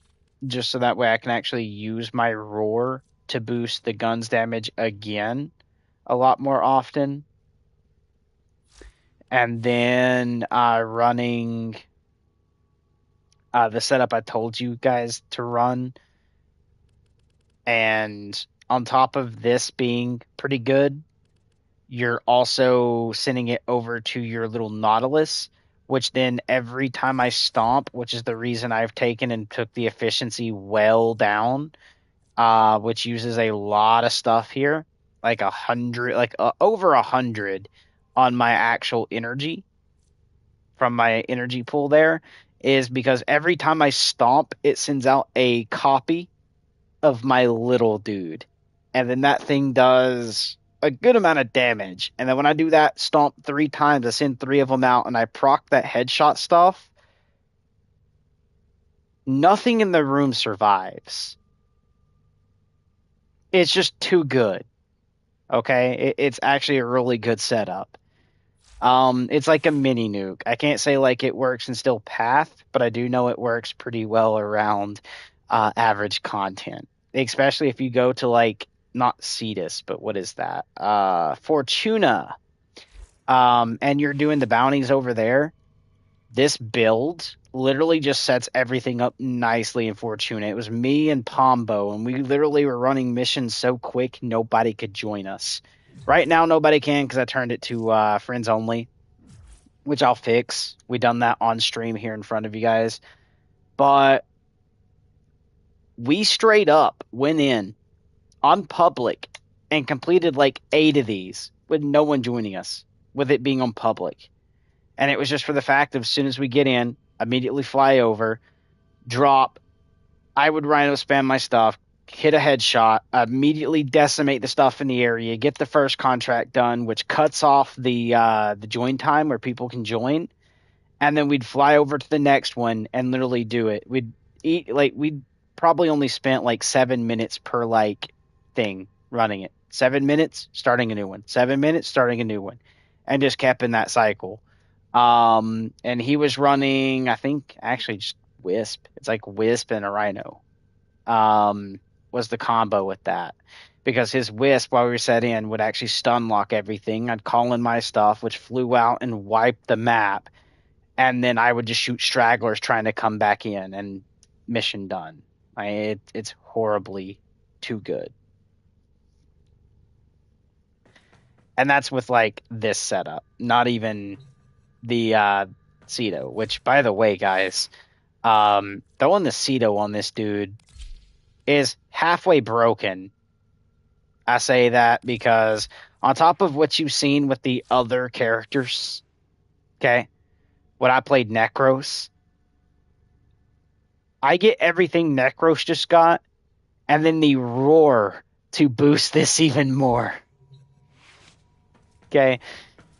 just so that way I can actually use my roar to boost the gun's damage again a lot more often. And then running the setup I told you guys to run. And on top of this being pretty good, you're also sending it over to your little Nautilus, which then every time I stomp, which is the reason I've taken and took the efficiency well down, which uses a lot of stuff here, like 100, like over 100 on my actual energy from my energy pool there, is because every time I stomp, it sends out a copy of my little dude. And then that thing does a good amount of damage. And then when I do that stomp 3 times, I send 3 of them out and I proc that headshot stuff, nothing in the room survives. It's just too good. Okay? It's actually a really good setup. It's like a mini nuke. I can't say like it works in still path, but I do know it works pretty well around average content. Especially if you go to like, not Cetus, but what is that? Fortuna. And you're doing the bounties over there. This build literally just sets everything up nicely in Fortuna. It was me and Pombo, and we literally were running missions so quick nobody could join us. Right now nobody can because I turned it to friends only, which I'll fix. We done that on stream here in front of you guys. But we straight up went in on public and completed like 8 of these with no one joining us, with it being on public. And it was just for the fact of as soon as we get in, immediately fly over, drop. I would Rhino spam my stuff, hit a headshot, immediately decimate the stuff in the area, get the first contract done, which cuts off the join time where people can join, and then we'd fly over to the next one and literally do it. We'd probably only spent like 7 minutes per like thing running it. 7 minutes, starting a new one. 7 minutes, starting a new one, and just kept in that cycle. And he was running, I think, actually just Wisp. It's like Wisp and a Rhino. Was the combo with that. Because his Wisp, while we were set in, would actually stun lock everything. I'd call in my stuff, which flew out and wiped the map. And then I would just shoot stragglers trying to come back in, and mission done. It's horribly too good. And that's with like this setup, not even the Cedo, which, by the way, guys, throwing the Cedo on this dude is halfway broken. I say that because on top of what you've seen with the other characters, okay, when I played Necros, I get everything Necros just got, and then the Roar to boost this even more. Okay,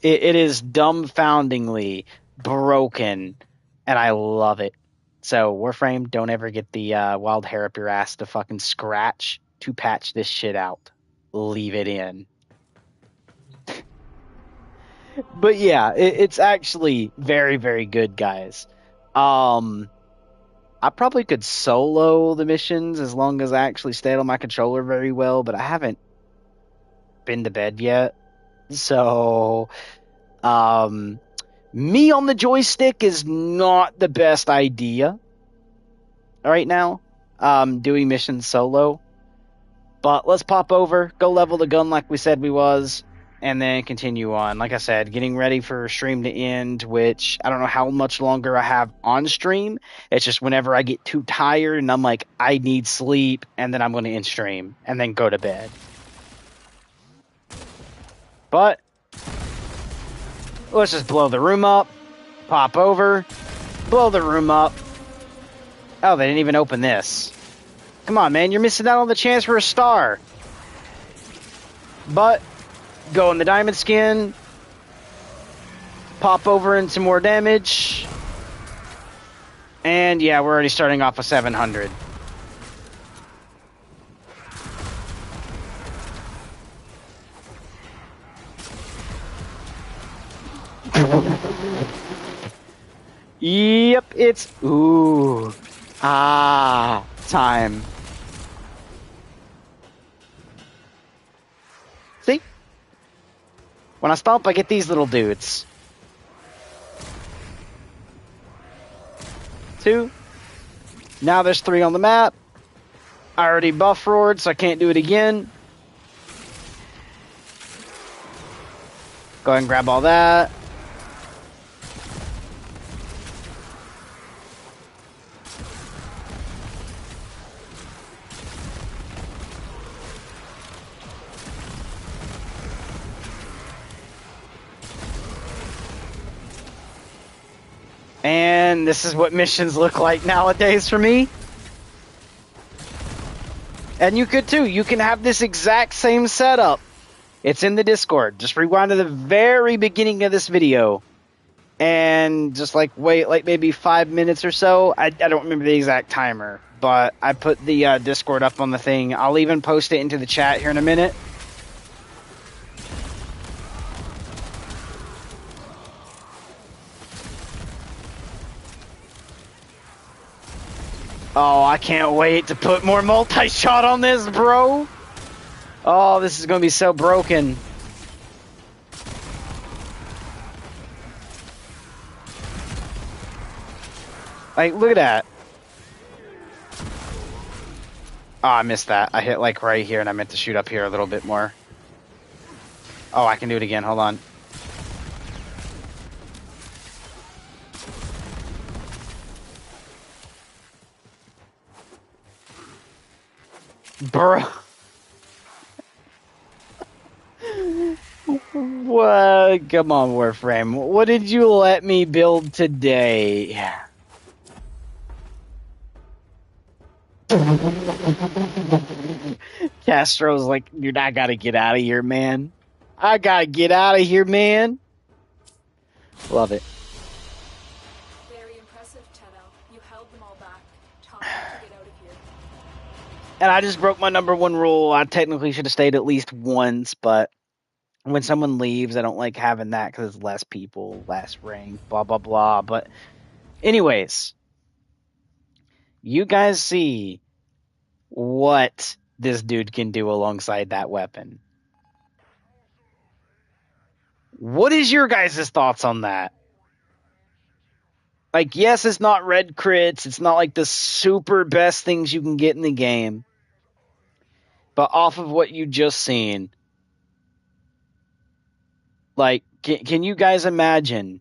it is dumbfoundingly broken, and I love it. So, Warframe, don't ever get the wild hair up your ass to fucking scratch to patch this shit out. Leave it in. But yeah, it's actually very, very good, guys. I probably could solo the missions as long as I actually stayed on my controller very well, but I haven't been to bed yet. So, me on the joystick is not the best idea right now, doing missions solo. But let's pop over, go level the gun like we said we was, and then continue on. Like I said, getting ready for stream to end, which I don't know how much longer I have on stream. It's just whenever I get too tired and I'm like, I need sleep, and then I'm going to end stream and then go to bed. But let's just blow the room up, pop over, blow the room up. Oh, they didn't even open this. Come on, man, you're missing out on the chance for a star. But go in the diamond skin, pop over into more damage, and yeah, we're already starting off with 700. Yep, it's time. See? When I stomp, I get these little dudes. 2. Now there's 3 on the map. I already buff roared, so I can't do it again. Go ahead and grab all that. And this is what missions look like nowadays for me. And you could too. You can have this exact same setup. It's in the Discord. Just rewind to the very beginning of this video. And just like wait like maybe 5 minutes or so. I don't remember the exact timer. But I put the Discord up on the thing. I'll even post it into the chat here in a minute. Oh, I can't wait to put more multi-shot on this, bro. Oh, this is going to be so broken. Like, look at that. Oh, I missed that. I hit, like, right here, and I meant to shoot up here a little bit more. Oh, I can do it again. Hold on. Bro. What? Come on, Warframe. What did you let me build today? Castro's like, dude, I gotta get out of here, man. I gotta get out of here, man. Love it. Very impressive, Tenno. You held them all back. Time to get out of here. And I just broke my number one rule. I technically should have stayed at least once, but when someone leaves, I don't like having that because it's less people, less rank, blah, blah, blah. But, anyways, you guys see what this dude can do alongside that weapon. What is your guys' thoughts on that? Like, yes, it's not red crits. It's not like the super best things you can get in the game. But off of what you just seen, like, can you guys imagine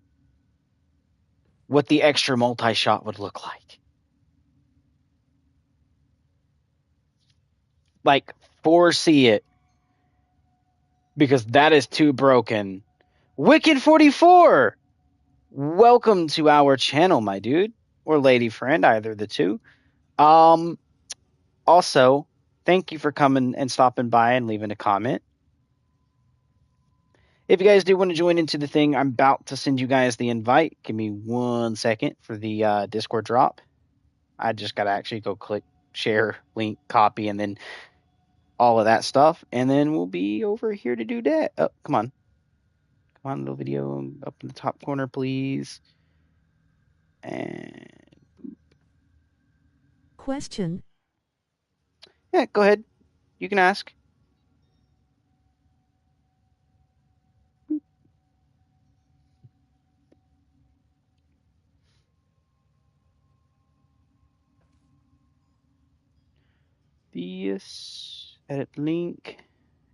what the extra multi-shot would look like? Like, foresee it. Because that is too broken. Wicked44! Welcome to our channel, my dude. Or lady friend, either the two. Also, thank you for coming and stopping by and leaving a comment. If you guys do want to join into the thing, I'm about to send you guys the invite. Give me 1 second for the Discord drop. I just got to actually go click share, link, copy, and then all of that stuff. And then we'll be over here to do that. Oh, come on. Come on, little video up in the top corner, please. And Question. yeah, go ahead. You can ask. This edit link,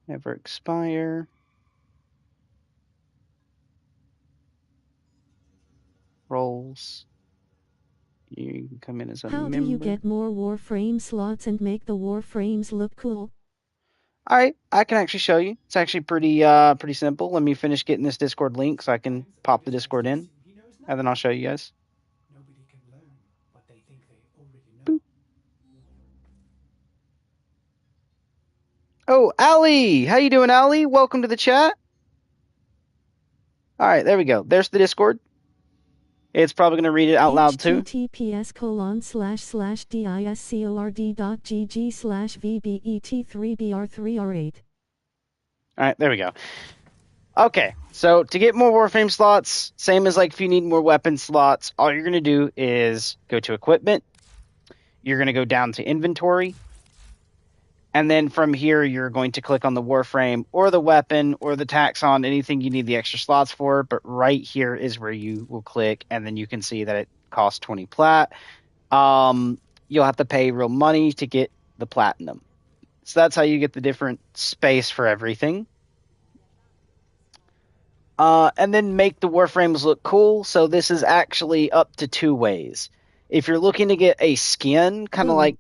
never expire. Roles. You can come in as a How member. do you get more Warframe slots and make the Warframes look cool? All right, I can actually show you. It's actually pretty simple. Let me finish getting this Discord link so I can pop the Discord in, and then I'll show you guys. Nobody can learn what they think they already know. Boop. Oh, Ali! How you doing, Ali? Welcome to the chat. All right, there we go. There's the Discord. It's probably going to read it out loud too. https://discord.gg/VBET3BR3R8. All right, there we go. Okay, so to get more Warframe slots, same as like if you need more weapon slots, all you're going to do is go to equipment. You're going to go down to inventory. And then from here, you're going to click on the Warframe or the weapon or the taxon, anything you need the extra slots for. But right here is where you will click, and then you can see that it costs 20 plat. You'll have to pay real money to get the platinum. So that's how you get the different space for everything. And then make the Warframes look cool. So this is actually up to 2 ways. If you're looking to get a skin, kind of like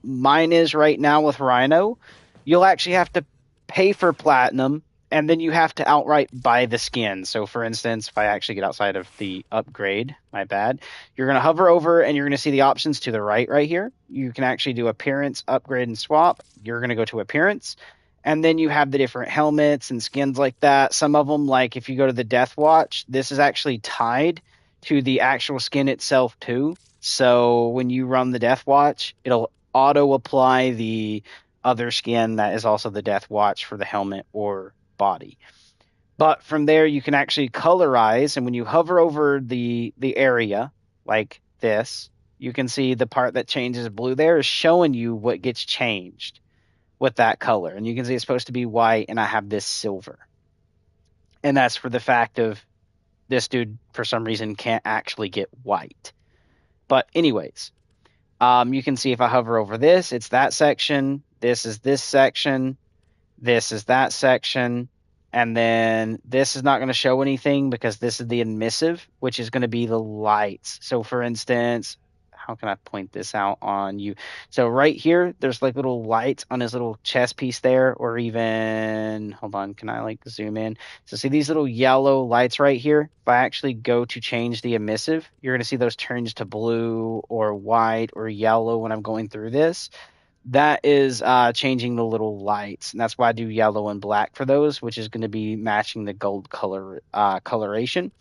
mine is right now with Rhino, you'll actually have to pay for platinum, and then you have to outright buy the skin. So for instance, if I actually get outside of the upgrade, my bad, you're going to hover over and you're going to see the options to the right here. You can actually do appearance, upgrade, and swap. You're going to go to appearance. And then you have the different helmets and skins like that. Some of them, like if you go to the Death Watch, this is actually tied to the actual skin itself too. So when you run the Death Watch, it'll auto apply the other skin that is also the Death Watch for the helmet or body. But from there, you can actually colorize, and when you hover over the area like this, you can see the part that changes blue there is showing you what gets changed with that color. And you can see it's supposed to be white, and I have this silver. And that's for the fact of this dude, for some reason, can't actually get white. But anyways, you can see if I hover over this, it's that section. This is this section. This is that section. And then this is not going to show anything because this is the emissive, which is going to be the lights. So for instance, how can I point this out on you? So right here, there's like little lights on his little chest piece there, or even, hold on, can I like zoom in? So see these little yellow lights right here? If I actually go to change the emissive, you're going to see those turns to blue or white or yellow when I'm going through this. That is changing the little lights, and that's why I do yellow and black for those, which is going to be matching the gold color coloration.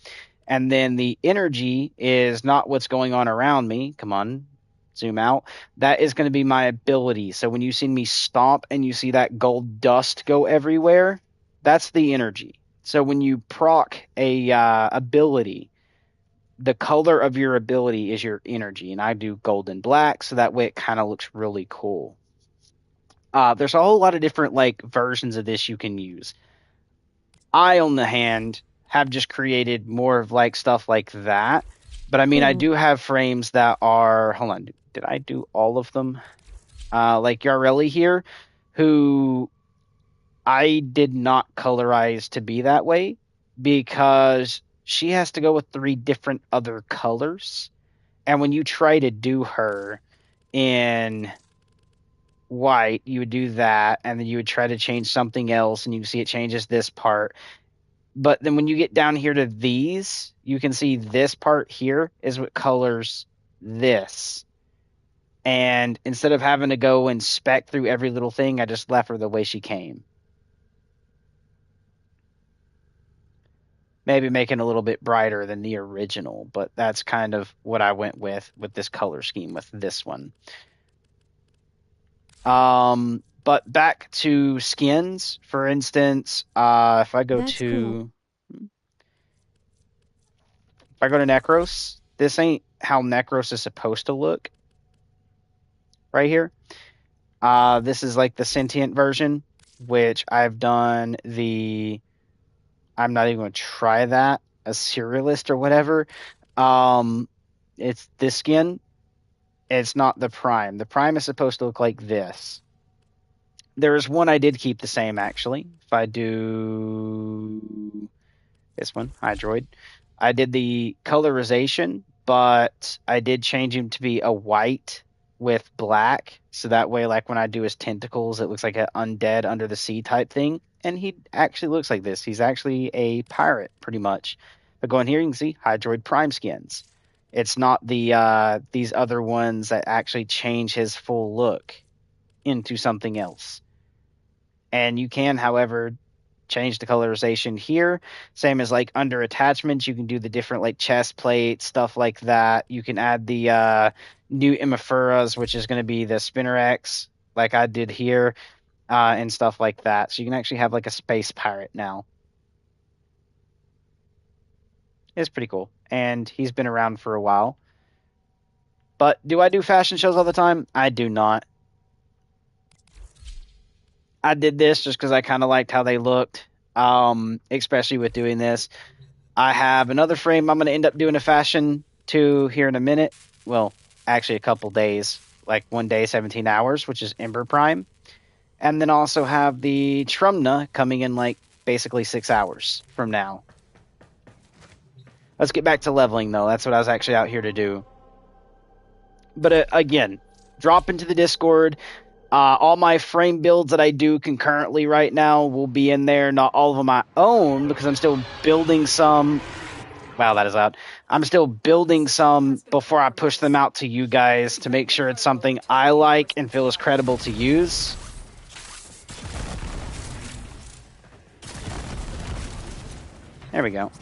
And then the energy is not what's going on around me. Come on, zoom out. That is going to be my ability. So when you see me stomp and you see that gold dust go everywhere, that's the energy. So when you proc a ability, the color of your ability is your energy. And I do gold and black, so that way it kind of looks really cool. There's a whole lot of different like versions of this you can use. I, on the hand, have just created more of like stuff like that. But I mean, I do have frames that are, hold on, did I do all of them? Like Yareli here, who I did not colorize to be that way because she has to go with 3 different other colors. And when you try to do her in white, you would do that, and then you would try to change something else, and you can see it changes this part. But then when you get down here to these, you can see this part here is what colors this. And instead of having to go and spec through every little thing, I just left her the way she came. Maybe making a little bit brighter than the original, but that's kind of what I went with this color scheme with this one. But back to skins, for instance, if I go That's to cool. if I go to Necros, this ain't how Necros is supposed to look. Right here. This is like the sentient version, which I've done the, I'm not even going to try that, a serialist or whatever. It's this skin. It's not the prime. The prime is supposed to look like this. There's one I did keep the same, actually. If I do this one, Hydroid, I did the colorization, but I did change him to be a white with black. So that way, like when I do his tentacles, it looks like an undead under the sea type thing. And he actually looks like this. He's actually a pirate, pretty much. But going here, you can see Hydroid Prime skins. It's not the these other ones that actually change his full look into something else. And you can, however, change the colorization here. Same as like under attachments, you can do the different like chest plate, stuff like that. You can add the new Imaphuras, which is going to be the Spinner X, like I did here, and stuff like that. So you can actually have like a space pirate now. It's pretty cool. And he's been around for a while. But do I do fashion shows all the time? I do not. I did this just because I kind of liked how they looked, especially with doing this. I have another frame I'm going to end up doing a fashion to here in a minute. Well, actually a couple days, like 1 day, 17 hours, which is Ember Prime. And then also have the Trumna coming in like basically 6 hours from now. Let's get back to leveling, though. That's what I was actually out here to do. But again, drop into the Discord. All my frame builds that I do concurrently right now will be in there. Not all of them I own because I'm still building some. Wow, that is loud. I'm still building some before I push them out to you guys to make sure it's something I like and feel is credible to use. There we go.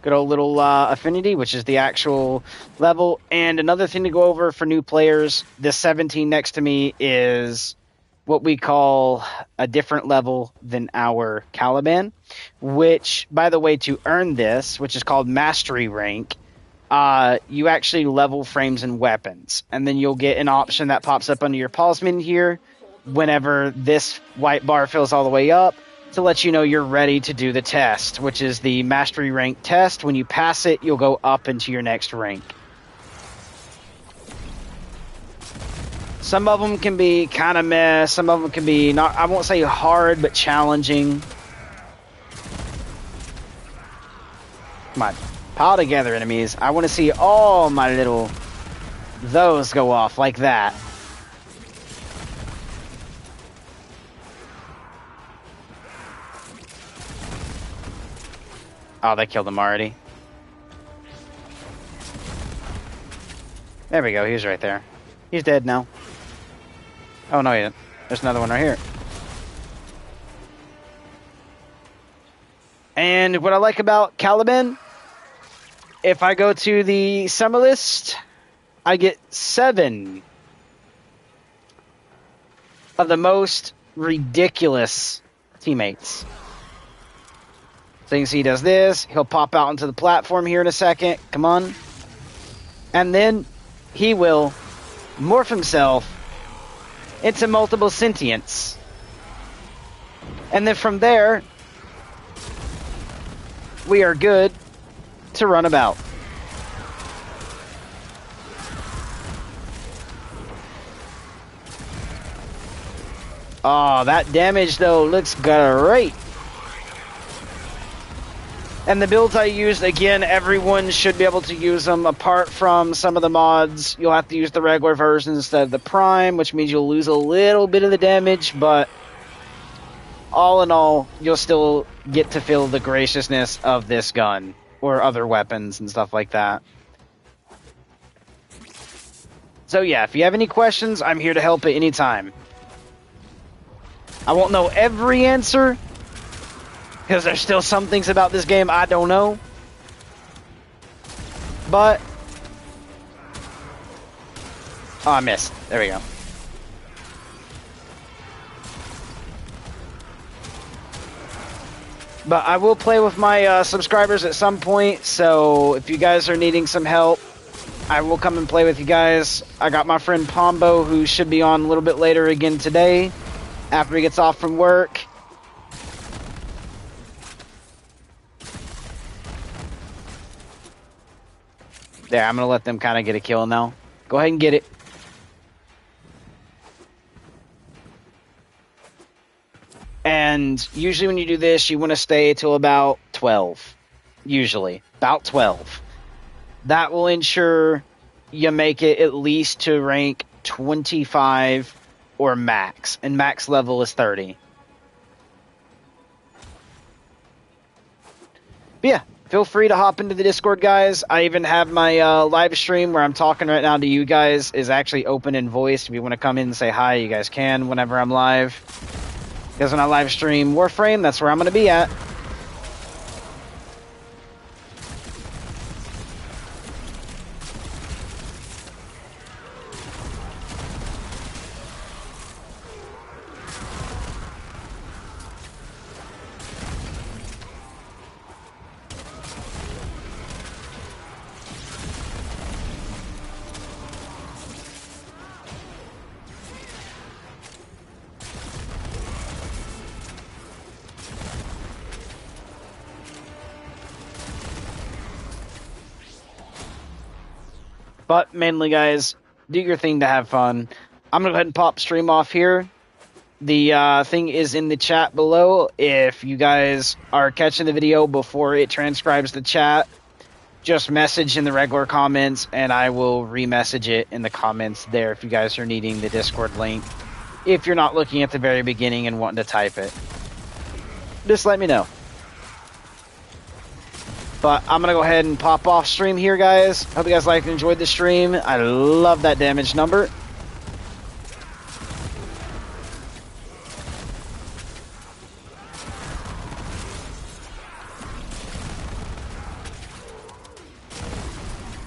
Good old little affinity, which is the actual level. And another thing to go over for new players, this 17 next to me is what we call a different level than our Caliban, which, by the way, to earn this, which is called Mastery Rank, you actually level frames and weapons. And then you'll get an option that pops up under your pause menu here whenever this white bar fills all the way up, to let you know you're ready to do the test, which is the Mastery Rank test. When you pass it, you'll go up into your next rank. Some of them can be kind of meh. Some of them can be, not, I won't say hard, but challenging. Come on. Pile together, enemies. I want to see all my little those go off like that. Oh, they killed him already. There we go, he's right there. He's dead now. Oh, no, he isn't. There's another one right here. And what I like about Caliban, if I go to the summer list, I get 7 of the most ridiculous teammates. So you can see he does this. He'll pop out onto the platform here in a second. Come on. And then he will morph himself into multiple sentients. And then from there, we are good to run about. Oh, that damage, though, looks great. And the builds I used, again, everyone should be able to use them. Apart from some of the mods, you'll have to use the regular version instead of the Prime, which means you'll lose a little bit of the damage, but all in all, you'll still get to feel the graciousness of this gun, or other weapons and stuff like that. So yeah, if you have any questions, I'm here to help at any time. I won't know every answer, because there's still some things about this game I don't know. But... oh, I missed. There we go. But I will play with my subscribers at some point, so if you guys are needing some help, I will come and play with you guys. I got my friend Pombo, who should be on a little bit later again today, after he gets off from work. There, I'm going to let them kind of get a kill now. Go ahead and get it. And usually when you do this, you want to stay till about 12. Usually. About 12. That will ensure you make it at least to rank 25 or max. And max level is 30. But yeah, feel free to hop into the Discord, guys. I even have my live stream where I'm talking right now to you guys is actually open in voice. If you want to come in and say hi, you guys can whenever I'm live. Because when I live stream Warframe, that's where I'm going to be at. But mainly, guys, do your thing to have fun. I'm going to go ahead and pop stream off here. The thing is in the chat below. If you guys are catching the video before it transcribes the chat, just message in the regular comments, and I will re-message it in the comments there if you guys are needing the Discord link. If you're not looking at the very beginning and wanting to type it, just let me know. But I'm going to go ahead and pop off stream here, guys. Hope you guys liked and enjoyed the stream. I love that damage number.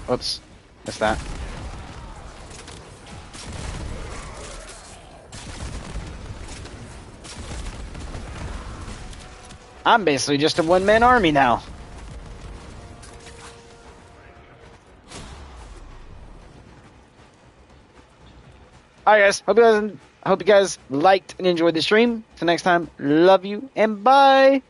Whoops. Missed that. I'm basically just a one-man army now. Alright, guys. Hope you guys liked and enjoyed the stream. Till next time, love you and bye.